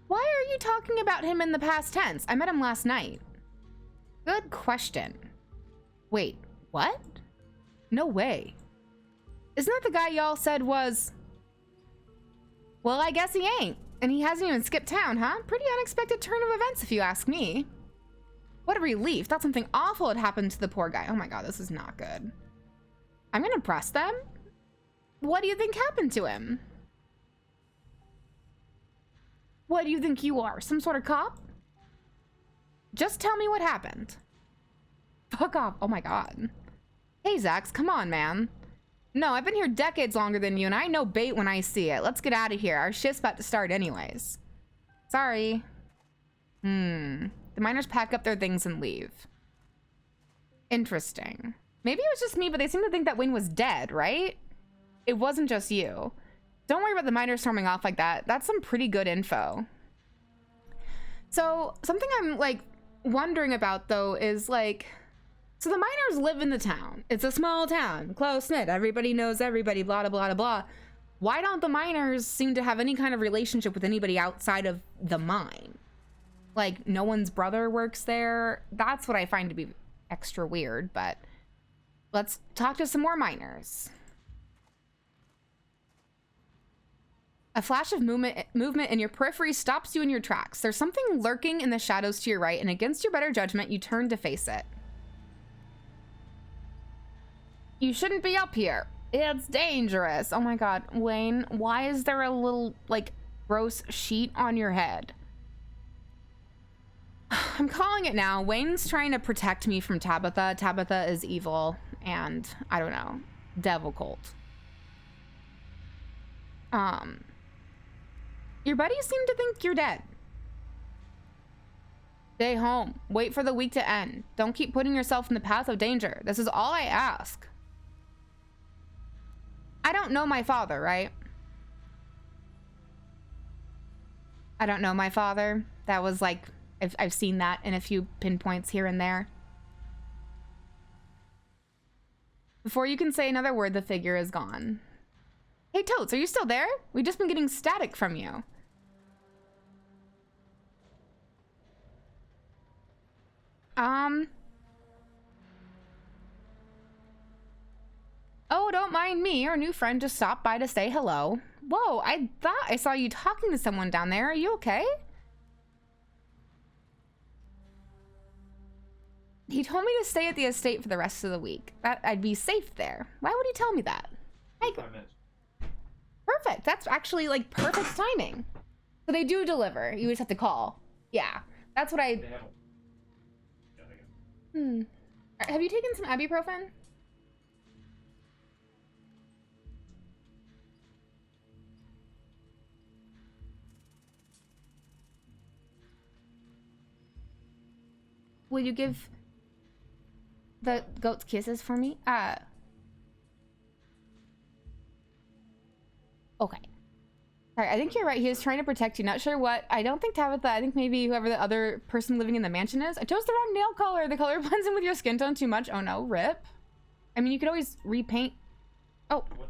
Why are you talking about him in the past tense? I met him last night. Good question. Wait, what? No way. Isn't that the guy y'all said was... Well, I guess he ain't. And he hasn't even skipped town, huh? Pretty unexpected turn of events, if you ask me. What a relief. Thought something awful had happened to the poor guy. Oh my god, this is not good. I'm gonna press them. What do you think happened to him? What do you think you are? Some sort of cop? Just tell me what happened. Fuck off. Oh my god. Hey, Zax, come on, man. No, I've been here decades longer than you, and I know bait when I see it. Let's get out of here. Our shift's about to start anyways. Sorry. The miners pack up their things and leave. Interesting. Maybe it was just me, but they seem to think that Wayne was dead, right? It wasn't just you. Don't worry about the miners storming off like that. That's some pretty good info. So, something I'm, like, wondering about, though, is, like... So the miners live in the town. It's a small town, close-knit. Everybody knows everybody, blah, blah, blah, blah. Why don't the miners seem to have any kind of relationship with anybody outside of the mine? Like, no one's brother works there. That's what I find to be extra weird, but let's talk to some more miners. A flash of movement in your periphery stops you in your tracks. There's something lurking in the shadows to your right, and against your better judgment, you turn to face it. You shouldn't be up here. It's dangerous. Oh my god, Wayne, why is there a little, like, gross sheet on your head? I'm calling it now. Wayne's trying to protect me from Tabitha. Tabitha is evil and, I don't know, devil cult. Your buddies seem to think you're dead. Stay home. Wait for the week to end. Don't keep putting yourself in the path of danger. This is all I ask. I don't know my father, right? I don't know my father. That was like, I've seen that in a few pinpoints here and there. Before you can say another word, the figure is gone. Hey, Totes, are you still there? We've just been getting static from you. Oh, don't mind me. Our new friend just stopped by to say hello. Whoa, I thought I saw you talking to someone down there. Are you okay? He told me to stay at the estate for the rest of the week. That I'd be safe there. Why would he tell me that? Like, 5 minutes. perfect. That's actually like perfect timing. So they do deliver. You just have to call. Yeah, that's what I. They haven't. Yeah, they got- Have you taken some ibuprofen? Will you give the goats kisses for me? Okay. Alright, I think you're right. He was trying to protect you. Not sure what. I don't think Tabitha. I think maybe whoever the other person living in the mansion is. I chose the wrong nail color. The color blends in with your skin tone too much. Oh no, rip. I mean, you could always repaint. Oh. What?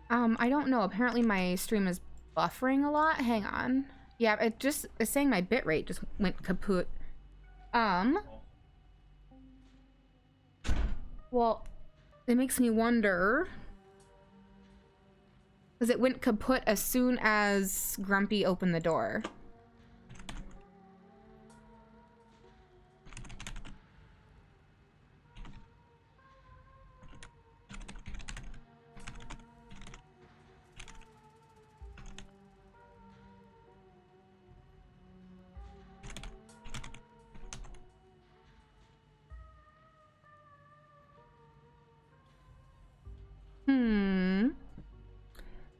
I don't know. Apparently my stream is buffering a lot. Hang on. Yeah, it just is saying my bitrate just went kaput. Well, it makes me wonder. Because it went kaput as soon as Grumpy opened the door.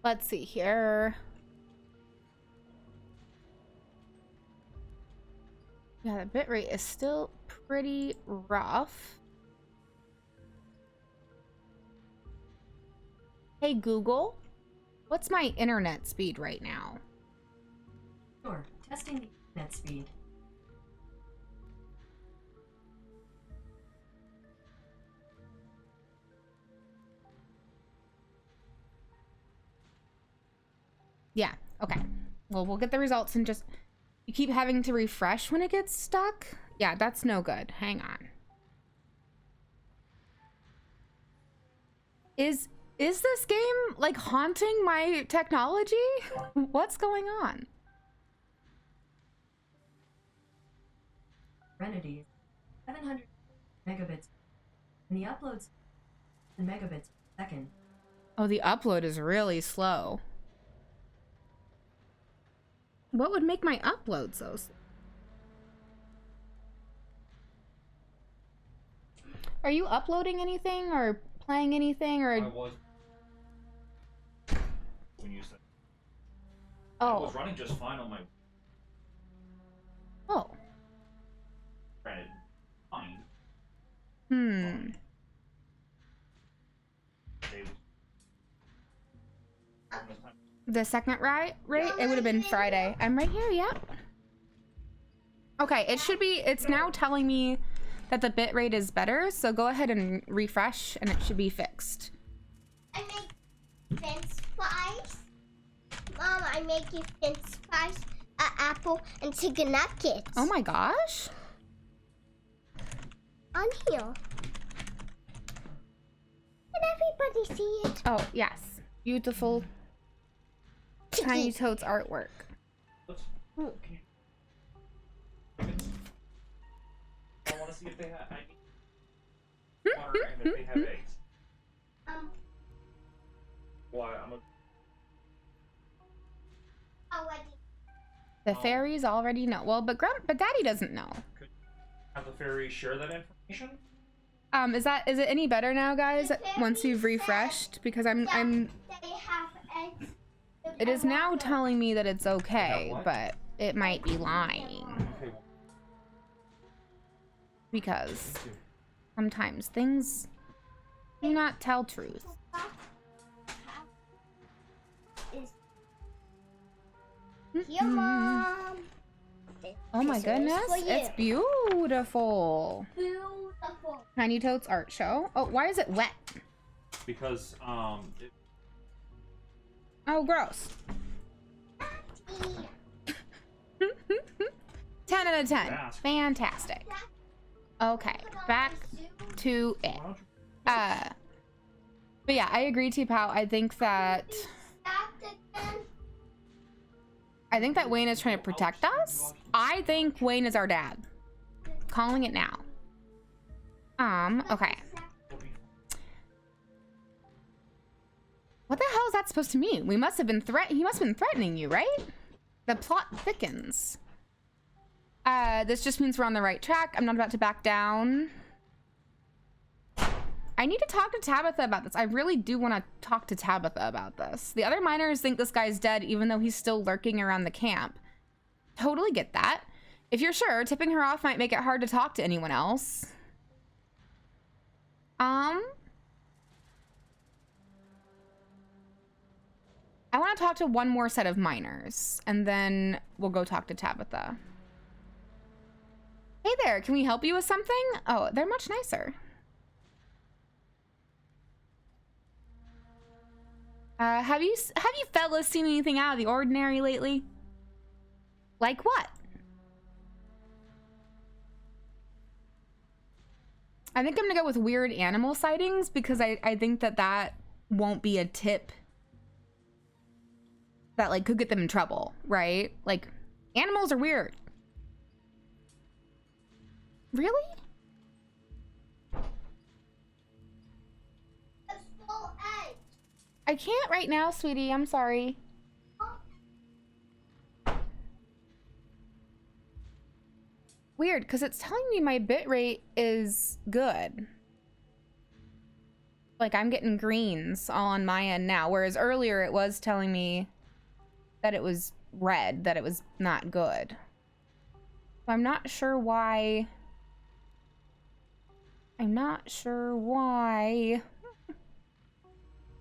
Let's see here. Yeah, the bitrate is still pretty rough. Hey Google, what's my internet speed right now? Sure, testing the internet speed. Yeah, okay. Well, we'll get the results and just... You keep having to refresh when it gets stuck? Yeah, that's no good. Hang on. Is this game, like, haunting my technology? What's going on? Serenity is 700 megabits, and the upload's in megabits per second. Oh, the upload is really slow. What would make my upload so slow? Are you uploading anything or playing anything or? I was. When you said. Oh. It was running just fine on my. Oh. Granted, fine. The second rate? It would have been Friday. I'm right here, yep. Okay, it should be, it's now telling me that the bitrate is better, so go ahead and refresh and it should be fixed. I make French fries. Mom, I make you French fries, an apple, and chicken nuggets. Oh my gosh. On here. Can everybody see it? Oh, yes. Beautiful Tiny Toad's artwork. I want to see if they have. I need water and if they have eggs. Why? I'm a. Already. The fairies already know. Well, but Daddy doesn't know. Could have the fairy share that information? Is it any better now, guys? Once you've refreshed, because I'm. They have eggs. It is now telling me that it's okay, but it might be lying. Okay. Because sometimes things do not tell truth. Here, Mom. Oh my goodness, it's beautiful. Beautiful. Tiny Toad's art show. Oh, why is it wet? Because Oh, gross. 10 out of 10. Fantastic. Okay, back to it. But yeah, I agree, T-Pow. I think that I think that Wayne is trying to protect us. I think Wayne is our dad. Calling it now. Okay. What the hell is that supposed to mean? We must have been he must have been threatening you, right? The plot thickens. This just means we're on the right track. I'm not about to back down. I need to talk to Tabitha about this. I really do want to talk to Tabitha about this. The other miners think this guy's dead even though he's still lurking around the camp. Totally get that. If you're sure, tipping her off might make it hard to talk to anyone else. I want to talk to one more set of miners, and then we'll go talk to Tabitha. Hey there, can we help you with something? Oh, they're much nicer. Have you fellas seen anything out of the ordinary lately? Like what? I think I'm gonna go with weird animal sightings because I think that won't be a tip that like could get them in trouble, right? Like, animals are weird. Really? I can't right now, sweetie. I'm sorry. Weird, because it's telling me my bitrate is good. Like, I'm getting greens all on my end now, whereas earlier it was telling me that it was red, that it was not good. So I'm not sure why. I'm not sure why.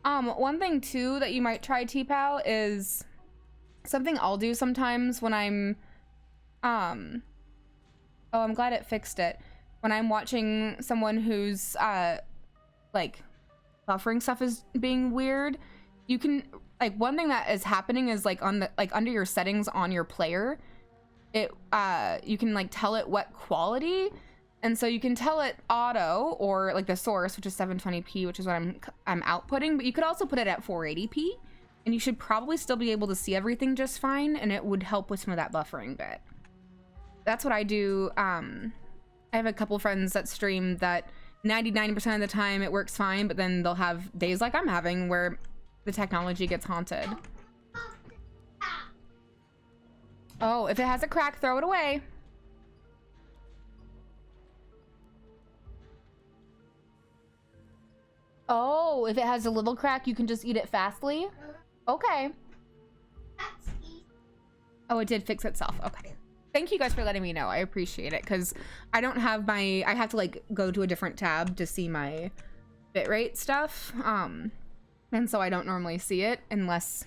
One thing too that you might try, T-Pow, is something I'll do sometimes when I'm oh, I'm glad it fixed it. When I'm watching someone who's like buffering stuff is being weird, you can like, one thing that is happening is like on the under your settings on your player, it you can like tell it what quality. And so you can tell it auto or like the source, which is 720p, which is what I'm outputting, but you could also put it at 480p and you should probably still be able to see everything just fine, and it would help with some of that buffering bit. That's what I do. I have a couple friends that stream that 99% of the time it works fine, but then they'll have days like I'm having where the technology gets haunted. Oh, if it has a crack, throw it away. Oh, if it has a little crack, you can just eat it fastly? Okay. Oh, it did fix itself. Okay. Thank you guys for letting me know. I appreciate it, because I don't have my... I have to, like, go to a different tab to see my bitrate stuff. And so I don't normally see it unless...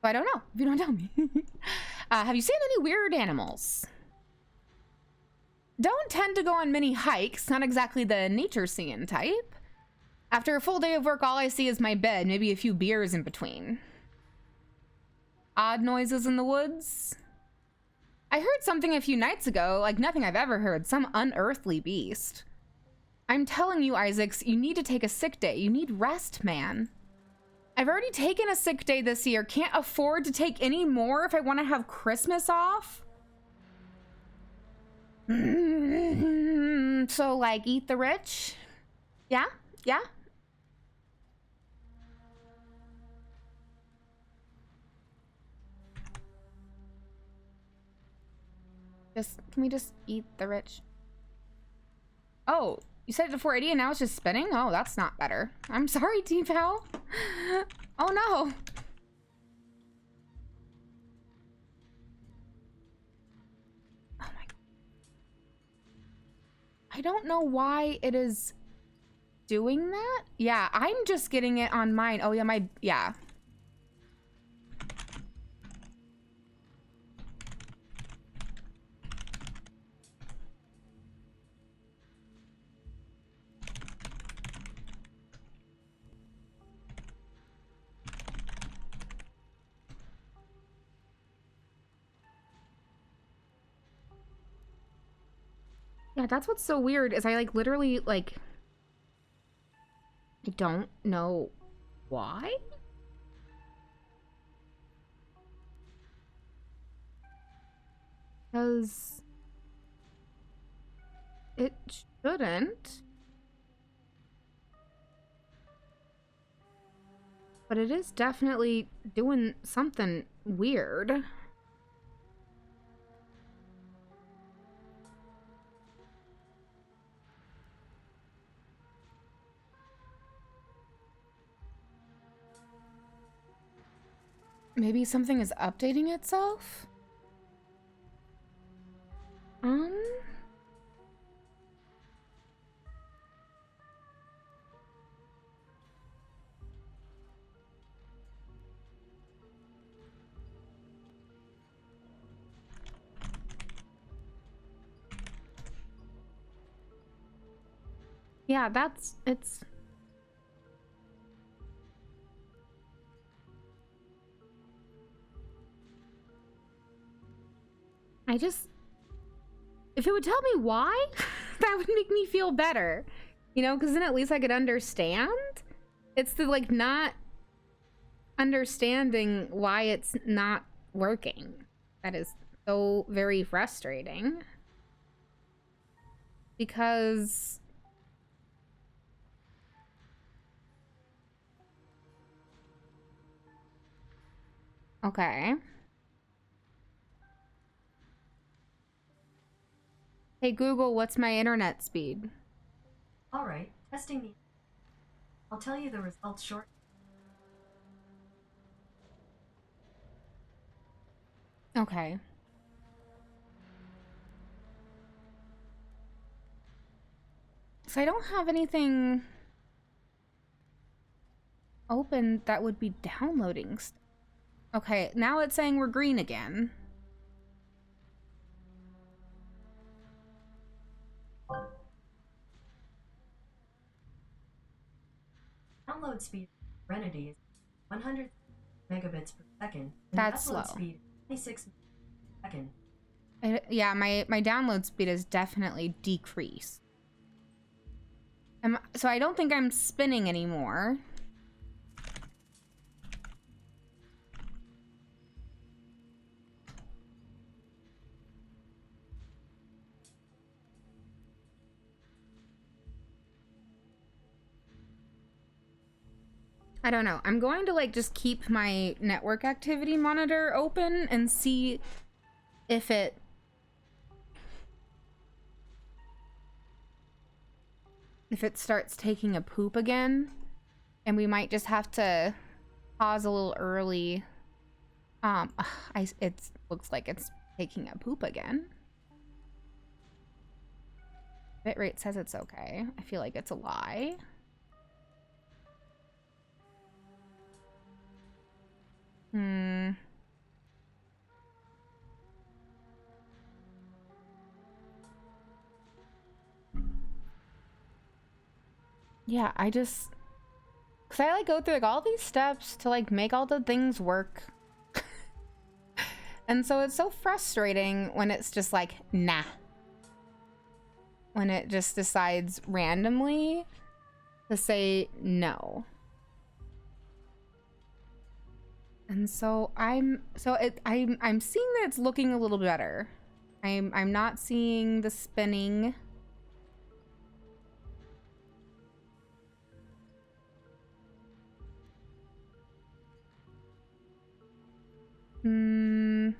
I don't know, if you don't tell me. Have you seen any weird animals? Don't tend to go on many hikes. Not exactly the nature seeing type. After a full day of work, all I see is my bed, maybe a few beers in between. Odd noises in the woods. I heard something a few nights ago, like nothing I've ever heard, some unearthly beast. I'm telling you, Isaacs, you need to take a sick day. You need rest, man. I've already taken a sick day this year. Can't afford to take any more if I want to have Christmas off. So, like, eat the rich? Yeah? Yeah? Can we just eat the rich? Oh, you set it to 480 and now it's just spinning? Oh, that's not better. I'm sorry, T-Pow. Oh no. Oh my. I don't know why it is doing that. Yeah, I'm just getting it on mine. Oh yeah, yeah. Yeah, that's what's so weird is I like literally like I don't know why. Because it shouldn't. But it is definitely doing something weird. Maybe something is updating itself? Yeah, it's... If it would tell me why, that would make me feel better. You know, because then at least I could understand. It's the, like, not understanding why it's not working. That is so very frustrating. Because... Okay. Hey Google, what's my internet speed? Alright, testing the... I'll tell you the results short. Okay. So I don't have anything open that would be downloading stuff. Okay, now it's saying we're green again. Download speed for Serenity is 100 megabits per second. And That's the upload slow. speed 26 per second. Yeah, my download speed has definitely decreased. So I don't think I'm spinning anymore. I don't know. I'm going to like just keep my network activity monitor open and see if it starts taking a poop again, and we might just have to pause a little early. It looks like it's taking a poop again. Bitrate says it's okay. I feel like it's a lie. Yeah, because I like go through like all these steps to like make all the things work. And so it's so frustrating when it's just like, nah. When it just decides randomly to say no. And so I'm seeing that it's looking a little better. I'm not seeing the spinning. And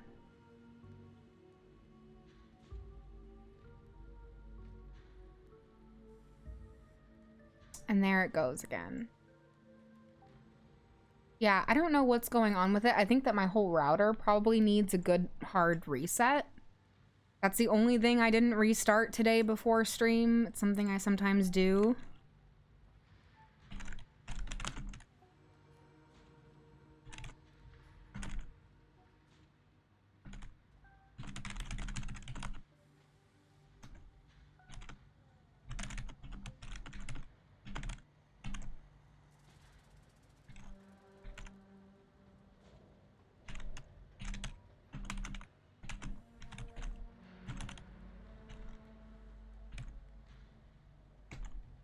there it goes again. Yeah, I don't know what's going on with it. I think that my whole router probably needs a good hard reset. That's the only thing I didn't restart today before stream. It's something I sometimes do.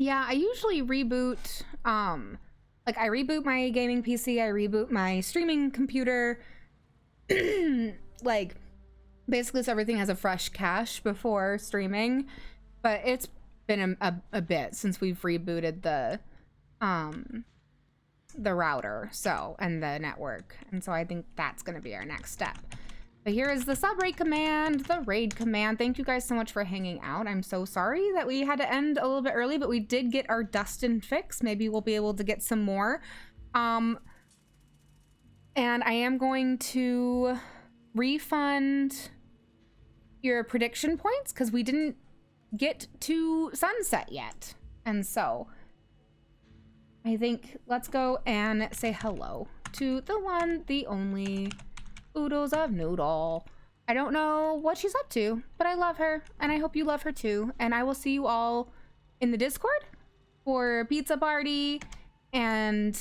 Yeah, I usually reboot, like I reboot my gaming PC, I reboot my streaming computer, like basically so everything has a fresh cache before streaming, but it's been a bit since we've rebooted the router, so, and the network, and so I think that's going to be our next step. But here is the sub-raid command, the raid command. Thank you guys so much for hanging out. I'm so sorry that we had to end a little bit early, but we did get our Dustin fix. Maybe we'll be able to get some more. And I am going to refund your prediction points because we didn't get to sunset yet. And so I think let's go and say hello to the one, the only Oodles of Noodle. I don't know what she's up to, but I love her and I hope you love her too. And I will see you all in the Discord for pizza party and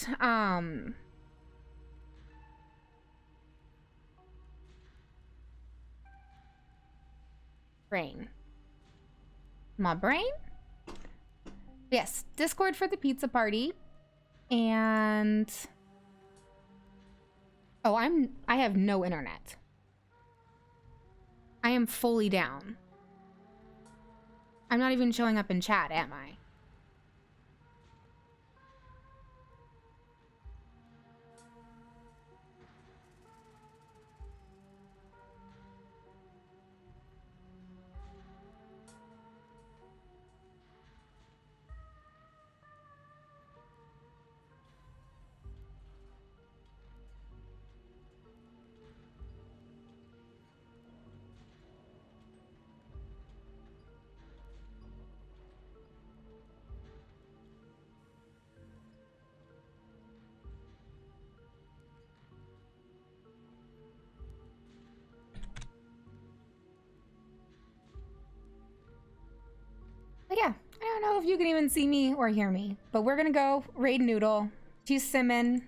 brain. My brain? Yes, Discord for the pizza party. And oh, I have no internet. I am fully down. I'm not even showing up in chat, am I? But yeah, I don't know if you can even see me or hear me, but we're gonna go raid Noodle. She's simming.